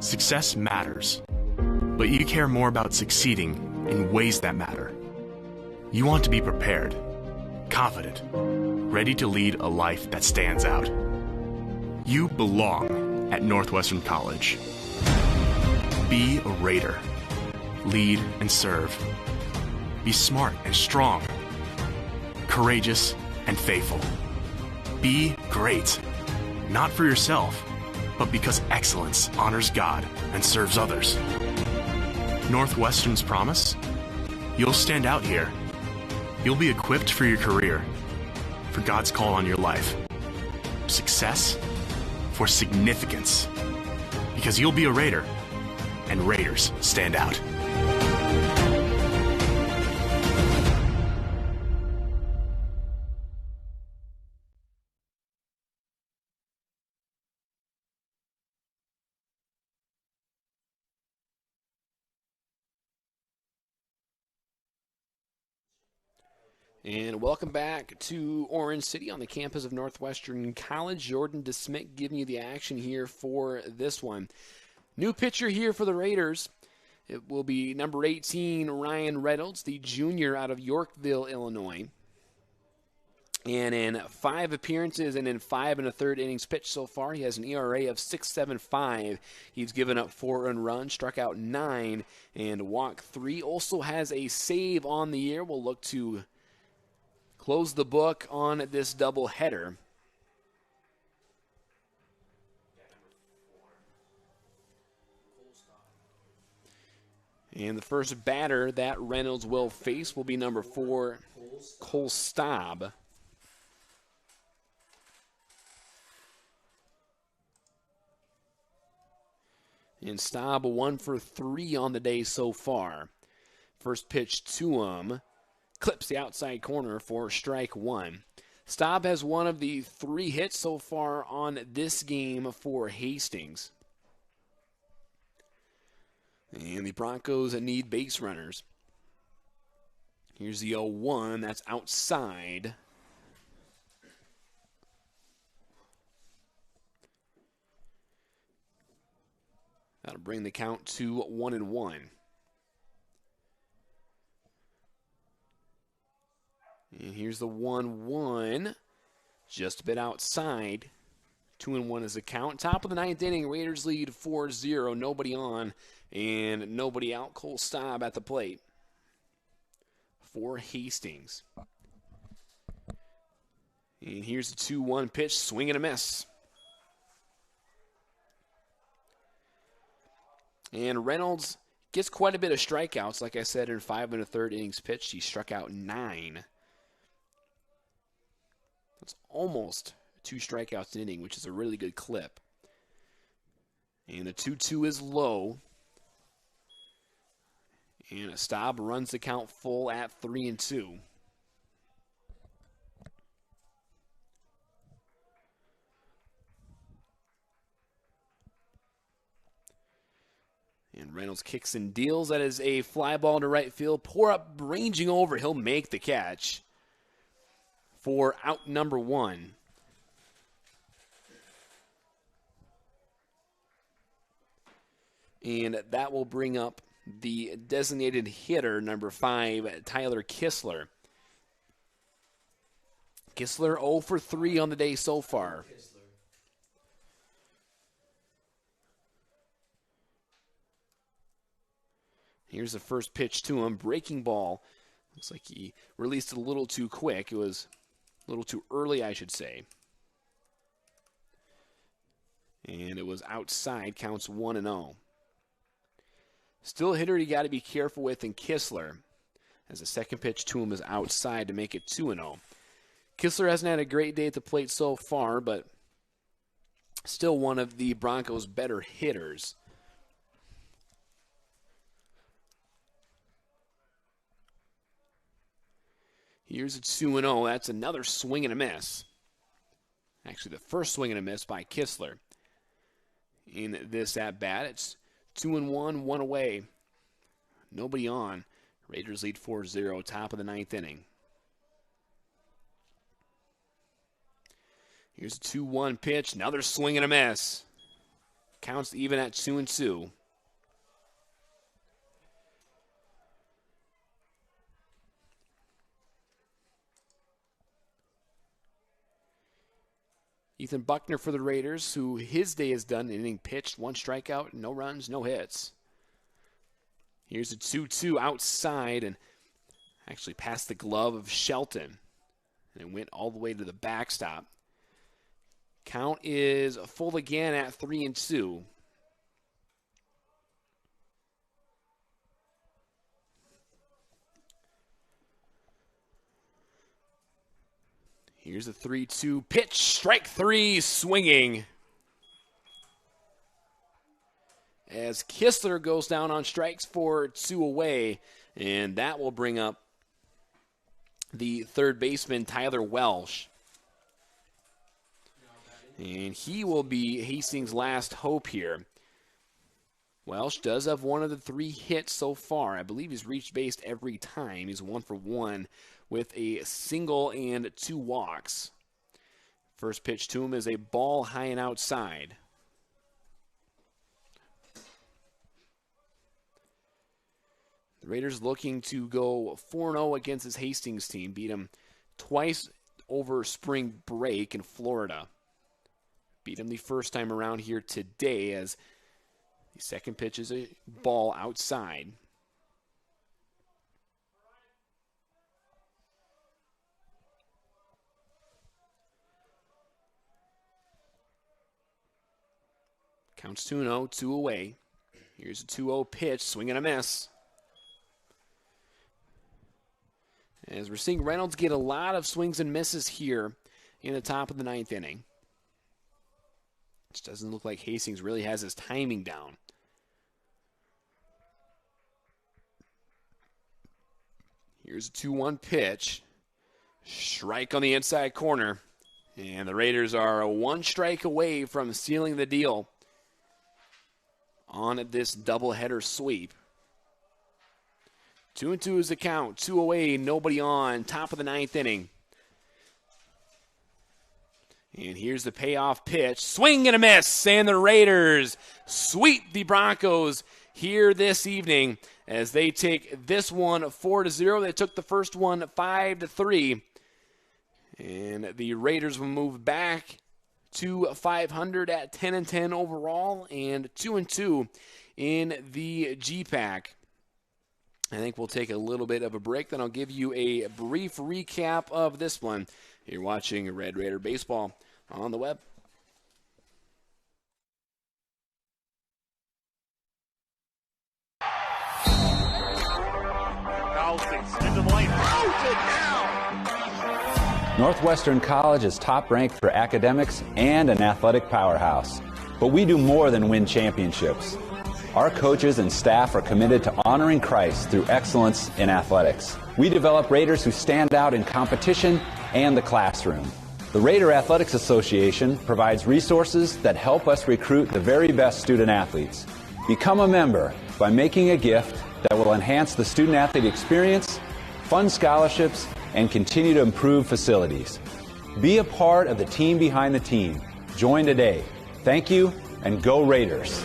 Success matters, but you care more about succeeding in ways that matter. You want to be prepared, confident, ready to lead a life that stands out. You belong at Northwestern College. Be a Raider. Lead and serve. Be smart and strong. Courageous and faithful. Be great, not for yourself, but because excellence honors God and serves others. Northwestern's promise? You'll stand out here. You'll be equipped for your career, for God's call on your life. Success for significance, because you'll be a Raider, and Raiders stand out. And welcome back to Orange City on the campus of Northwestern College. Jordan DeSmit giving you the action here for this one. New pitcher here for the Raiders. It will be number 18, Ryan Reynolds, the junior out of Yorkville, Illinois. And in 5 appearances and in 5 1/3 innings pitched so far, he has an ERA of 6.75. He's given up 4 earned runs, struck out 9, and walked 3. Also has a save on the year. We'll look to close the book on this doubleheader. And the first batter that Reynolds will face will be number 4, Cole Staub. And Staub 1 for 3 on the day so far. First pitch to him. Clips the outside corner for strike 1. Staub has one of the 3 hits so far on this game for Hastings. And the Broncos need base runners. Here's the 0-1. That's outside. That'll bring the count to 1-1. And here's the 1-1. Just a bit outside. 2-1 is the count. Top of the 9th inning, Raiders lead 4-0. Nobody on and nobody out. Cole Staub at the plate for Hastings. And here's the 2-1 pitch. Swing and a miss. And Reynolds gets quite a bit of strikeouts. Like I said, in 5 1/3 innings pitched, he struck out 9. That's almost 2 strikeouts an inning, which is a really good clip. And the 2-2 is low. And Staub runs the count full at 3-2. And Reynolds kicks and deals. That is a fly ball to right field. Pour up, ranging over. He'll make the catch for out number 1. And that will bring up the designated hitter, number 5, Tyler Kistler. Kistler 0 for 3 on the day so far. Here's the first pitch to him. Breaking ball. Looks like he released it a little too quick. It was a little too early, I should say. And it was outside. Counts 1-0. Still a hitter you got to be careful with in Kistler, as the second pitch to him is outside to make it 2-0. Kistler hasn't had a great day at the plate so far, but still one of the Broncos' better hitters. Here's a 2-0. That's another swing and a miss. Actually, the first swing and a miss by Kistler. In this at-bat, it's 2-1, 1 away. Nobody on. Raiders lead 4-0, top of the 9th inning. Here's a 2-1 pitch. Another swing and a miss. Counts even at 2-2. Ethan Buckner for the Raiders, who his day is done. Inning pitched, 1 strikeout, no runs, no hits. Here's a 2-2 outside and actually past the glove of Shelton. And it went all the way to the backstop. Count is full again at 3-2. Here's a 3-2 pitch. Strike 3, swinging. As Kistler goes down on strikes for 2 away. And that will bring up the third baseman, Tyler Welsh. And he will be Hastings' last hope here. Welsh does have one of the 3 hits so far. I believe he's reached base every time. He's 1 for 1 with a single and 2 walks. First pitch to him is a ball high and outside. The Raiders looking to go 4-0 against this Hastings team. Beat them twice over spring break in Florida. Beat them the first time around here today, as the second pitch is a ball outside. Counts 2-0, 2 away. Here's a 2-0 pitch, swing and a miss. As we're seeing Reynolds get a lot of swings and misses here in the top of the 9th inning. It doesn't look like Hastings really has his timing down. Here's a 2-1 pitch. Strike on the inside corner. And the Raiders are 1 strike away from sealing the deal on this doubleheader sweep. 2-2 is the count. 2 away, nobody on. Top of the 9th inning. And here's the payoff pitch. Swing and a miss. And the Raiders sweep the Broncos here this evening as they take this one 4-0. They took the first one 5-3. And the Raiders will move back to 500 at 10-10 overall and 2-2 in the G-Pack. I think we'll take a little bit of a break, then I'll give you a brief recap of this one. You're watching Red Raider Baseball on the web. Into the lane. Down. Northwestern College is top ranked for academics and an athletic powerhouse. But we do more than win championships. Our coaches and staff are committed to honoring Christ through excellence in athletics. We develop Raiders who stand out in competition and the classroom. The Raider Athletics Association provides resources that help us recruit the very best student athletes. Become a member by making a gift that will enhance the student-athlete experience, fund scholarships, and continue to improve facilities. Be a part of the team behind the team. Join today. Thank you, and go Raiders.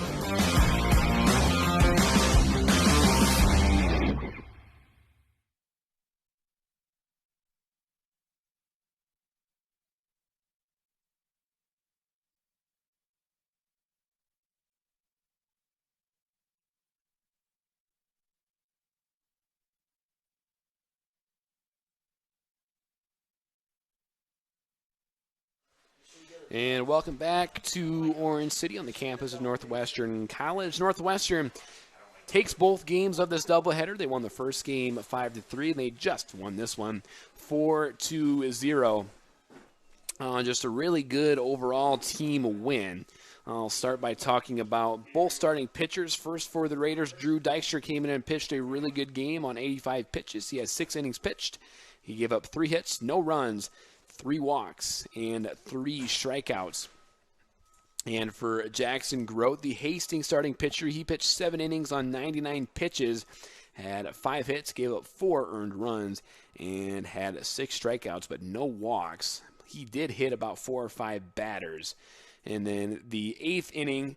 And welcome back to Orange City on the campus of Northwestern College. Northwestern takes both games of this doubleheader. They won the first game 5-3, and they just won this one 4-0. Just a really good overall team win. I'll start by talking about both starting pitchers. First for the Raiders, Drew Dykstra came in and pitched a really good game on 85 pitches. He has 6 innings pitched. He gave up 3 hits, no runs, 3 walks, and 3 strikeouts. And for Jackson Grote, the Hastings starting pitcher, he pitched 7 innings on 99 pitches, had 5 hits, gave up 4 earned runs, and had 6 strikeouts, but no walks. He did hit about 4 or 5 batters. And then the 8th inning,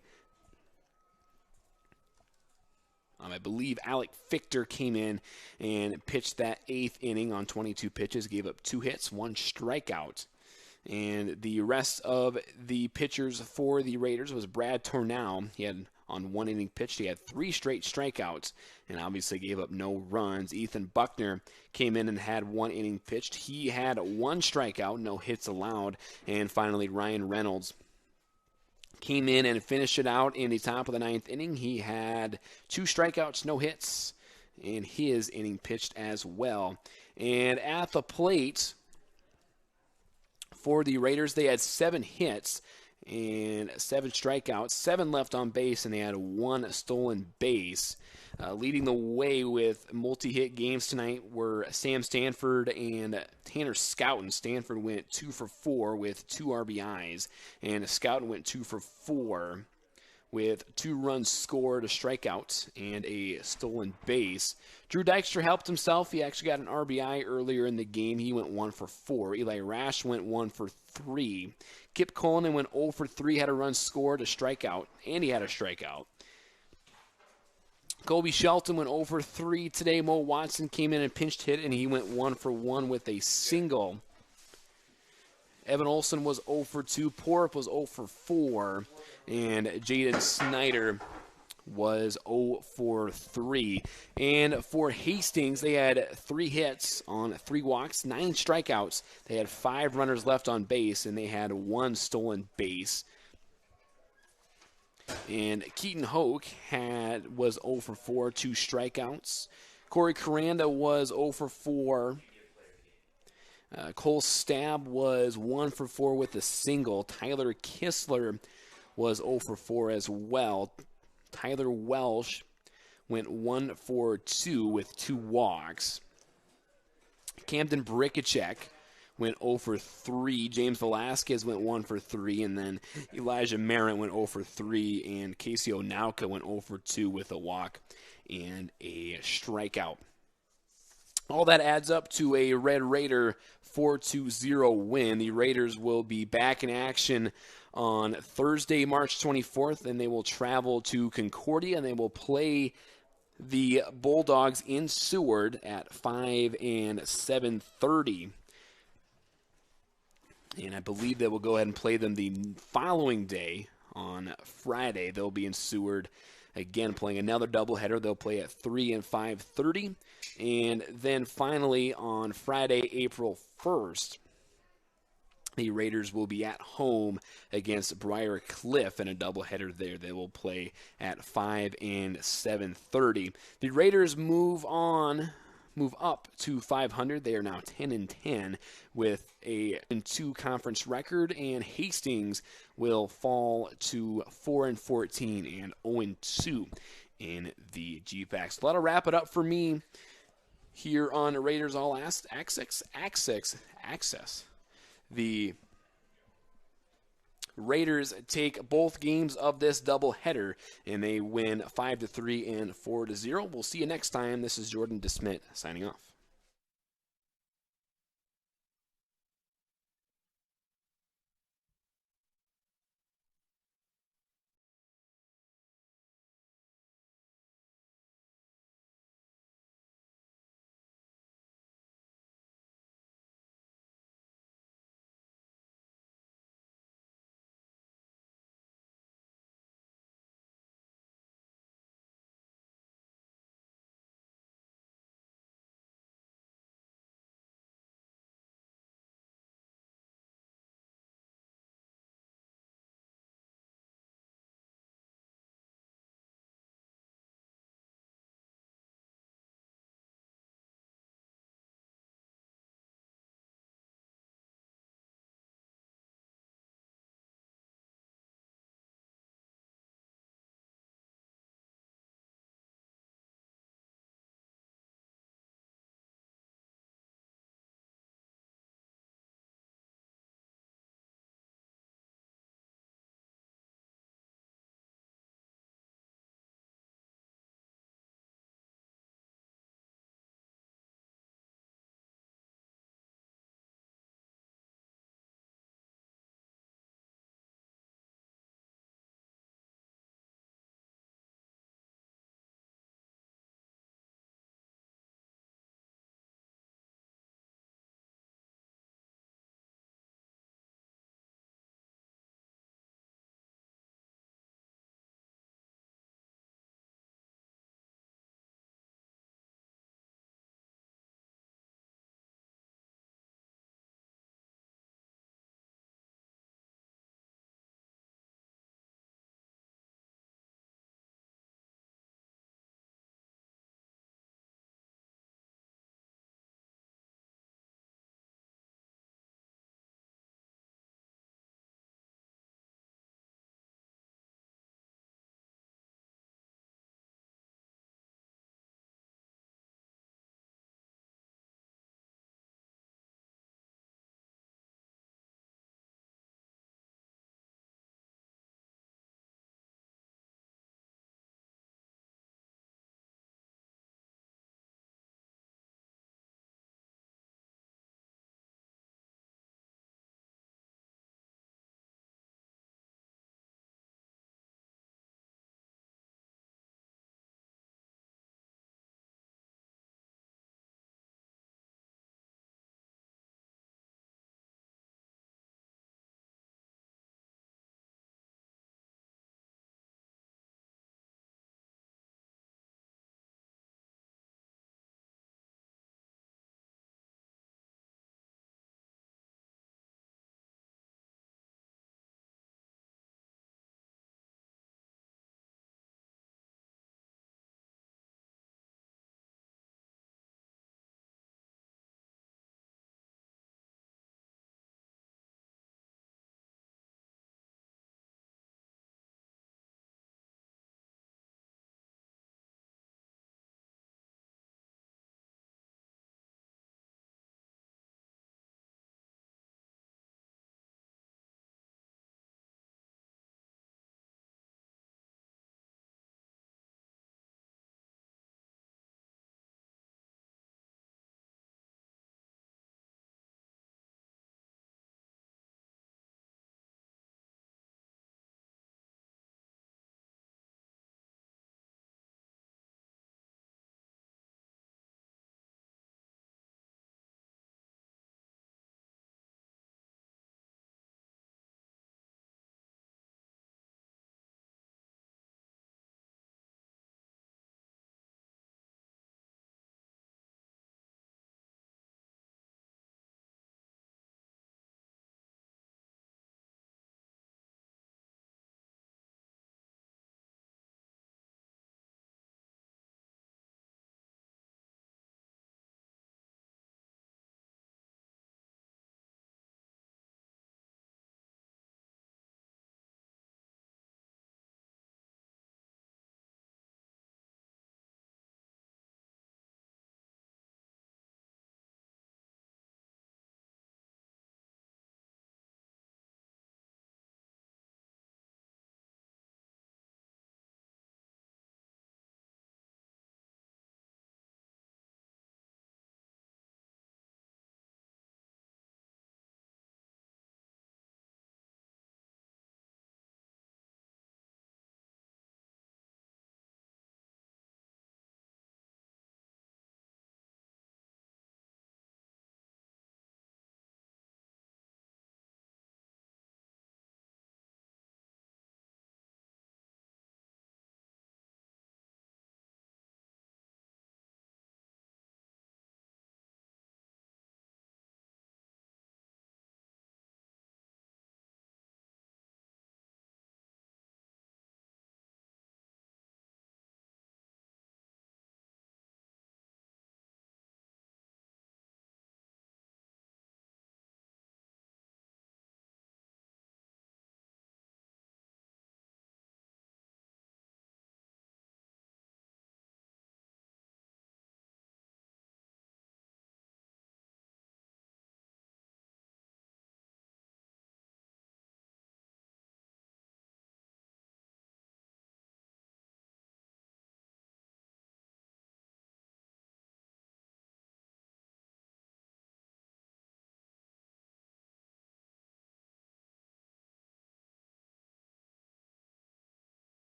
I believe Alec Fichter came in and pitched that 8th inning on 22 pitches, gave up 2 hits, 1 strikeout. And the rest of the pitchers for the Raiders was Brad Tornow. He had on 1 inning pitched, he had 3 straight strikeouts and obviously gave up no runs. Ethan Buckner came in and had 1 inning pitched. He had 1 strikeout, no hits allowed. And finally, Ryan Reynolds came in and finished it out in the top of the 9th inning. He had 2 strikeouts, no hits, and his inning pitched as well. And at the plate for the Raiders, they had 7 hits and 7 strikeouts, 7 left on base, and they had 1 stolen base. Leading the way with multi-hit games tonight were Sam Stanford and Tanner Scouten. Stanford went 2 for 4 with 2 RBIs, and Scouten went 2 for 4 with 2 runs scored, a strikeout, and a stolen base. Drew Dykstra helped himself. He actually got an RBI earlier in the game. He went 1 for 4. Eli Rash went 1 for 3. Kip Cullinan went 0 for 3, had a run scored, a strikeout, and he had a strikeout. Colby Shelton went 0 for 3 today. Mo Watson came in and pinched hit, and he went 1 for 1 with a single. Evan Olson was 0 for 2. Porup was 0 for 4. And Jaden Snyder was 0 for 3. And for Hastings, they had 3 hits on 3 walks, 9 strikeouts. They had 5 runners left on base, and they had 1 stolen base. And Keaton Hoke was 0 for 4, 2 strikeouts. Corey Caranda was 0 for 4. Cole Stab was 1 for 4 with a single. Tyler Kistler was 0 for 4 as well. Tyler Welsh went 1 for 2 with 2 walks. Camden Brickachek went 0 for 3. James Velasquez went 1 for 3. And then Elijah Merritt went 0 for 3. And Casey Onauka went 0 for 2 with a walk and a strikeout. All that adds up to a Red Raider 4-0 win. The Raiders will be back in action on Thursday, March 24th, and they will travel to Concordia, and they will play the Bulldogs in Seward at 5 and 7:30. And I believe they will go ahead and play them the following day on Friday. They'll be in Seward again playing another doubleheader. They'll play at 3 and 5:30. And then finally on Friday, April 1st, the Raiders will be at home against Briar Cliff in a doubleheader there. They will play at 5 and 7:30. The Raiders move up to 500. They are now 10 and 10 with a 2 conference record, and Hastings will fall to 4 and 14 and 0 and 2 in the GPAC. So that'll wrap it up for me here on Raiders All Access. The Raiders take both games of this doubleheader, and they win 5-3 and 4-0. We'll see you next time. This is Jordan DeSmit signing off.